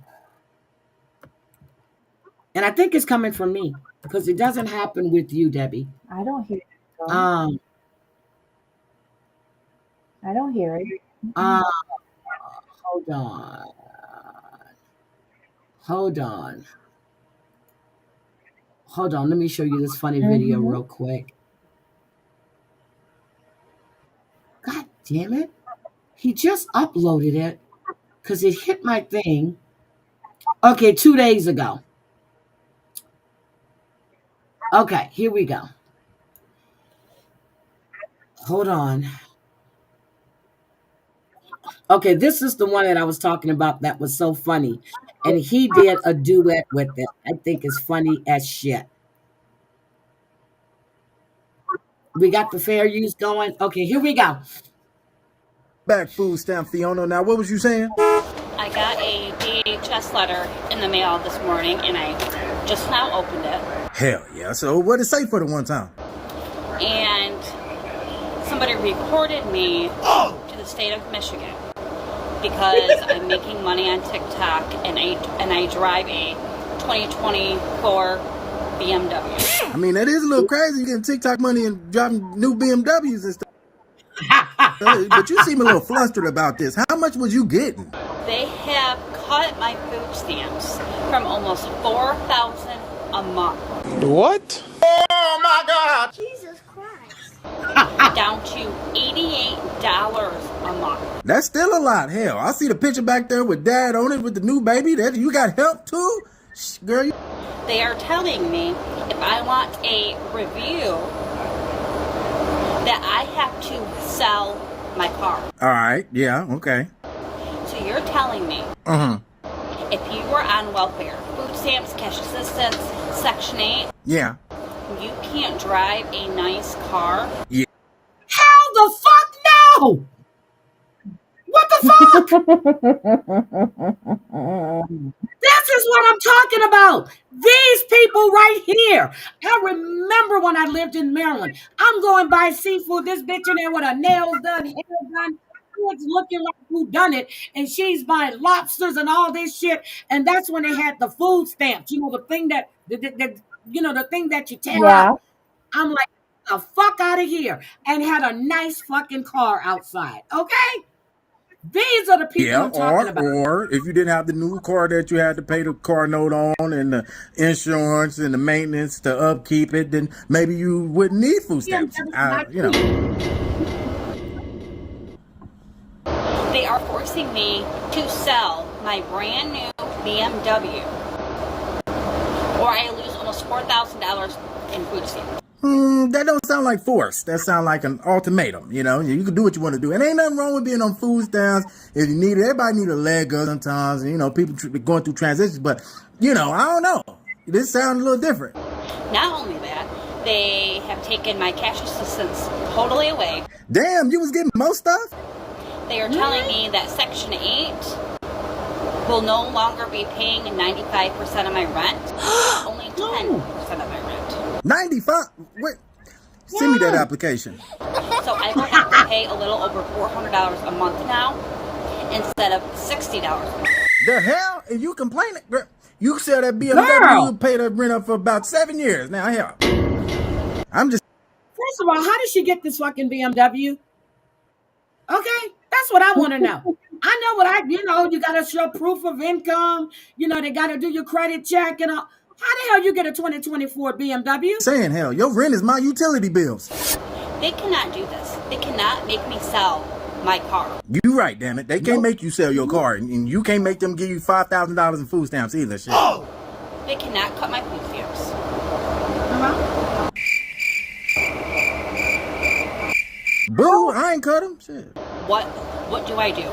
And I think it's coming from me because it doesn't happen with you, Debbie. I don't hear it. I don't hear it. Hold on. Hold on. Let me show you this funny video real quick. God damn it. He just uploaded it because it hit my thing. Okay, 2 days ago. Okay, here we go. Hold on. Okay, this is the one that I was talking about that was so funny. And he did a duet with it. I think it's funny as shit. We got the fair use going. Okay, here we go. Back food stamp, Fiona. Now, what was you saying? I got a DHS letter in the mail this morning, and I just now opened it. Hell yeah. So what did it say for the one time? And somebody reported me to the state of Michigan. because I'm making money on TikTok and I drive a 2024 BMW. I mean, that is a little crazy. You getting TikTok money and driving new BMWs and stuff. But you seem a little flustered about this. How much was you getting? They have cut my food stamps from almost $4,000 a month. What? Oh my God! Jesus Christ. Down to $88 a month. That's still a lot. Hell, I see the picture back there with Dad on it with the new baby. That you got help too, girl. They are telling me if I want a review that I have to sell my car. All right. Yeah. Okay. So you're telling me if you were on welfare, food stamps, cash assistance, Section 8, yeah, you can't drive a nice car? Yeah. Hell the fuck no! What the fuck? This is what I'm talking about. These people right here. I remember when I lived in Maryland. I'm going by seafood. This bitch in there with her nails done, hair done. It's looking like who done it, and she's buying lobsters and all this shit. And that's when they had the food stamps. You know, the thing that the thing that you tear up. I'm like, the fuck out of here, and had a nice fucking car outside. Okay. These are the people I'm talking about. Or if you didn't have the new car that you had to pay the car note on and the insurance and the maintenance to upkeep it, then maybe you wouldn't need food stamps. They are forcing me to sell my brand new BMW, or I lose almost $4,000 in food stamps. That don't sound like force. That sounds like an ultimatum. You know, you can do what you want to do. And ain't nothing wrong with being on food stamps if you need it. Everybody need a leg up sometimes. And, you know, people going through transitions. But, you know, I don't know. This sounds a little different. Not only that, they have taken my cash assistance totally away. Damn, you was getting most stuff? They are telling me that Section 8 will no longer be paying 95% of my rent, only 10% of my rent. 95? Wait, send me that application. So I will have to pay a little over $400 a month now instead of $60 a month. The hell? And you complaining? Girl, you said that BMW you paid that rent up for about 7 years. Now, hell, I'm just... First of all, how did she get this fucking BMW? Okay, that's what I want to know. I know what you got to show proof of income. You know, they got to do your credit check and all. How the hell you get a 2024 BMW? Saying, hell, your rent is my utility bills. They cannot do this. They cannot make me sell my car. You right, damn it. They can't make you sell your car, and you can't make them give you $5,000 in food stamps either. Shit. Oh! They cannot cut my food stamps. Boo, I ain't cut them. Shit. What do I do?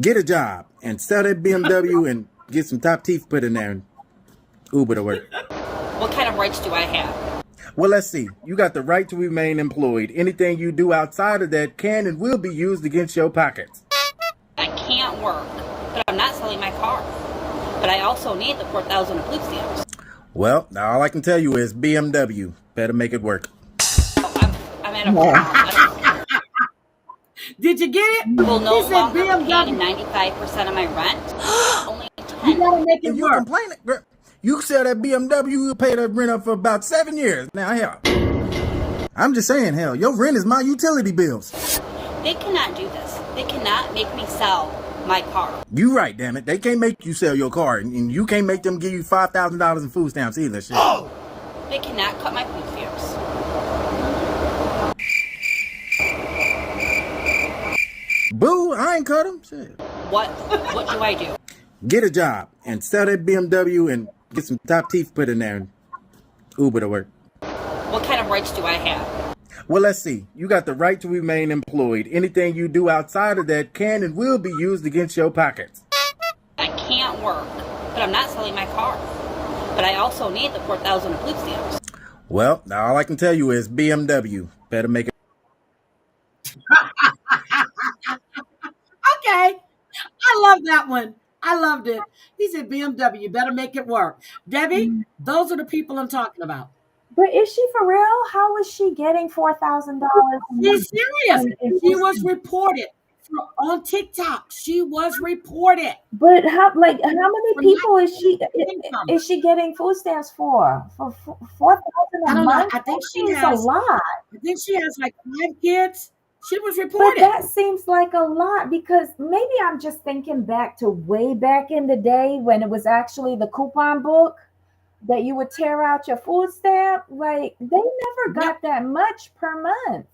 Get a job and sell that BMW and get some top teeth put in there and Uber to work. What kind of rights do I have? Well, let's see. You got the right to remain employed. Anything you do outside of that can and will be used against your pockets. I can't work, but I'm not selling my car. But I also need the $4,000 in food stamps. Well, now all I can tell you is BMW. Better make it work. I'm at a problem. Did you get it? Will no longer be paying 95% of my rent. Only 10. You gotta make it work. You complaining, girl. You sell that BMW, you pay that rent up for about 7 years. Now, hell, I'm just saying, hell, your rent is my utility bills. They cannot do this. They cannot make me sell my car. You right, damn it. They can't make you sell your car, and you can't make them give you $5,000 in food stamps either. Shit. Oh! They cannot cut my food stamps. Boo, I ain't cut them. Shit. What do I do? Get a job and sell that BMW and get some top teeth put in there and Uber to work. What kind of rights do I have? Well, let's see. You got the right to remain employed. Anything you do outside of that can and will be used against your pockets. I can't work, but I'm not selling my car. But I also need the $4,000 in food stamps. Well, now all I can tell you is BMW. Better make it. Okay. I love that one. I loved it. He said BMW, better make it work. Debbie, those are the people I'm talking about. But is she for real? How was she getting $4,000? She's serious. She was reported on TikTok. She was reported. But how many For people is income. she getting food stamps for? For 4,000 I a don't know. month? I think That she seems a has. lot. I think she has like 5 kids. She was But reported. that seems like a lot because maybe I'm just thinking back to way back in the day when it was actually the coupon book that you would tear out your food stamp. Like they never got that much per month.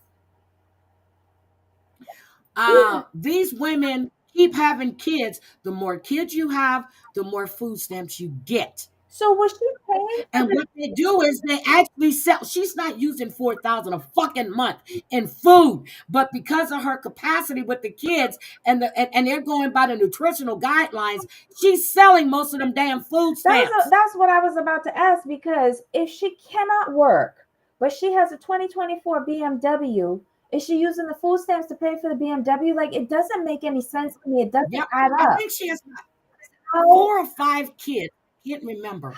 These women keep having kids. The more kids you have, the more food stamps you get. So was she paying? And what they do is they actually sell. She's not using 4,000 a fucking month in food, but because of her capacity with the kids and they're going by the nutritional guidelines, she's selling most of them damn food stamps. That's what I was about to ask, because if she cannot work, but she has a 2024 BMW, is she using the food stamps to pay for the BMW? Like, it doesn't make any sense to me. It doesn't add I up. think she has 4 or 5 kids. Can't remember.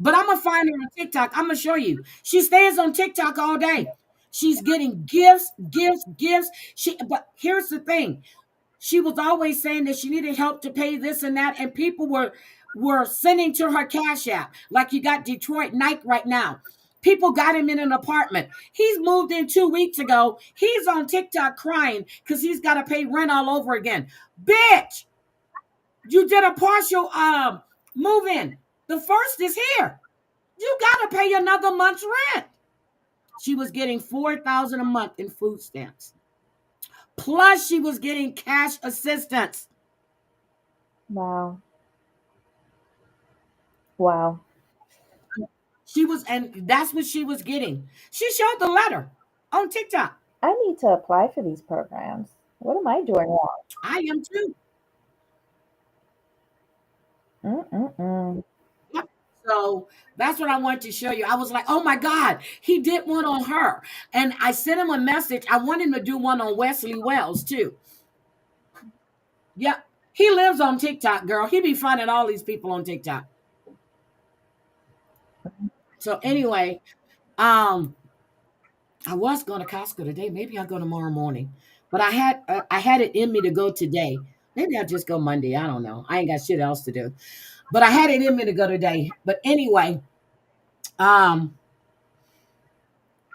But I'm gonna find her on TikTok. I'm gonna show you. She stays on TikTok all day. She's getting gifts. But here's the thing. She was always saying that she needed help to pay this and that, and people were sending to her Cash App. Like you got Detroit Nike right now. People got him in an apartment. He's moved in 2 weeks ago. He's on TikTok crying because he's got to pay rent all over again. Bitch, you did a partial move in. The first is here. You got to pay another month's rent. She was getting 4,000 a month in food stamps. Plus, she was getting cash assistance. Wow. And that's what she was getting. She showed the letter on TikTok. I need to apply for these programs. What am I doing wrong? I am too. Yep. So that's what I wanted to show you. I was like, oh my God, he did one on her. And I sent him a message. I want him to do one on Wesley Wells too. Yep. He lives on TikTok, girl. He be finding all these people on TikTok. So anyway, I was going to Costco today. Maybe I'll go tomorrow morning. But I had it in me to go today. Maybe I'll just go Monday. I don't know. I ain't got shit else to do. But I had it in me to go today. But anyway,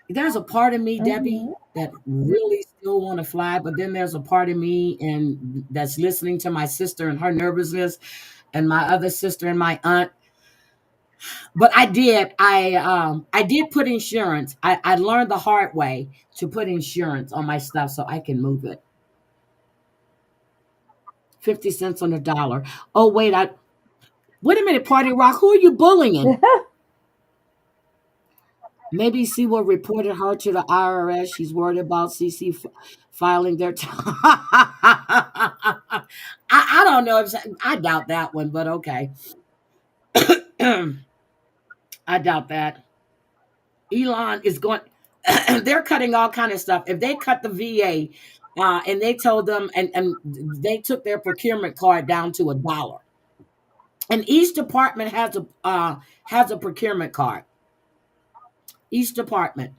there's a part of me, Debbie, that really still want to fly. But then there's a part of me and that's listening to my sister and her nervousness and my other sister and my aunt. But I did put insurance. I learned the hard way to put insurance on my stuff so I can move it. 50 cents on the dollar. Oh, wait a minute, Party Rock. Who are you bullying? Maybe she will reported her to the IRS. She's worried about CC filing their I don't know. I doubt that one, but okay. I doubt that. Elon is going. They're cutting all kind of stuff. If they cut the VA, and they told them, and they took their procurement card down to $1, and each department has a procurement card. Each department,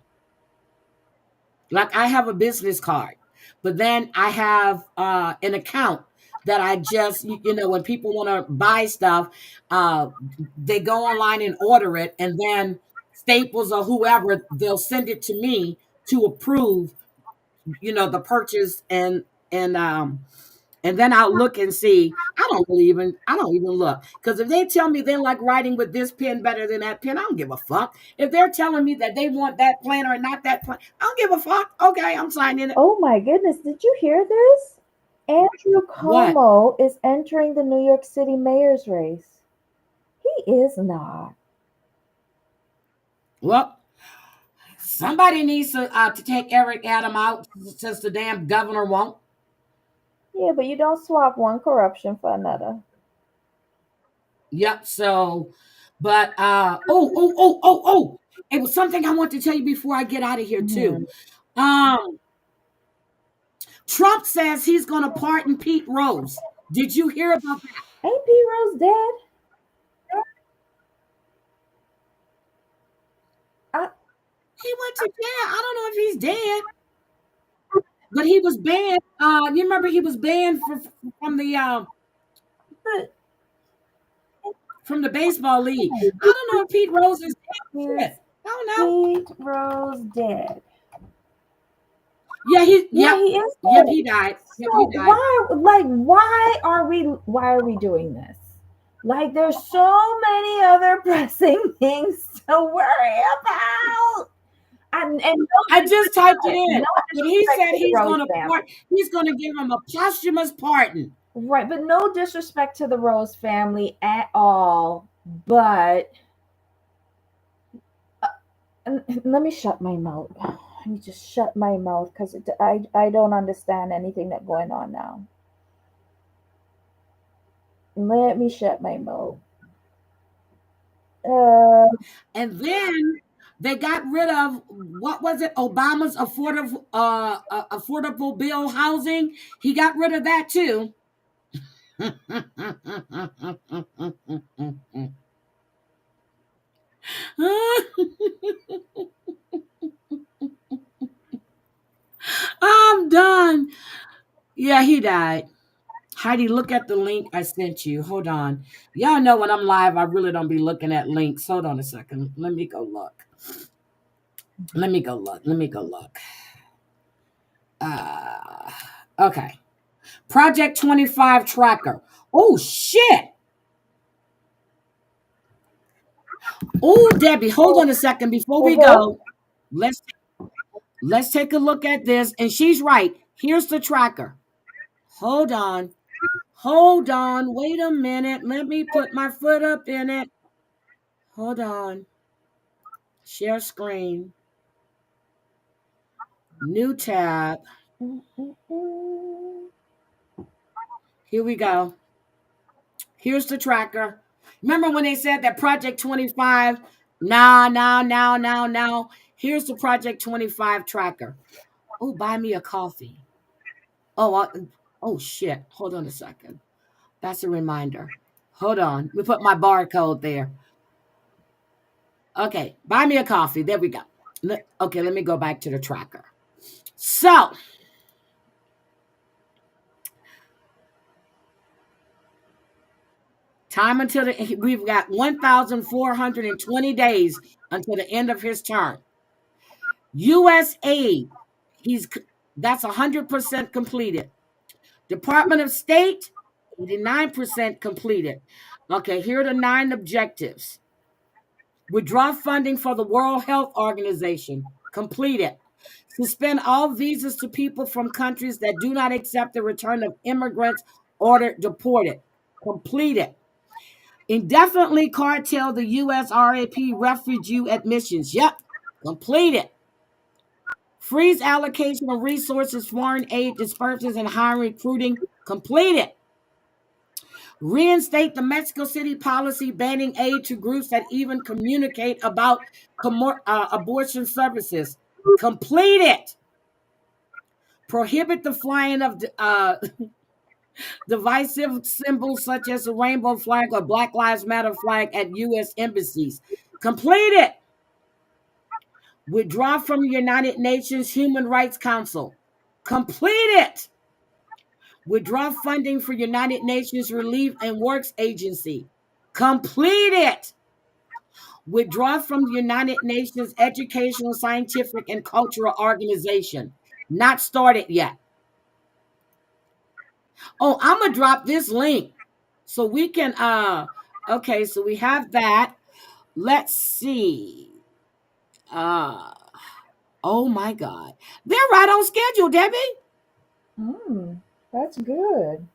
like I have a business card, but then I have an account that I just, when people want to buy stuff, they go online and order it, and then Staples or whoever, they'll send it to me to approve, the purchase, and then I'll look and see. I don't even look, because if they tell me they like writing with this pen better than that pen, I don't give a fuck. If they're telling me that they want that plan or not that plan, I don't give a fuck. Okay, I'm signing it. Oh my goodness, did you hear this? Andrew Cuomo is entering the New York City mayor's race. He is not. Well, somebody needs to take Eric Adam out, since the damn governor won't. Yeah, but you don't swap one corruption for another. Yep. So, but it was something I want to tell you before I get out of here too. Trump says he's going to pardon Pete Rose. Did you hear about that? Ain't Pete Rose dead? He went to jail. I don't know if he's dead. But he was banned. You remember he was banned from the baseball league. I don't know if Pete Rose is dead. I don't know. Pete Rose dead. Yeah, he is Yep, dead. he died. Yep, So he died. why are we doing this? Like, there's so many other pressing things to worry about. And no I just typed it in. no But he said disrespect to the Rose he's gonna give him a posthumous pardon. Right, but no disrespect to the Rose family at all. But let me shut my mouth. Let me just shut my mouth because I don't understand anything that's going on now. Let me shut my mouth. And then they got rid of, what was it? Obama's affordable bill housing. He got rid of that too. I'm done. Yeah, he died. Heidi, look at the link I sent you. Hold on. Y'all know when I'm live, I really don't be looking at links. Hold on a second. Let me go look. Let me go look. Okay. Project 25 tracker. Oh, shit. Oh, Debbie, hold on a second before we go. Let's take a look at this. And she's right. Here's the tracker. Hold on. Wait a minute. Let me put my foot up in it. Hold on. Share screen. New tab. Here we go. Here's the tracker. Remember when they said that Project 25? Now. Here's the Project 25 tracker. Oh, buy me a coffee. Oh, shit. Hold on a second. That's a reminder. Hold on. We put my barcode there. Okay. Buy me a coffee. There we go. Okay, let me go back to the tracker. So, time until we've got 1,420 days until the end of his term. USAID, that's 100% completed. Department of State, 89% completed. Okay, here are the 9 objectives. Withdraw funding for the World Health Organization, completed. Suspend all visas to people from countries that do not accept the return of immigrants ordered deported, completed. Indefinitely curtail the U.S. RAP refugee admissions. Yep, completed. Freeze allocation of resources, foreign aid disbursements, and hiring recruiting. Completed. Reinstate the Mexico City policy banning aid to groups that even communicate about abortion services. Completed. Prohibit the flying of divisive symbols such as the rainbow flag or Black Lives Matter flag at U.S. embassies. Completed. Withdraw from the United Nations Human Rights Council. Completed. Withdraw funding for United Nations Relief and Works Agency. Completed. Withdraw from the United Nations Educational, Scientific, and Cultural Organization. Not started yet. Oh, I'm going to drop this link so we can, okay, so we have that. Let's see. Oh my God. They're right on schedule, Debbie. That's good.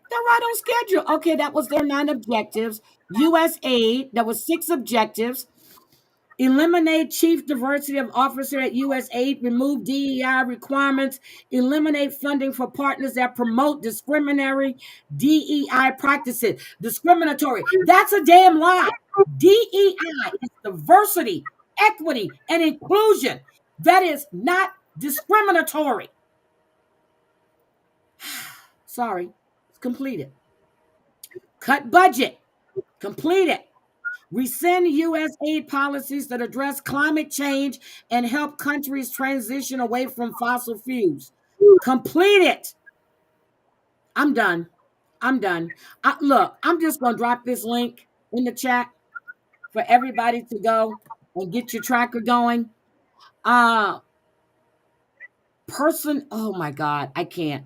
They're right on schedule. Okay, that was their 9 objectives. USAID, that was 6 objectives. Eliminate chief diversity of officer at USAID, remove DEI requirements, eliminate funding for partners that promote discriminatory DEI practices. Discriminatory. That's a damn lie. DEI is diversity, equity, and inclusion. That is not discriminatory. Sorry, it's completed. Cut budget. Completed. Rescind USAID policies that address climate change and help countries transition away from fossil fuels. Complete it. I'm done. Look, I'm just going to drop this link in the chat for everybody to go and get your tracker going. Oh my God, I can't.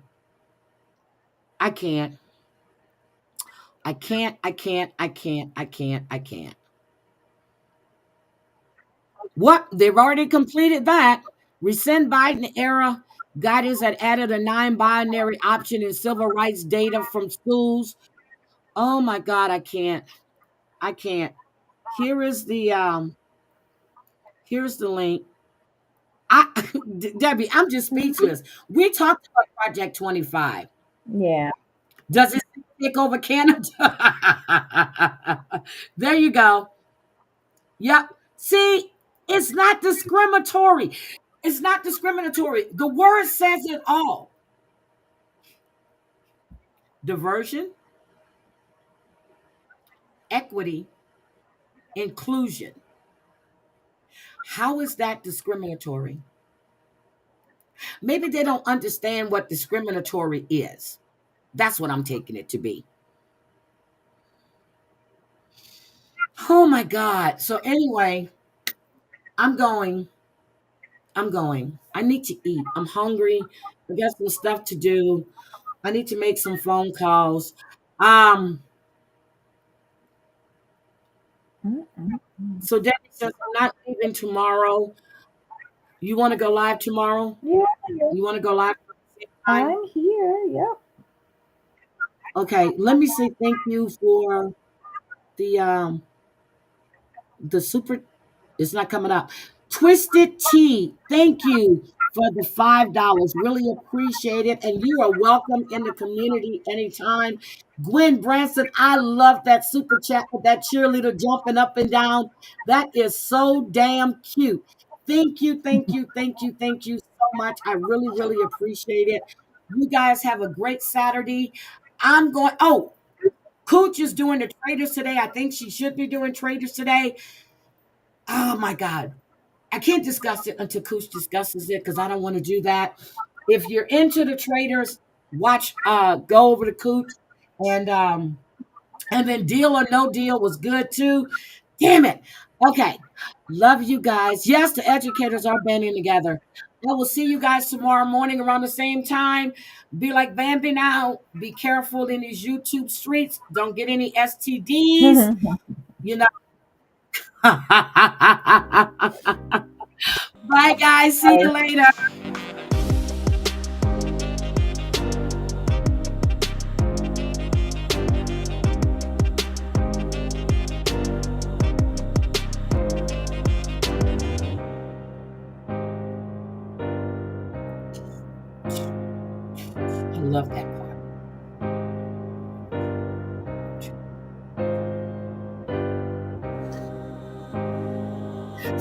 What? They've already completed that. Rescind Biden era guidance that added a non-binary option in civil rights data from schools. Oh my God, I can't. Here's the link. Debbie, I'm just speechless. We talked about Project 25. Yeah. Does it take over Canada? There you go. Yep. See, it's not discriminatory. The word says it all. Diversion, equity, inclusion. How is that discriminatory? Maybe they don't understand what discriminatory is. That's what I'm taking it to be. Oh my God. So anyway, I'm going. I need to eat. I'm hungry. I got some stuff to do. I need to make some phone calls. So Debbie says I'm not leaving tomorrow. You want to go live tomorrow? Yeah. You want to go live? I'm here. Yep. Okay. Let me say thank you for the super. It's not coming up. Twisted Tea. Thank you for the $5. Really appreciate it. And you are welcome in the community anytime. Gwen Branson, I love that super chat with that cheerleader jumping up and down. That is so damn cute. Thank you so much. I really, really appreciate it. You guys have a great Saturday. Cooch is doing the traders today. I think she should be doing traders today. Oh my God. I can't discuss it until Cooch discusses it because I don't want to do that. If you're into the traders, go over to Cooch and then Deal or No Deal was good too. Damn it. Okay. Love you guys. Yes, the educators are banding together. I will see you guys tomorrow morning around the same time. Be like Bambi now. Be careful in these YouTube streets. Don't get any STDs. You know. Bye, guys. See you later. I love that part.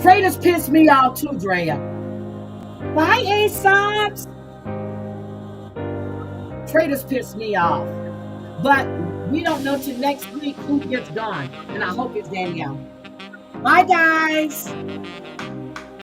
Traders piss me off too, Drea. Bye, Aesop's. Traders piss me off. But we don't know till next week who gets gone. And I hope it's Danielle. Bye, guys.